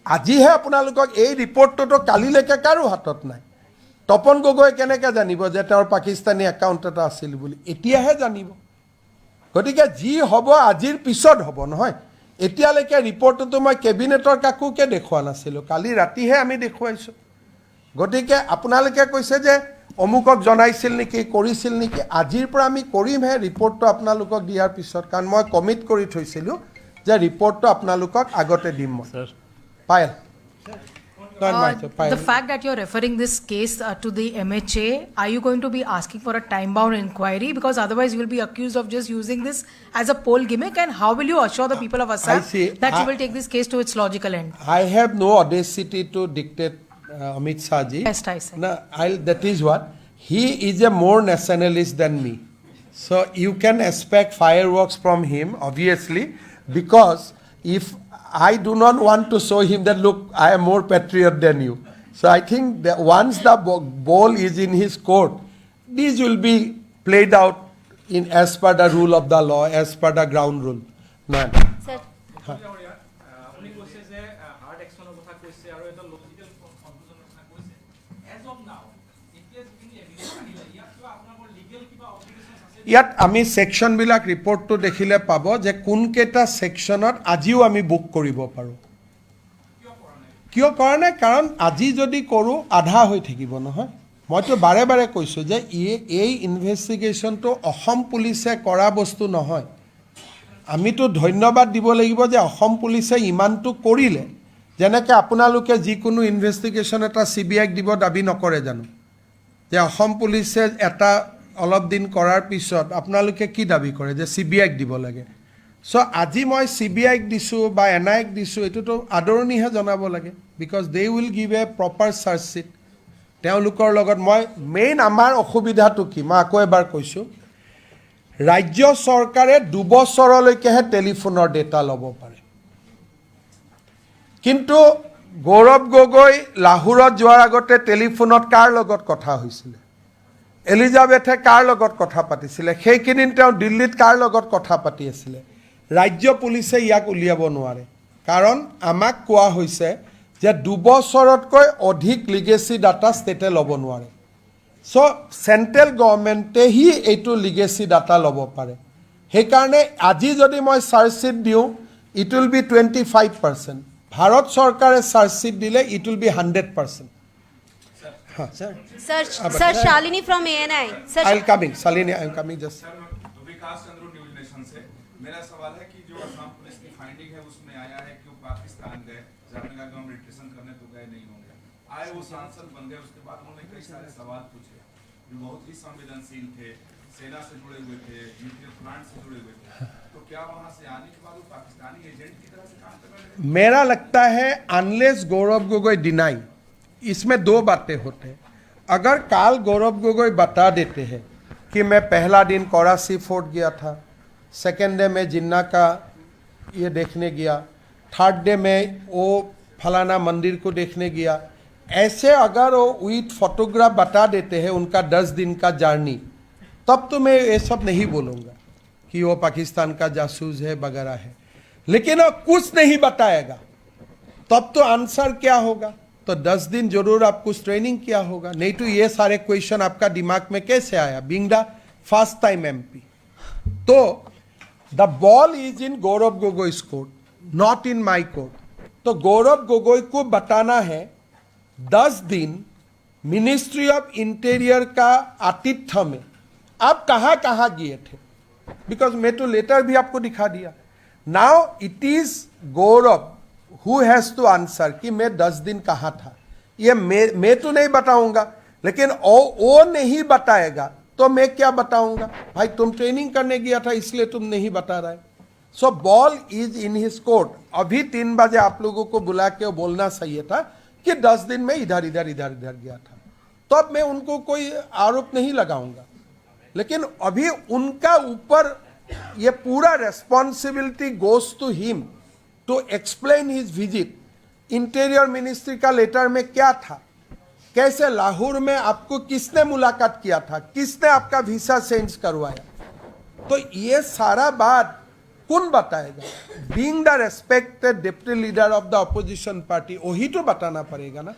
আজিহে আপোনালোকক এই ৰিপৰ্টটোতো কালিলৈকে কাৰো হাতত নাই তপন গগৈ কেনেকৈ জানিব যে তেওঁৰ পাকিস্তানী একাউণ্ট এটা আছিল বুলি এতিয়াহে জানিব গতিকে যি হ'ব আজিৰ পিছত হ'ব নহয় এতিয়ালৈকে ৰিপৰ্টটো মই কেবিনেটৰ কাকোকে দেখুওৱা নাছিলোঁ কালি ৰাতিহে আমি দেখুৱাইছোঁ গতিকে আপোনালোকে কৈছে যে অমুকক জনাইছিল নেকি কৰিছিল নেকি আজিৰ পৰা আমি কৰিমহে ৰিপৰ্টটো আপোনালোকক দিয়াৰ পিছত কাৰণ মই কমিট কৰি থৈছিলোঁ যে ৰিপৰ্টটো আপোনালোকক আগতে দিম মই Payel The fact that you're referring this case to the MHA, are you going to be asking for a time-bound inquiry? Because otherwise you will be accused of just using this as a poll gimmick. And how will you assure the people of Assam that you will take this case to its logical end? I have no audacity to dictate Amit Shah ji. Best I say. No, that is what. He is a more nationalist than me. So you can expect fireworks from him, obviously, because if I do not want to show him that, look, I am more patriot than you. So I think that once the ball is in his court, these will be played out in as per the rule of the law, as per the ground rule. No. Sir. ইয়াত আমি সেকশনবিলাক ৰিপৰ্টটো দেখিলে পাব যে কোনকেইটা সেকশনত আজিও আমি book কৰিব পাৰোঁ কিয় কৰা নাই কাৰণ আজি যদি কৰোঁ আধা হৈ থাকিব নহয় মইতো বাৰে বাৰে কৈছোঁ যে এই ইনভেষ্টিগেশ্যনটো অসম পুলিচে কৰা বস্তু নহয় আমিতো ধন্যবাদ দিব লাগিব যে অসম পুলিচে ইমানটো কৰিলে যেনেকৈ আপোনালোকে যিকোনো ইনভেষ্টিগেশ্যন এটা CBIক দিব দাবী নকৰে জানো যে অসম পুলিচে এটা অলপ দিন কৰাৰ পিছত আপোনালোকে কি দাবী কৰে যে CBIক দিব লাগে সো আজি মই CBIক দিছোঁ বা NIক দিছোঁ এটোতো আদৰণীহে জনাব লাগে because they will give a proper charge sheet তেওঁলোকৰ লগত মই মেইন আমাৰ অসুবিধাটো কি মই আকৌ এবাৰ কৈছোঁ ৰাজ্য চৰকাৰে 2 বছৰলৈকেহে টেলিফোনৰ ডেটা ল'ব পাৰে কিন্তু গৌৰৱ গগৈ লাহোৰত যোৱাৰ আগতে টেলিফোনত কাৰ লগত কথা হৈছিল এলিজাবেথে কাৰ লগত কথা পাতিছিলে সেইকিদিন তেওঁ দিল্লীত কাৰ লগত কথা পাতি আছিলে ৰাজ্য পুলিচে ইয়াক উলিয়াব নোৱাৰে কাৰণ আমাক কোৱা হৈছে যে 2 বছৰতকৈ অধিক লিগেসি ডাটা ষ্টেটে ল'ব নোৱাৰে সো সেন্ট্ৰেল গভৰ্ণমেণ্টেহি এইটো লিগেসি ডাটা ল'ব পাৰে সেইকাৰণে আজি যদি মই চাৰ্জ শ্বীট দিওঁ ইট উইল বি 25% ভাৰত চৰকাৰে চাৰ্জ শ্বীট দিলে it will B 100%. Sir, Shalini from ANI. Sir, I'll coming. Shalini, I'm coming just. Vikas Chandra news nation से मेरा सवाल है कि जो असम पुलिस की फाइंडिंग है उसमें आया है कि वो पाकिस्तान गए जाने का हम रिलेशन करने तो गए नहीं होंगे आए वो सांसद बन गए उसके बाद उन्होंने कई सारे सवाल पूछे जो बहुत ही संवेदनशील थे सेना से जुड़े हुए थे न्यूक्लियर प्लांट से जुड़े हुए थे तो क्या वहां से आने के बाद वो पाकिस्तानी एजेंट की तरह से काम कर रहे थे मेरा लगता है अनलेस गौरव गोगोई डिनाई इसमें 2 बातें होते हैं अगर काल गौरव गोगोई बता देते हैं कि मैं पहला दिन कराची फोर्ट गया था सेकेंड डे में जिन्ना का ये देखने गया थर्ड डे में वो फलाना मंदिर को देखने गया ऐसे अगर वो विथ फोटोग्राफ बता देते हैं उनका 10 दिन का जर्नी तब तो मैं ये सब नहीं बोलूँगा कि वो पाकिस्तान का जासूस है वगैरह है लेकिन वो कुछ नहीं बताएगा तब तो आंसर क्या होगा तो 10 दिन जरूर आप कुछ ट्रेनिंग किया होगा नहीं तो ये सारे क्वेश्चन आपका दिमाग में कैसे आया being the first time MP तो the ball is in Gaurav Gogoi's court not in my court तो गौरव गोगोई को बताना है 10 दिन मिनिस्ट्री ऑफ इंटीरियर का आतिथ्य में आप कहाँ कहाँ गए थे बिकॉज मैं तो लेटर भी आपको दिखा दिया now it is Gaurav Who has to answer कि मैं 10 दिन कहाँ था ये मैं तो नहीं बताऊंगा लेकिन वो नहीं बताएगा तो मैं क्या बताऊंगा भाई तुम ट्रेनिंग करने गया था इसलिए तुम नहीं बता रहे सो ball is in his court अभी 3 बजे आप लोगों को बुला के बोलना चाहिए था कि 10 दिन में इधर गया था तो अब मैं उनको कोई आरोप नहीं लगाऊंगा लेकिन अभी उनका ऊपर ये पूरा responsibility goes to him to explain his visit. Interior ministry का लेटर में क्या था, कैसे लाहौर में आपको किसने मुलाकात किया था, किसने आपका वीसा चेंज करवाया, तो ये सारा बात कौन बताएगा? Being the respected deputy leader of the opposition party, वही तो बताना पड़ेगा ना.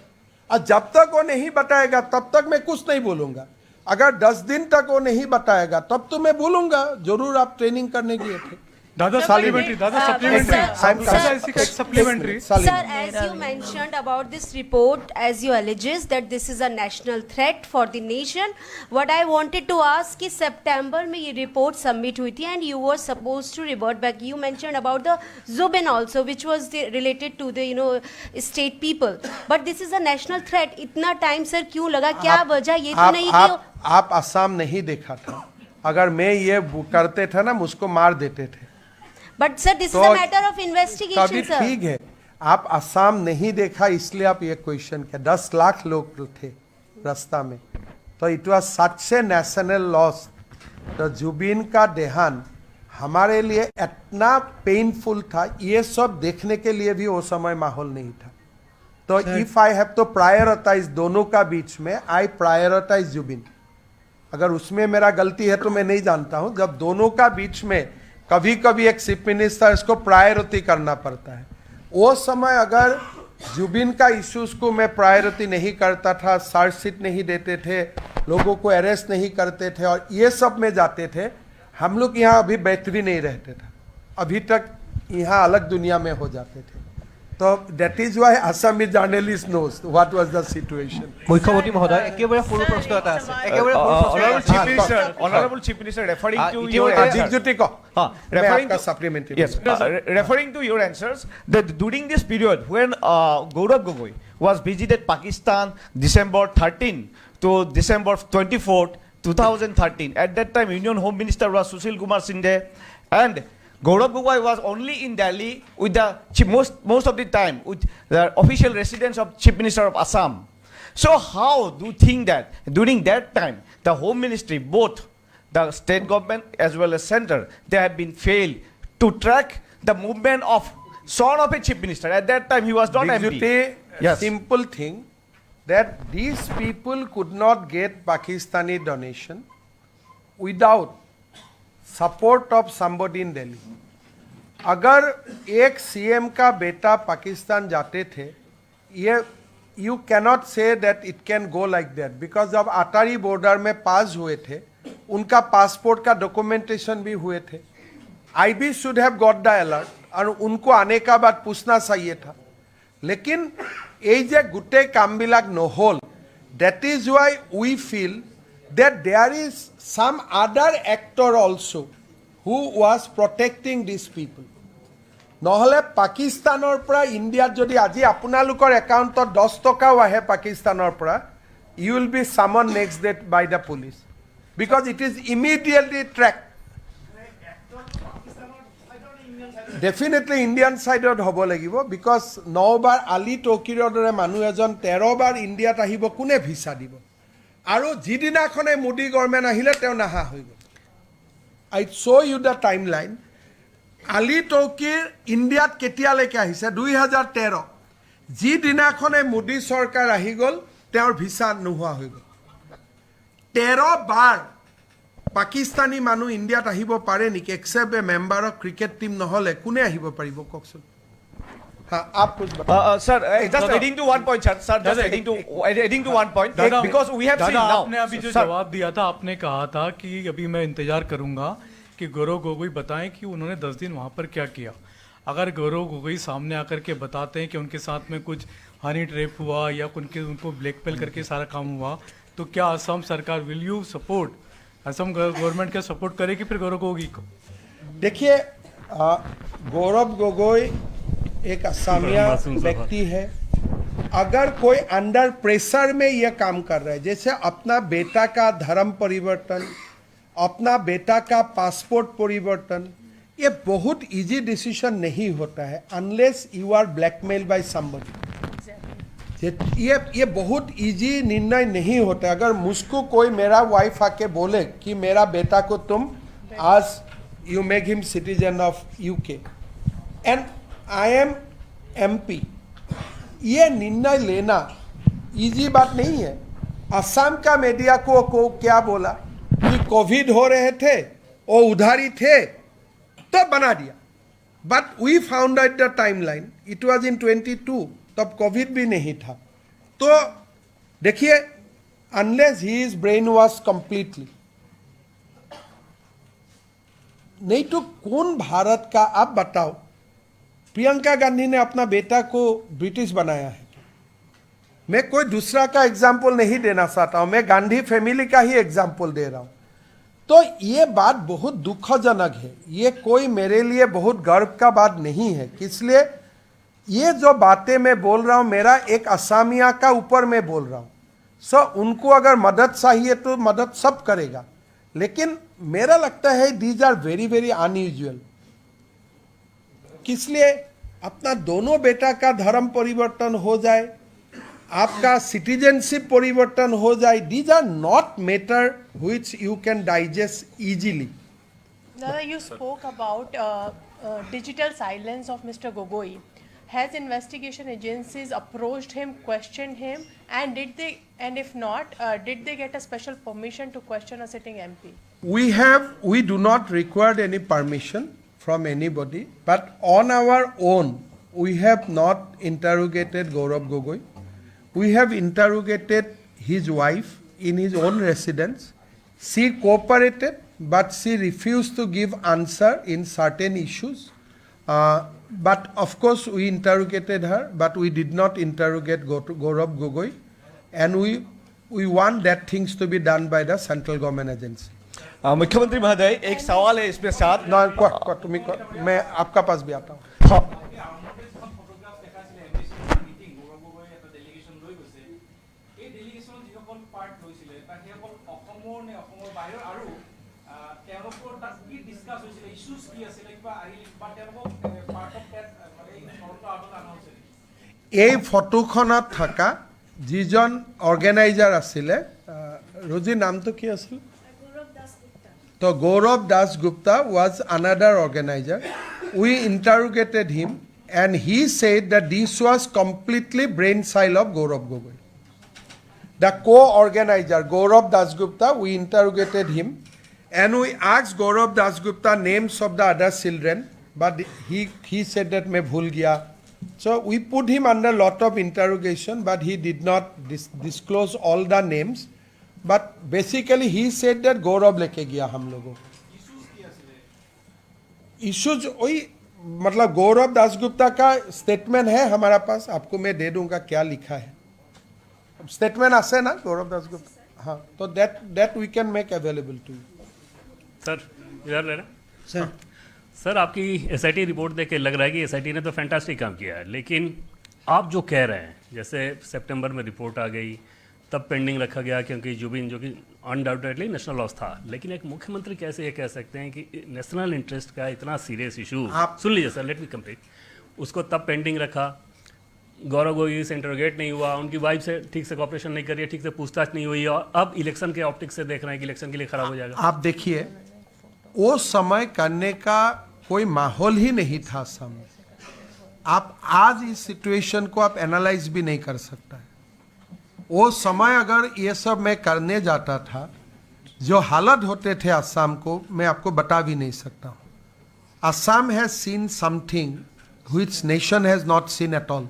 और जब तक वो नहीं बताएगा तब तक मैं कुछ नहीं बोलूंगा. अगर 10 दिन तक वो नहीं बताएगा तब तो मैं बोलूंगा जरूर आप ट्रेनिंग करने गए थे. Dada supplementary. Sir, as you mentioned about this report, as you alleges that this is a national threat for the nation, what I wanted to ask is September में ये report submit हुई थी and you were supposed to revert back. You mentioned about the Zubin also, which was related to the state people. But this is a national threat. इतना time sir क्यों लगा? क्या वजह ये तो नहीं कि आप असम नहीं देखा था? अगर मैं ये करते थे ना मुझको मार देते थे. But sir, this is a matter of investigation, sir. ठीक है, आप असम नहीं देखा इसलिए आप ये क्वेश्चन किया. 10 लाख लोग थे रास्ता में, तो it was such A national loss. तो जुबिन का देहांत हमारे लिए इतना पेनफुल था, ये सब देखने के लिए भी वो समय माहौल नहीं था. तो if I have to prioritise दोनों का बीच में, आई प्रायोरिटाइज जुबिन. अगर उसमें मेरा गलती है तो मैं नहीं जानता हूं. जब दोनों का बीच में कभी कभी एक चीफ मिनिस्टर इसको प्रायोरिटी करना पड़ता है. वो समय अगर जुबिन का इश्यूज को मैं प्रायोरिटी नहीं करता था, चार्जशीट नहीं देते थे, लोगों को अरेस्ट नहीं करते थे और ये सब में जाते थे, हम लोग यहाँ अभी बैठ भी नहीं रहते थे. अभी तक यहाँ अलग दुनिया में हो जाते थे. तो that is why Assamese journalist knows what was the situation. मुख्यमंत्री महोदय एकेबारे सৰু প্ৰশ্ন এটা আছে. একেবাৰে Honorable Chief Minister, referring to your referring to your answers, that during this period when Gaurav Gogoi was visited Pakistan December 13 to December 24, 2013, at that time Union Home Minister was Sushil Kumar Shinde, and Gaurav Gogoi was only in Delhi with the most of the time with the official residence of Chief Minister of Assam. So how do you think that during that time the Home Ministry, both the state government as well as center, they have been failed to track the movement of son of a Chief Minister? At that time he was not MP. Yes. Simple thing that these people could not get Pakistani donation without support of somebody in Delhi. अगर एक CM का बेटा पाकिस्तान जाते थे, ये you cannot say that it can go like that, because जब अटारी border में पास हुए थे उनका पासपोर्ट का डॉक्यूमेंटेशन भी हुए थे. IB should have got the alert और उनको आने का बाद पूछना चाहिए था. लेकिन ये जे गोटे कामबिलाक নহল, that is why we feel that there is some other actor also who was protecting these people. নহলে পাকিস্তানৰ পৰা ইণ্ডিয়াত যদি আজি আপোনালোকৰ একাউণ্টত 10 টকাও আহে পাকিস্তানৰ পৰা, you will be summoned next day by the police because it is immediately tracked. Definitely Indian side হ'ব লাগিব, because 9 বাৰ আলী টকিৰৰ দৰে মানুহ এজন 13 বাৰ ইণ্ডিয়াত আহিব, কোনে ভিসা দিব? আৰু যিদিনাখনে মোদী গভৰ্ণমেণ্ট আহিলে তেওঁ নাহা হৈ গ'ল. I show' you the timeline. Ali Tauqir ইণ্ডিয়াত কেতিয়ালৈকে আহিছে? 2013. যিদিনাখনে মোদী চৰকাৰ আহি গ'ল তেওঁৰ ভিসা নোহোৱা হৈ গ'ল. 13 বাৰ পাকিস্তানী মানুহ ইণ্ডিয়াত আহিব পাৰে নেকি? Except A member of cricket team নহ'লে কোনে আহিব পাৰিব কওকচোন? आप कुछ sir, just adding to one point, sir. Just adding to one point, because we have seen now. आपने अभी जो जवाब दिया था, आपने कहा था कि अभी मैं इंतजार करूंगा कि गौरव गोगोई बताएं कि उन्होंने 10 दिन वहां पर क्या किया. अगर गौरव गोगोई सामने आकर के बताते हैं कि उनके साथ में कुछ हनी ट्रैप हुआ या उनको ब्लैकमेल करके सारा काम हुआ, तो क्या असम सरकार will you support, Assam government क्या सपोर्ट करेगी फिर गौरव गोगोई को? देखिए, गौरव गोगोई एक असमिया व्यक्ति है. अगर कोई अंडर प्रेशर में यह काम कर रहा है, जैसे अपना बेटा का धर्म परिवर्तन, अपना बेटा का पासपोर्ट परिवर्तन, ये बहुत इजी डिसीजन नहीं होता है unless you are blackmail by somebody. ये बहुत इजी निर्णय नहीं होता. अगर मुझको कोई मेरा वाइफ आके बोले कि मेरा बेटा को तुम आज you make him citizen of UK. And I am MP. ये निर्णय लेना इजी बात नहीं है. असम का मीडिया को क्या बोला कि कोविड हो रहे थे और उधारी थे तो बना दिया. But we found out the timeline, it was in 22, तब कोविड भी नहीं था. तो देखिए, unless he is brain wash completely, नहीं तो कौन भारत का, आप बताओ. प्रियंका गांधी ने अपना बेटा को ब्रिटिश बनाया है. मैं कोई दूसरा का एग्जाम्पल नहीं देना चाहता हूं, मैं गांधी फैमिली का ही एग्जाम्पल दे रहा हूं. तो ये बात बहुत दुखजनक है. ये कोई मेरे लिए बहुत गर्व का बात नहीं है. इसलिए ये जो बातें मैं बोल रहा हूं, मेरा एक असमिया का ऊपर मैं बोल रहा हूं. सो उनको अगर मदद चाहिए तो मदद सब करेगा, लेकिन मेरा लगता है these are very very unusual. इसलिए अपना दोनों बेटा का धर्म परिवर्तन हो जाए, आपका सिटीजनशिप परिवर्तन हो जाए, these are not matter which you can digest easily. You spoke about digital silence of Mr. Gogoi. Has investigation agencies approached him, questioned him, and if not, did they get a special permission to question a sitting MP? We do not require any permission from anybody, but on our own, we have not interrogated Gaurav Gogoi. We have interrogated his wife in his own residence. She cooperated, but she refused to give answer in certain issues. But of course, we interrogated her, but we did not interrogate Gaurav Gogoi, and we want that things to be done by the central government agency. मुख्यमंत्री महोदय, एक सवाल है इसमें साथ. मैं आपका पास भी आता हूँ. এই ফটোখনত থকা যিজন অৰ্গেনাইজাৰ আছিলে, ৰজি নামটো কি আছিল? তো গৌৰৱ Dasgupta was another organizer. We interrogated him and he said that this was completely brainchild of Gaurav Gogoi. The co-organizer Gaurav Dasgupta, we interrogated him and we asked Gaurav Dasgupta names of the other children, but he said that मैं भूल गया. So we put him under lot of interrogation, but he did not disclose all the names. But basically he said that Gaurav लेके गया हम लोगों. Issues वही, मतलब गौरव दासगुप्ता का स्टेटमेंट है हमारा पास, आपको मैं दे दूंगा क्या लिखा है. स्टेटमेंट आसे ना गौरव दासगुप्ता, हाँ, तो that we can make available to you. Sir इधर ले रहे सर, आपकी एसआईटी रिपोर्ट देख के लग रहा है कि एसआईटी ने तो फैंटास्टिक काम किया है, लेकिन आप जो कह रहे हैं, जैसे सितंबर में रिपोर्ट आ गई, तब पेंडिंग रखा गया क्योंकि जो कि अनडाउटेडली नेशनल लॉस था, लेकिन एक मुख्यमंत्री कैसे ये कह सकते हैं कि नेशनल इंटरेस्ट का इतना सीरियस इशू, सुन लीजिए सर, लेट मी कंप्लीट, उसको तब पेंडिंग रखा, गौरव गोगोई से इंटरोगेट नहीं हुआ, उनकी वाइफ से ठीक से कॉपरेशन नहीं करी है, ठीक से पूछताछ नहीं हुई, और अब इलेक्शन के ऑप्टिक्स से देख रहे हैं कि इलेक्शन के लिए खराब हो जाएगा. आप देखिए, वो समय करने का कोई माहौल ही नहीं था सामने. आप आज इस सिचुएशन को आप एनालाइज भी नहीं कर सकता है. वो समय अगर ये सब मैं करने जाता था, जो हालत होते थे असम को, मैं आपको बता भी नहीं सकता हूँ. Assam has seen something which nation has not seen at all.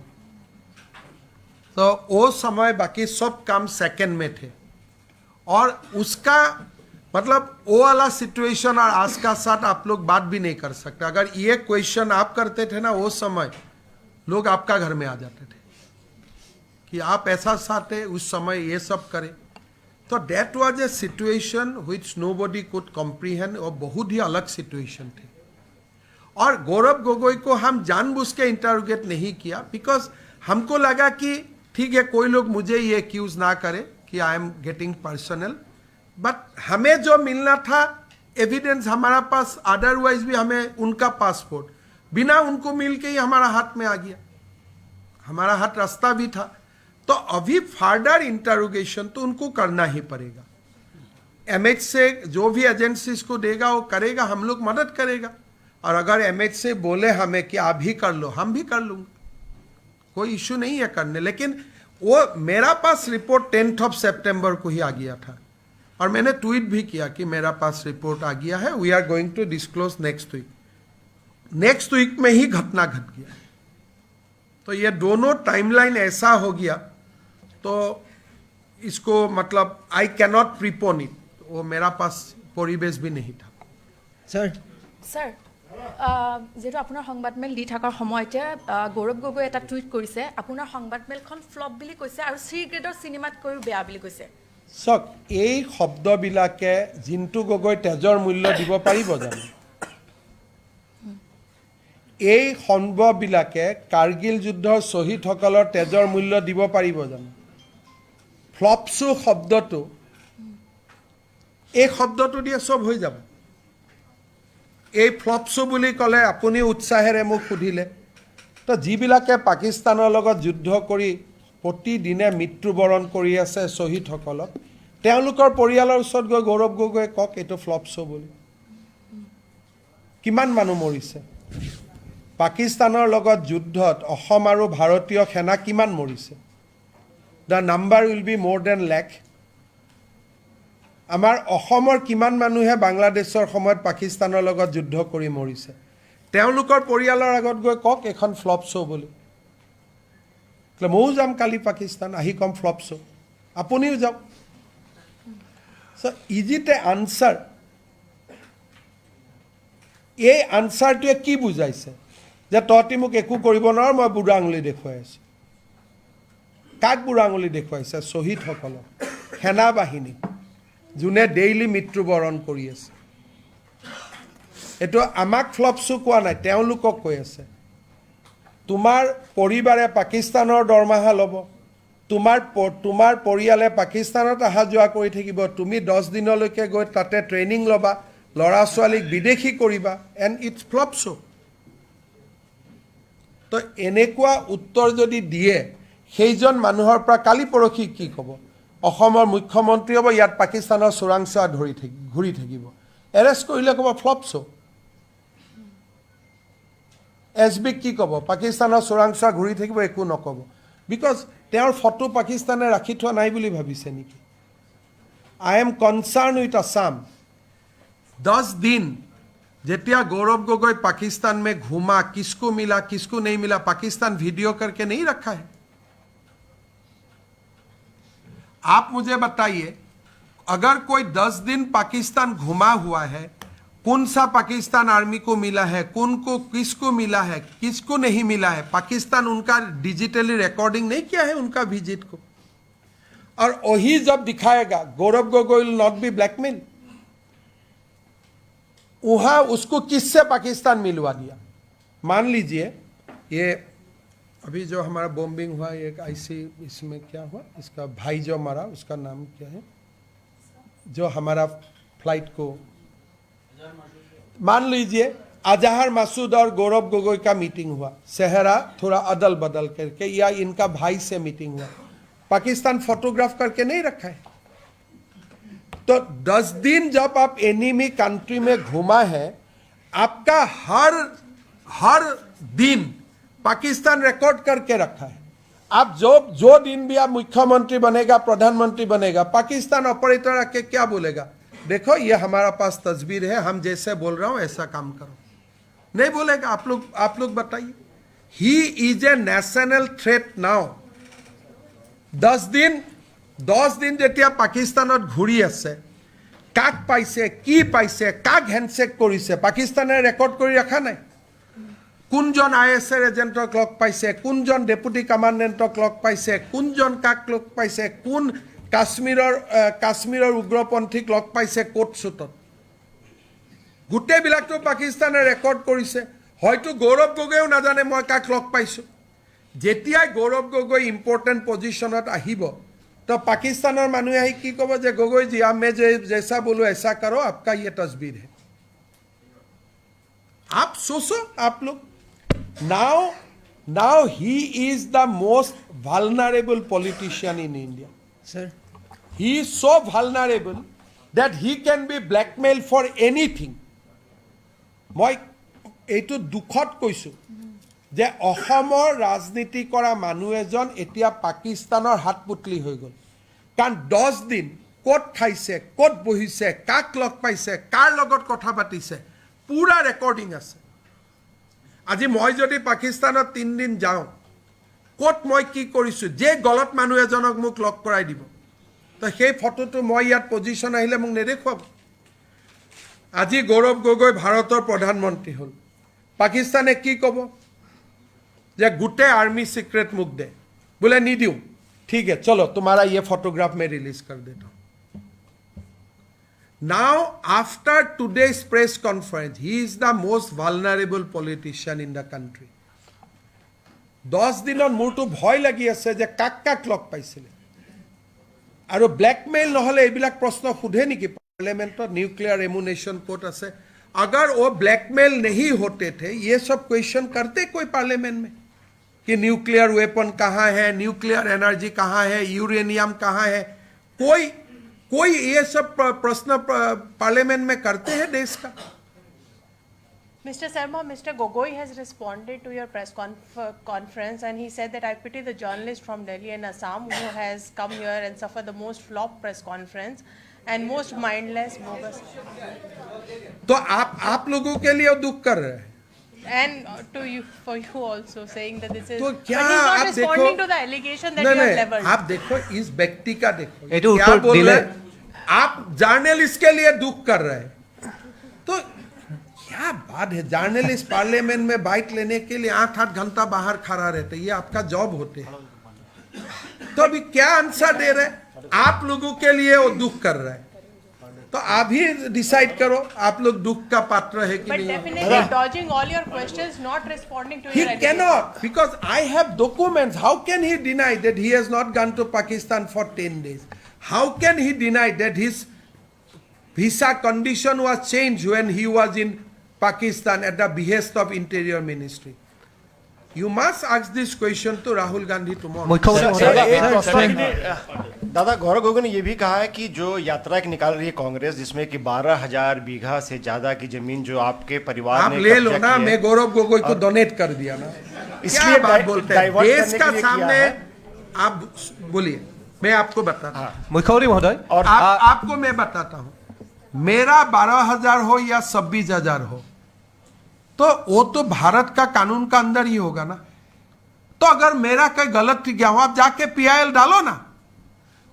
तो वो समय बाकी सब काम सेकंड में थे, और उसका मतलब वो वाला सिचुएशन और आज का साथ आप लोग बात भी नहीं कर सकते. अगर ये क्वेश्चन आप करते थे ना, वो समय लोग आपका घर में आ जाते थे कि आप ऐसा चाहते उस समय ये सब करें. तो that was a situation which nobody could comprehend, और बहुत ही अलग सिचुएशन थी. और गौरव गोगोई को हम जानबूझ के इंटरोगेट नहीं किया, बिकॉज हमको लगा कि ठीक है, कोई लोग मुझे ये एक्यूज ना करे कि I am getting personal, but हमें जो मिलना था एविडेंस हमारा पास, अदरवाइज भी हमें उनका पासपोर्ट बिना उनको मिल के ही हमारा हाथ में आ गया. हमारा हाथ रास्ता भी था. तो अभी फर्दर इंटरोगेशन तो उनको करना ही पड़ेगा. MHA जो भी एजेंसीज को देगा वो करेगा, हम लोग मदद करेगा. और अगर MHA बोले हमें कि आप ही कर लो, हम भी कर लूँगा, कोई इशू नहीं है करने. लेकिन वो मेरा पास रिपोर्ट 10 सितंबर को ही आ गया था और मैंने ट्वीट भी किया कि मेरा पास रिपोर्ट आ गया है, we are going to disclose next week. Next week में ही घटना घट गया. तो ये दोनों टाइमलाइन ऐसा हो गया, तो इसको मतलब आई कैनॉट प्रीपोन इट. वो मेरा पास परिवेश भी नहीं था. सर স্যাৰ যেহেতু আপোনাৰ সংবাদমেল দি থকাৰ সময়তে গৌৰৱ গগৈ এটা টুইট কৰিছে, আপোনাৰ সংবাদমেলখন ফ্লপ বুলি কৈছে আৰু চি গ্ৰেডৰ চিনেমাতকৈও বেয়া বুলি কৈছে. চাওক, এই শব্দবিলাকে জিন্তু গগৈ তেজৰ মূল্য দিব পাৰিব জানো? এই শব্দবিলাকে কাৰ্গিল যুদ্ধৰ শ্বহীদসকলৰ তেজৰ মূল্য দিব পাৰিব জানো? ফ্লপছু শব্দটো, এই শব্দটো দিয়ে চব হৈ যাব. এই ফ্লপছু বুলি ক'লে আপুনি উৎসাহেৰে মোক সুধিলে, তো যিবিলাকে পাকিস্তানৰ লগত যুদ্ধ কৰি প্ৰতিদিনে মৃত্যুবৰণ কৰি আছে শ্বহীদসকলক, তেওঁলোকৰ পৰিয়ালৰ ওচৰত গৈ গৌৰৱ গগৈয়ে কওক এইটো ফ্লপছু বুলি. কিমান মানুহ মৰিছে পাকিস্তানৰ লগত যুদ্ধত? অসম আৰু ভাৰতীয় সেনা কিমান মৰিছে? দ্য নাম্বাৰ উইল বি মোৰ দেন লাখ. আমাৰ অসমৰ কিমান মানুহে বাংলাদেশৰ সময়ত পাকিস্তানৰ লগত যুদ্ধ কৰি মৰিছে? তেওঁলোকৰ পৰিয়ালৰ আগত গৈ কওক এখন ফ্লপ শ্ব' বুলি. ময়ো যাম কালি পাকিস্তান, আহি কম ফ্লপ শ্ব', আপুনিও যাওক. চ' ইজ ইট এ আনচাৰ? এই আনচাৰটোৱে কি বুজাইছে? যে তহঁতি মোক একো কৰিব নোৱাৰ, মই বুঢ়া আঙুলি দেখুৱাই আছোঁ. কাক বুঢ়া আঙুলি দেখুৱাইছে? শ্বহীদসকলক, সেনাবাহিনী, যোনে ডেইলি মৃত্যুবৰণ কৰি আছে. এইটো আমাক ফ্লপছু কোৱা নাই, তেওঁলোকক কৈ আছে. তোমাৰ পৰিবাৰে পাকিস্তানৰ দৰমহা ল'ব, তোমাৰ পৰিয়ালে পাকিস্তানত অহা যোৱা কৰি থাকিব, তুমি 10 দিনলৈকে গৈ তাতে ট্ৰেইনিং ল'বা, ল'ৰা ছোৱালীক বিদেশী কৰিবা, এণ্ড ইটছ ফ্লপছু. তো এনেকুৱা উত্তৰ যদি দিয়ে, সেইজন মানুহৰ পৰা কালি পৰহি কি ক'ব? অসমৰ মুখ্যমন্ত্ৰী হ'ব, ইয়াত পাকিস্তানৰ চোৰাংচোৱা ঘূৰি থাকিব, এৰেষ্ট কৰিলে ক'ব ফ্লপছু. SB কি ক'ব? পাকিস্তানৰ চোৰাংচোৱা ঘূৰি থাকিব, একো নক'ব. বিকজ তেওঁৰ ফটো পাকিস্তানে ৰাখি থোৱা নাই বুলি ভাবিছে নেকি? I am concerned with Assam. 10 दिन जेतिया गौरव गोगोई पाकिस्तान में घूमा, किसको मिला किसको नहीं मिला, पाकिस्तान वीडियो करके नहीं रखा है. आप मुझे बताइए, अगर कोई 10 दिन पाकिस्तान घुमा हुआ है, कौन सा पाकिस्तान आर्मी को मिला है, किसको मिला है, किसको नहीं मिला है? पाकिस्तान उनका डिजिटली रिकॉर्डिंग नहीं किया है उनका विजिट को. और वही जब दिखाएगा, Gaurav Gogoi will not be blackmail. वहाँ उसको किससे पाकिस्तान मिलवा दिया? मान लीजिए ये अभी जो हमारा बॉम्बिंग हुआ, एक IC इसमें क्या हुआ, इसका भाई जो मरा, उसका नाम क्या है, जो हमारा फ्लाइट को, मान लीजिए अजहर मसूद और गौरव गोगोई का मीटिंग हुआ, सेहरा थोड़ा अदल बदल करके, या इनका भाई से मीटिंग हुआ, पाकिस्तान फोटोग्राफ करके नहीं रखा है. तो 10 दिन जब आप एनिमी कंट्री में घुमा है, आपका हर दिन पाकिस्तान रिकॉर्ड करके रखा है. आप जो दिन भी आप मुख्यमंत्री बनेगा, प्रधानमंत्री बनेगा, पाकिस्तान ऑपरेटर आके क्या बोलेगा? देखो ये हमारा पास तस्वीर है, हम जैसे बोल रहा हूं ऐसा काम करो. नहीं बोलेगा. आप लोग बताइए. He is a national threat now. 10 दिन যেতিয়া পাকিস্তানত ঘূৰি আছে, কাক পাইছে, কি পাইছে, কাক হেণ্ডশেক কৰিছে, পাকিস্তানে ৰেকৰ্ড কৰি ৰখা নাই. কোনজন ISR এজেণ্টক লগ পাইছে, কোনজন ডেপুটি কমাণ্ডেণ্টক লগ পাইছে, কোনজন কাক লগ পাইছে, কোন কাশ্মীৰৰ উগ্ৰপন্থীক লগ পাইছে কোট চুটত, গোটেইবিলাকতো পাকিস্তানে ৰেকৰ্ড কৰিছে. হয়তো গৌৰৱ গগৈও নাজানে মই কাক লগ পাইছোঁ. যেতিয়াই গৌৰৱ গগৈ ইম্পৰ্টেণ্ট পজিশ্যনত আহিব, तो पाकिस्तान मानुहे आहि की कब जे गगोई जी आप मैं जैसा बोलो ऐसा करो, आपका ये तस्वीर है. आप सोचो आप लोग. Now he is the most vulnerable politician in India. Sir, he is so vulnerable that he can be blackmailed for anything. মই এইটো দুখত কৈছোঁ যে অসমৰ ৰাজনীতি কৰা মানুহ এজন এতিয়া পাকিস্তানৰ হাতপুতলি হৈ গ'ল। কাৰণ 10 দিন ক'ত খাইছে, ক'ত বহিছে, কাক লগ পাইছে, কাৰ লগত কথা পাতিছে, পুৰা ৰেকৰ্ডিং আছে। আজি মই যদি পাকিস্তানত 3 দিন যাওঁ, ক'ত মই কি কৰিছোঁ, যে গলত মানুহ এজনক মোক লগ কৰাই দিব, তো সেই ফটোটো মই ইয়াত পজিশ্যন আহিলে মোক নেদেখুৱাব। আজি গৌৰৱ গগৈ ভাৰতৰ প্ৰধানমন্ত্ৰী হ'ল, পাকিস্তানে কি ক'ব যে গোটেই আৰ্মি সিক্ৰেট মুখ দে, বোলে নিদিওঁ, ঠিক है चलो तुम्हारा ये फोटोग्राफ मैं रिलीज कर देता हूं। Now after today's press conference he is the most vulnerable politician in the country. 10 দিনৰ মোৰটো ভয় লাগি আছে যে কাক কাক লগ পাইছিলে আৰু ব্লैकमेल নহলে এইবিলাক প্ৰশ্ন সুধে নেকি पार्लियामेंट। न्यूक्लियर एमुनेशन कोर्ट আছে, अगर वो ब्लैकमेल नहीं होते थे ये सब क्वेश्चन करते कोई पार्लियामेंट में कि न्यूक्लियर वेपन कहाँ है, न्यूक्लियर एनर्जी कहाँ है, यूरेनियम कहाँ है, कोई ये सब प्रश्न पार्लियामेंट में करते हैं देश का। Mr. Sharma, Mr. Gogoi has responded to your press conference and he said that I pity the journalist from Delhi and Assam who has come here and suffered the most flop press conference and most mindless bogus. तो आप लोगों के लिए दुख कर रहे हैं And to you, for you also saying that this is. तो क्या but he's not आप responding देखो, to the allegation that you have leveled. आप देखो इस व्यक्ति का देखो ये तो क्या बोल रहे हैं, आप जर्नलिस्ट के लिए दुख कर रहे हैं। तो क्या बात है, जर्नलिस्ट पार्लियामेंट में बाइट लेने के लिए 8-8 घंटा बाहर खड़ा रहते, ये आपका जॉब होते हैं। तो अभी क्या आंसर दे रहे हैं, आप लोगों के लिए वो दुख कर रहे हैं, तो आप ही डिसाइड करो आप लोग दुख का पात्र है कि But नहीं। definitely dodging all your questions, not responding to He your cannot, because I have documents. How can he deny that he has not gone to Pakistan for 10 days? How can he deny that his visa condition was changed when he was in Pakistan at the behest of Interior Ministry? You must ask this question to Rahul Gandhi tomorrow. दादा गौरव गोगोई ने यह भी कहा है कि जो यात्रा एक निकाल रही है कांग्रेस जिसमें कि 12,000 बीघा से ज्यादा की जमीन जो आपके परिवार आप ने ले लो ना, मैं गौरव गोगोई को डोनेट कर दिया ना, इसलिए बात बोलते हैं देश का सामने। आप बोलिए, मैं आपको बताता हूँ मुख्यमंत्री महोदय, और आपको मैं बताता हूँ, मेरा 12,000 हो या 26,000 हो, तो वो तो भारत का कानून का अंदर ही होगा ना। तो अगर मेरा कोई गलत गया हो, आप जाके PIL डालो ना।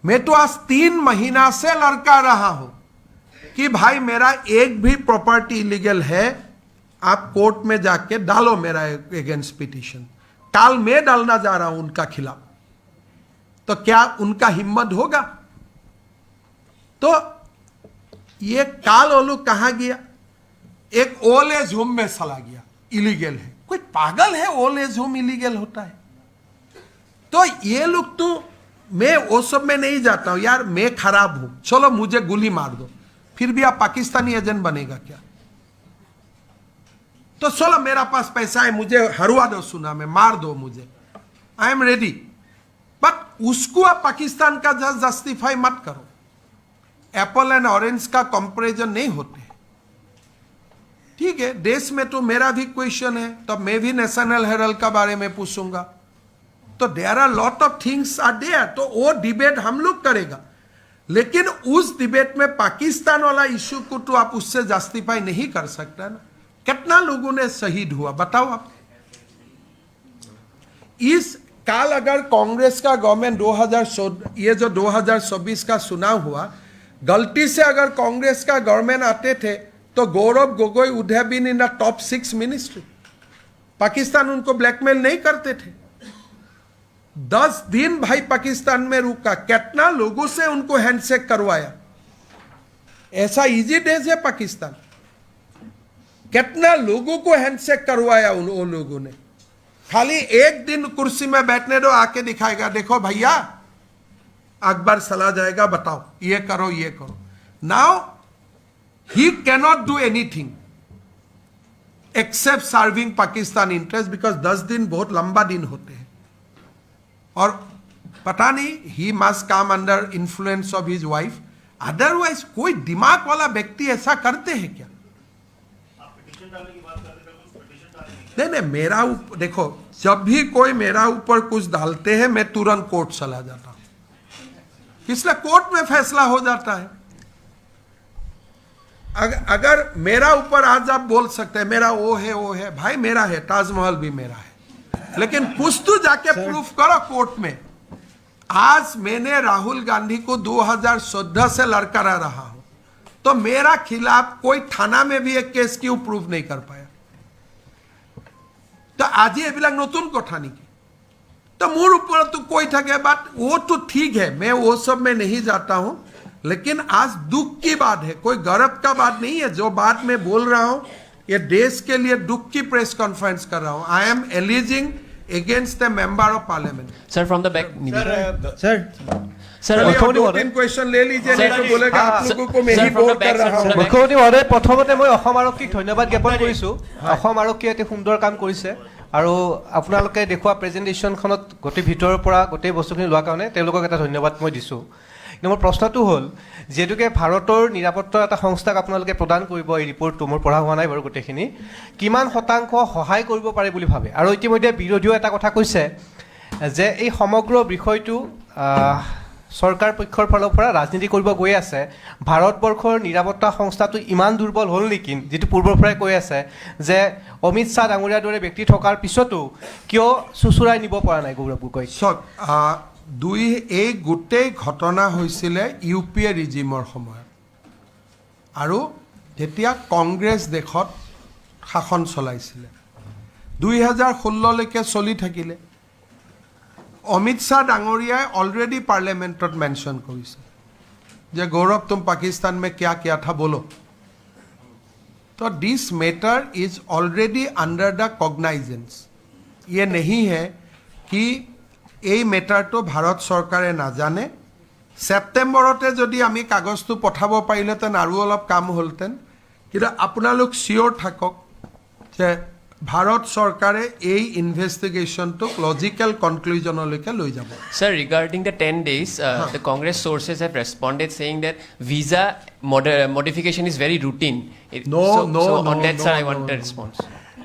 मैं तो आज 3 महीना से लड़का रहा हूं कि भाई मेरा एक भी प्रॉपर्टी इलीगल है, आप कोर्ट में जाके डालो मेरा अगेंस्ट पिटीशन। काल मैं डालना जा रहा हूं उनका खिलाफ, तो क्या उनका हिम्मत होगा? तो ये काल ओलू कहां गया? एक ओल्ड एज होम में चला गया, इलीगल है। कोई पागल है ओल्ड एज होम इलीगल होता है? तो ये लोग तो, मैं वो सब में नहीं जाता हूं यार, मैं खराब हूं, चलो मुझे गोली मार दो, फिर भी आप पाकिस्तानी एजेंट बनेगा क्या? तो चलो मेरा पास पैसा है, मुझे हरवा दो सुना में, मार दो मुझे, आई एम रेडी। बट उसको आप पाकिस्तान का जस्टिफाई मत करो। एप्पल एंड ऑरेंज का कंपैरिजन नहीं होते। ठीक है, देश में तो मेरा भी क्वेश्चन है, तब मैं भी नेशनल हेराल्ड का बारे में पूछूंगा। तो there are lot of things are there, तो वो डिबेट हम लोग करेगा, लेकिन उस डिबेट में पाकिस्तान वाला इश्यू को तो आप उससे जस्टिफाई नहीं कर सकता ना। कितना लोगों ने शहीद हुआ बताओ आप। इस काल अगर कांग्रेस का गवर्नमेंट 2024 का चुनाव हुआ, गलती से अगर कांग्रेस का गवर्नमेंट आते थे तो Gaurav Gogoi would have been in the top 6 ministry. Pakistan उनको ब्लैकमेल नहीं करते थे। 10 दिन भाई पाकिस्तान में रुका, कितना लोगों से उनको हैंडशेक करवाया। ऐसा इजी डेज है पाकिस्तान, कितना लोगों को हैंडशेक करवाया उन लोगों ने। खाली एक दिन कुर्सी में बैठने दो, आके दिखाएगा देखो भैया अकबर चला जाएगा, बताओ ये करो ये करो। Now he cannot do anything except serving Pakistan interest, because 10 दिन बहुत लंबा दिन होते हैं। और पता नहीं, he must come under influence of his wife। Otherwise कोई दिमाग वाला व्यक्ति ऐसा करते हैं क्या? नहीं, मेरा देखो, जब भी कोई मेरा ऊपर कुछ डालते हैं मैं तुरंत कोर्ट चला जाता हूं, इसलिए कोर्ट में फैसला हो जाता है। अगर मेरा ऊपर आज आप बोल सकते हैं मेरा वो है, भाई मेरा है, ताजमहल भी मेरा है, लेकिन कुछ तो जाके प्रूफ करो कोर्ट में। आज मैंने राहुल गांधी को 2014 से लड़का रहा हूं, तो मेरा खिलाफ कोई थाना में भी एक केस क्यों प्रूफ नहीं कर पाया? तो आज ये नतुन कथा निकी, तो मोर ऊपर तो कोई थके बात, वो तो ठीक है, मैं वो सब में नहीं जाता हूं, लेकिन आज दुख की बात है, कोई गर्व का बात नहीं है। जो बात मैं बोल रहा हूं, ये देश के लिए दुख की प्रेस कॉन्फ्रेंस कर रहा हूं। I am aliasing against the member of parliament. Sir, from the back. Sir, question ले लीजिए, नहीं तो बोलेगा आप लोगों को मैं ही बोल कर रहा हूं। মুখ্যমন্ত্ৰী মহোদয়, প্ৰথমতে মই অসম আৰক্ষীক ধন্যবাদ জ্ঞাপন কৰিছোঁ। অসম আৰক্ষীয়ে এটি সুন্দৰ কাম কৰিছে আৰু আপোনালোকে দেখুওৱা প্ৰেজেণ্টেশ্যনখনত গোটেই ভিতৰৰ পৰা গোটেই বস্তুখিনি লোৱাৰ কাৰণে তেওঁলোকক এটা ধন্যবাদ মই দিছোঁ। কিন্তু মোৰ প্ৰশ্নটো হ'ল, যিহেতুকে ভাৰতৰ নিৰাপত্তাৰ এটা সংস্থাক আপোনালোকে প্ৰদান কৰিব এই ৰিপৰ্টটো, মোৰ পঢ়া হোৱা নাই বাৰু গোটেইখিনি, কিমান শতাংশ সহায় কৰিব পাৰে বুলি ভাবে? আৰু ইতিমধ্যে বিৰোধীও এটা কথা কৈছে যে এই সমগ্ৰ বিষয়টো চৰকাৰ পক্ষৰ ফালৰ পৰা ৰাজনীতি কৰিব গৈ আছে, ভাৰতবৰ্ষৰ নিৰাপত্তা সংস্থাটো ইমান দুৰ্বল হ'ল নেকি, যিটো পূৰ্বৰ পৰাই কৈ আছে যে অমিত শ্বাহ ডাঙৰীয়াৰ দৰে ব্যক্তি থকাৰ পিছতো কিয় চুচুৰাই নিব পৰা নাই গৌৰৱ গগৈ? এই গোটেই ঘটনা হৈছিলে ইউ পি এ ৰিজিমৰ সময়ত, আৰু যেতিয়া কংগ্ৰেছ দেশত শাসন চলাইছিলে 2016লৈকে চলি থাকিলে। অমিত শ্বাহ ডাঙৰীয়াই অলৰেডি পাৰ্লিয়ামেণ্টত মেনশ্যন কৰিছে যে গৌৰৱ তুম পাকিস্তান में क्या किया था बोलो। तो this matter is already under the cognizance. ये नहीं है कि এই মেটাৰটো ভাৰত চৰকাৰে নাজানে। ছেপ্টেম্বৰতে যদি আমি কাগজটো পঠাব পাৰিলেহেঁতেন আৰু অলপ কাম হ'লহেঁতেন, কিন্তু আপোনালোক চিয়'ৰ থাকক যে ভাৰত চৰকাৰে এই ইনভেষ্টিগেশ্যনটোক লজিকেল কনক্লুজনলৈকে লৈ যাব। Sir, regarding the 10 days, the Congress sources have responded saying that visa modification is very routine. On that, sir, I want a response.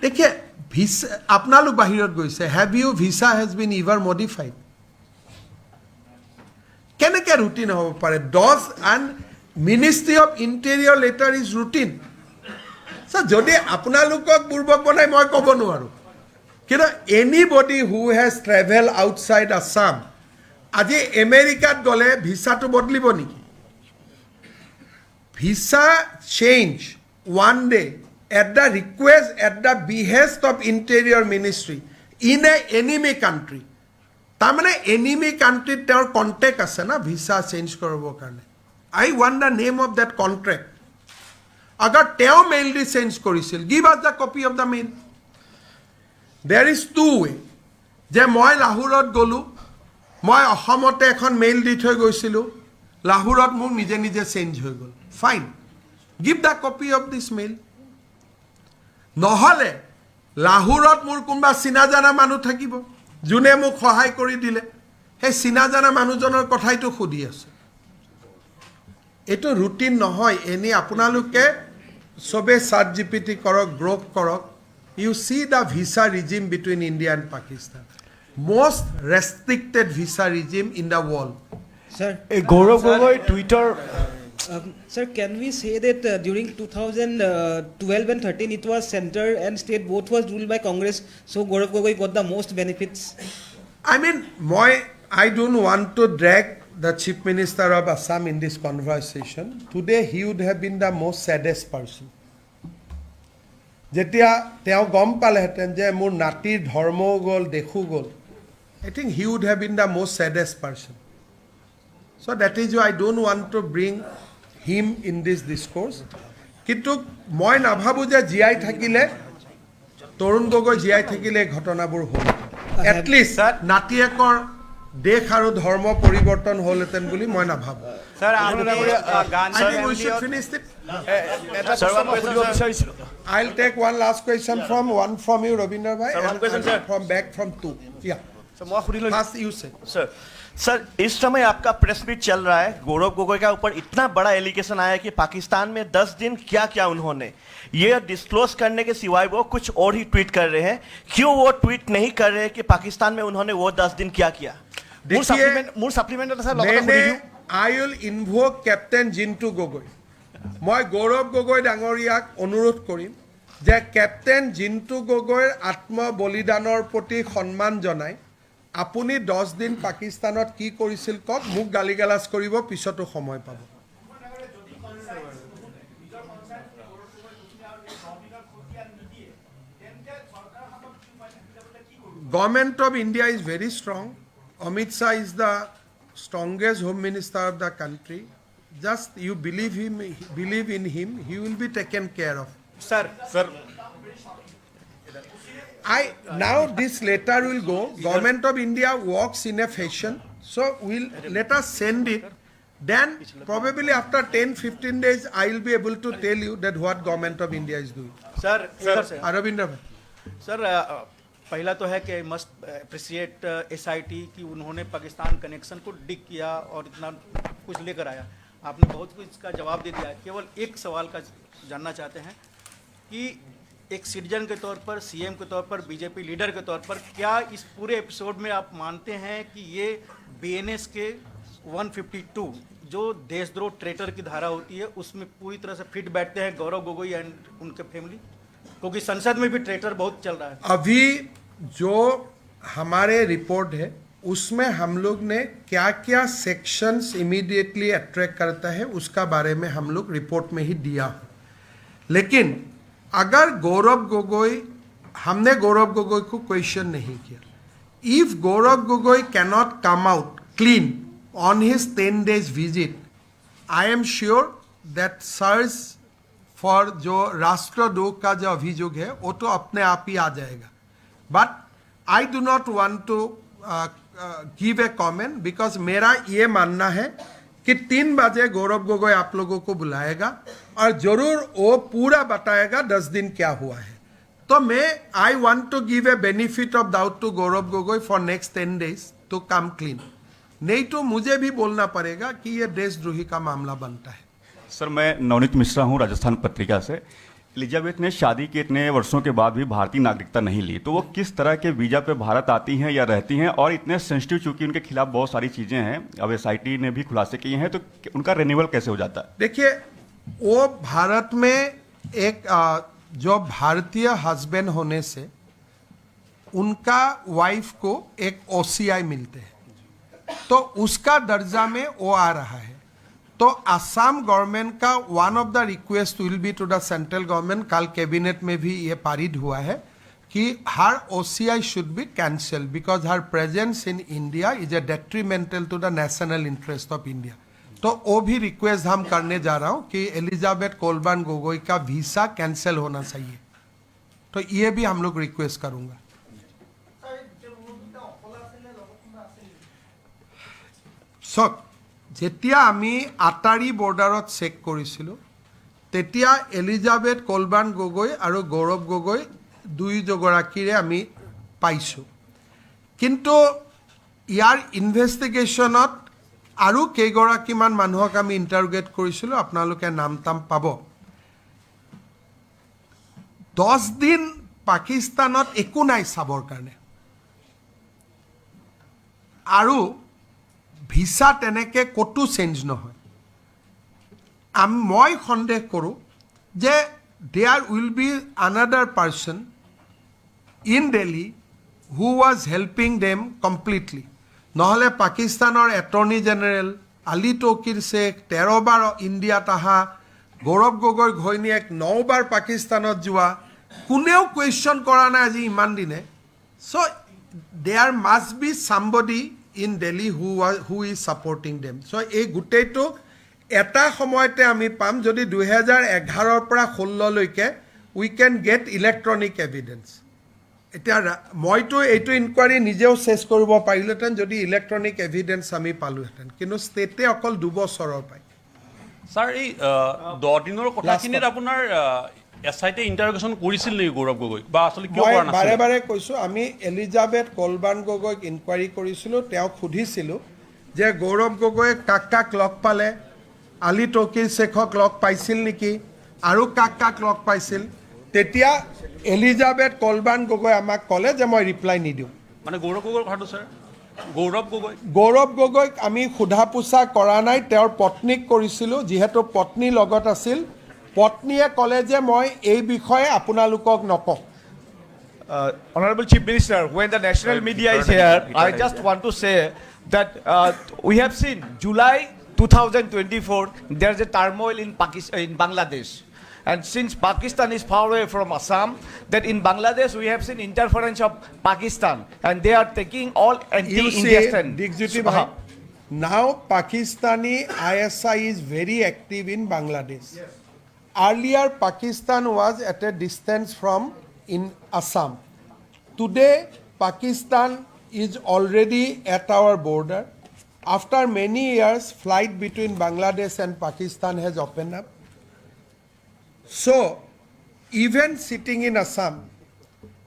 देखिए, ভিসা আপোনালোক বাহিৰত গৈছে, have you visa has been ever modified? কেনেকৈ routine হ'ব পাৰে? Does and ministry of interior letter is routine. Sir, যদি আপোনালোকক বুৰ্বক বনাই মই ক'ব নোৱাৰোঁ, কিন্তু anybody who has travel outside Assam আজি আমেৰিকাত গ'লে ভিছাটো বদলিব নেকি? Visa change one day at the request, at the behest of Interior Ministry in a enemy country. তাৰমানে enemy country তেওঁৰ কণ্টেক্ট আছে না ভিছা চেঞ্জ কৰিবৰ কাৰণে। I want the name of that contract. अगर তেওঁ মেইল দি চেঞ্জ কৰিছিল, give us the copy of the mail. There is two way. যে মই লাহোৰত গ'লোঁ, মই অসমতে এখন মেইল দি থৈ গৈছিলোঁ, লাহোৰত মোক নিজে নিজে চেঞ্জ হৈ গ'ল, fine, give the copy of this mail. নহ'লে লাহোৰত মোৰ কোনোবা চিনা জানা মানুহ থাকিব যোনে মোক সহায় কৰি দিলে, সেই চিনা জানা মানুহজনৰ কথাইতো সুধি আছে। এইটো ৰুটিন নহয়। এনেই আপোনালোকে চবে চাট জিপিটি কৰক, গ্ৰ'ক কৰক, you see the visa regime between India and Pakistan, most restricted visa regime in the world. Sir, Gaurav Gogoi Twitter. Sir, can we say that during 2012 and 13 it was center and state both was ruled by Congress, so Gaurav Gogoi got the most benefits? I mean, I don't want to drag the Chief Minister of Assam in this conversation. Today he would have been the most saddest person. যেতিয়া তেওঁ গম পালেহেঁতেন যে মোৰ নাতিৰ ধৰ্মও গ'ল, দেশো গ'ল, I think he would have been the most saddest person. So that is why I don't want to bring him in this discourse. কিন্তু মই নাভাবোঁ যে জীয়াই থাকিলে, তৰুণ গগৈ জীয়াই থাকিলে ঘটনাবোৰ হ'ল। এটলিষ্ট নাতিয়েকৰ দেশ আৰু ধৰ্ম পৰিৱৰ্তন হ'লহেঁতেন বুলি মই নাভাবোঁ। I'll take one last question from you, Ravindra bhai, and from back from two. Yeah. First you say. Sir इस समय आपका प्रेस मीट चल रहा है, गौरव गोगोई का ऊपर इतना बड़ा एलिगेशन आया कि पाकिस्तान में 10 दिन क्या क्या उन्होंने ये डिस्क्लोज करने के सिवाय वो कुछ और ही ट्वीट कर रहे हैं। क्यों वो ट्वीट नहीं कर रहे कि पाकिस्तान में उन्होंने वो 10 दिन क्या किया? I will invoke Captain Jintu Gogoi. মই গৌৰৱ গগৈ ডাঙৰীয়াক অনুৰোধ কৰিম যে কেপ্টেইন জিন্তু গগৈৰ আত্মবলিদানৰ প্ৰতি সন্মান জনাই আপুনি 10 দিন পাকিস্তানত কি কৰিছিল কওক, মোক গালিগালাজ কৰিব, পিছতো সময় পাব। Government of India is very strong. Amit Shah is the strongest Home Minister of the country. Just you believe in him, he will be taken care of. Sir. Now this letter will go. Government of India works in a fashion, so let us send it. Then probably after 10-15 days, I will be able to tell you that what Government of India is doing. Sir. Aravind Sir, पहला तो है कि must appreciate SIT कि उन्होंने Pakistan connection को डिग किया और इतना कुछ लेकर आया। आपने बहुत कुछ इसका जवाब दे दिया। केवल एक सवाल का जानना चाहते हैं कि एक सिटीजन के तौर पर, CM के तौर पर, बीजेपी लीडर के तौर पर, क्या इस पूरे एपिसोड में आप मानते हैं कि ये BNS के 152 जो देशद्रोह ट्रेटर की धारा होती है उसमें पूरी तरह से फिट बैठते हैं गौरव गोगोई एंड उनके फैमिली? क्योंकि संसद में भी ट्रेटर बहुत चल रहा है। अभी जो हमारे रिपोर्ट है उसमें हम लोग ने क्या क्या सेक्शंस इमीडिएटली अट्रैक्ट करता है उसका बारे में हम लोग रिपोर्ट में ही दिया। लेकिन अगर गौरव गोगोई, हमने गौरव गोगोई को क्वेश्चन नहीं किया। If Gaurav Gogoi cannot come out clean on his 10 days visit, I am sure that search for जो राष्ट्रद्रोह का जो अभियोग है वो तो अपने आप ही आ जाएगा। But I do not want to give a comment because मेरा ये मानना है कि 3 बजे गौरव गोगोई आप लोगों को बुलाएगा और जरूर वो पूरा बताएगा 10 दिन क्या हुआ है। तो मैं I want to give a benefit of doubt to Gaurav Gogoi for next 10 days to come clean, नहीं तो मुझे भी बोलना पड़ेगा कि ये देशद्रोही का मामला बनता है। सर मैं नवनीत मिश्रा हूँ राजस्थान पत्रिका से। एलिजाबेथ ने शादी के इतने वर्षों के बाद भी भारतीय नागरिकता नहीं ली, तो वो किस तरह के वीजा पे भारत आती हैं या रहती हैं? और इतने सेंसिटिव चूंकि उनके खिलाफ बहुत सारी चीज़ें हैं, अब SIT ने भी खुलासे किए हैं, तो उनका रिन्यूअल कैसे हो जाता है? देखिए, वो भारत में एक जो भारतीय हस्बैंड होने से उनका वाइफ को एक OCI मिलते हैं, तो उसका दर्जा में वो आ रहा है। तो असम गवर्नमेंट का one of the request will be to the central government, कल कैबिनेट में भी ये पारित हुआ है कि her OCI should be cancel because her presence in India is a detrimental to the national interest of India. तो वो भी रिक्वेस्ट हम करने जा रहा हूँ कि एलिजाबेथ कोलबर्न गोगोई का वीसा कैंसिल होना चाहिए, तो ये भी हम लोग रिक्वेस्ट करूँगा। যেতিয়া আমি আটাৰী বৰ্ডাৰত চেক কৰিছিলোঁ তেতিয়া এলিজাবেথ কোলবাৰ্ণ গগৈ আৰু গৌৰৱ গগৈ দুয়োগৰাকীৰে আমি পাইছোঁ, কিন্তু ইয়াৰ ইনভেষ্টিগেশ্যনত আৰু কেইগৰাকীমান মানুহক আমি ইণ্টাৰোগেট কৰিছিলোঁ, আপোনালোকে নাম তাম পাব। 10 দিন পাকিস্তানত একো নাই চাবৰ কাৰণে, আৰু ভিসা তেনেকে কতো চেঞ্জ নহয়। মই সন্দেহ কৰোঁ যে there will be another person in Delhi who was helping them completely, নহ'লে পাকিস্তানৰ এটৰ্নি জেনেৰেল আলী তৌকিৰ শ্বেখ 13 বাৰ ইণ্ডিয়াত অহা, গৌৰৱ গগৈৰ ঘৈণীয়েক 9 বাৰ পাকিস্তানত যোৱা, কোনেও কুৱেশ্যন কৰা নাই আজি ইমান দিনে। So' there must be somebody in Delhi who is supporting them. So এই গোটেইটো এটা সময়তে আমি পাম যদি 2011 পৰা 16 লৈকে we can get electronic evidence. এটা মইতো এইটো ইনকুৱাৰী নিজেও চেছ কৰিব পাৰিলোহেঁতেন যদি ইলেক্ট্ৰনিক এভিডেন্স আমি পালোহেঁতেন, কিন্তু ষ্টেটে অকল 2 বছৰৰ পায়। ছাৰ এই 10 দিনৰ কথাখিনিত আপোনাৰ এছআইটি ইণ্টাৰগেশ্যন কৰিছিল নেকি গৌৰৱ গগৈ বা আচলতে কিয় মই কৰা বাৰে নাছিল? বাৰে কৈছোঁ আমি এলিজাবেথ কলবাৰ্ণ গগৈক ইনকুৱাৰী কৰিছিলোঁ তেওঁক সুধিছিলোঁ যে গৌৰৱ গগৈয়ে কাক কাক লগ পালে আলি তৌকিৰ শ্বেখক লগ পাইছিল নেকি আৰু কাক কাক লগ পাইছিল তেতিয়া এলিজাবেথ কলবাৰ্ণ গগৈ আমাক ক'লে যে মই ৰিপ্লাই নিদিওঁ মানে গৌৰৱ গগৈৰ কথাটো ছাৰ গৌৰৱ গগৈক আমি সোধা পোছা কৰা নাই তেওঁৰ পত্নীক কৰিছিলোঁ যিহেতু পত্নী লগত আছিল পত্নীয়ে ক'লে যে মই এই বিষয়ে আপোনালোকক নকওঁ Honorable Chief Minister, when the national media is here, I just want to say that we have seen July 2024, there's a turmoil in Bangladesh. And since Pakistan is far away from Assam, that in Bangladesh we have seen interference of Pakistan, and they are taking all anti-India stand. Now Pakistani ISI is very active in Bangladesh. Yes. Earlier Pakistan was at a distance from in Assam. Today Pakistan is already at our border. After many years, flight between Bangladesh and Pakistan has opened up. So, even sitting in Assam,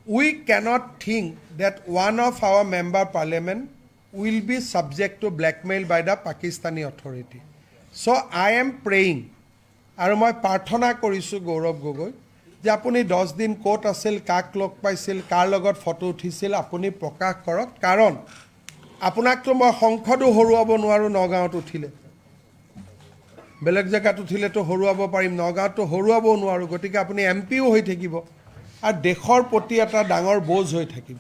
we cannot think that one of our member parliament will be subject to blackmail by the Pakistani authority. So, I am praying, আৰু মই প্ৰাৰ্থনা কৰিছোঁ গৌৰৱ গগৈ যে আপুনি 10 দিন ক'ত আছিল কাক লগ পাইছিল কাৰ লগত ফটো উঠিছিল আপুনি প্ৰকাশ কৰক কাৰণ আপোনাকতো মই সংসদো হৰুৱাব নোৱাৰোঁ নগাঁৱত উঠিলে বেলেগ জেগাত উঠিলেতো হৰুৱাব পাৰিম নগাঁৱতো হৰুৱাব নোৱাৰোঁ গতিকে আপুনি এমপিও হৈ থাকিব আৰু দেশৰ প্ৰতি এটা ডাঙৰ বোজ হৈ থাকিব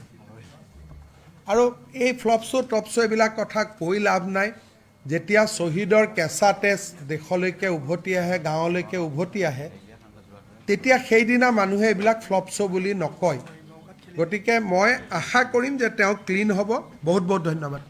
আৰু এই ফ্লপছো টপছো এইবিলাক কথা কৈ লাভ নাই যেতিয়া শহীদৰ কেঁচা তেজ দেশলৈকে উভতি আহে গাঁৱলৈকে উভতি আহে তেতিয়া সেইদিনা মানুহে এইবিলাক ফ্লপছো বুলি নকয় গতিকে মই আশা কৰিম যে তেওঁ ক্লিন হ'ব বহুত বহুত ধন্যবাদ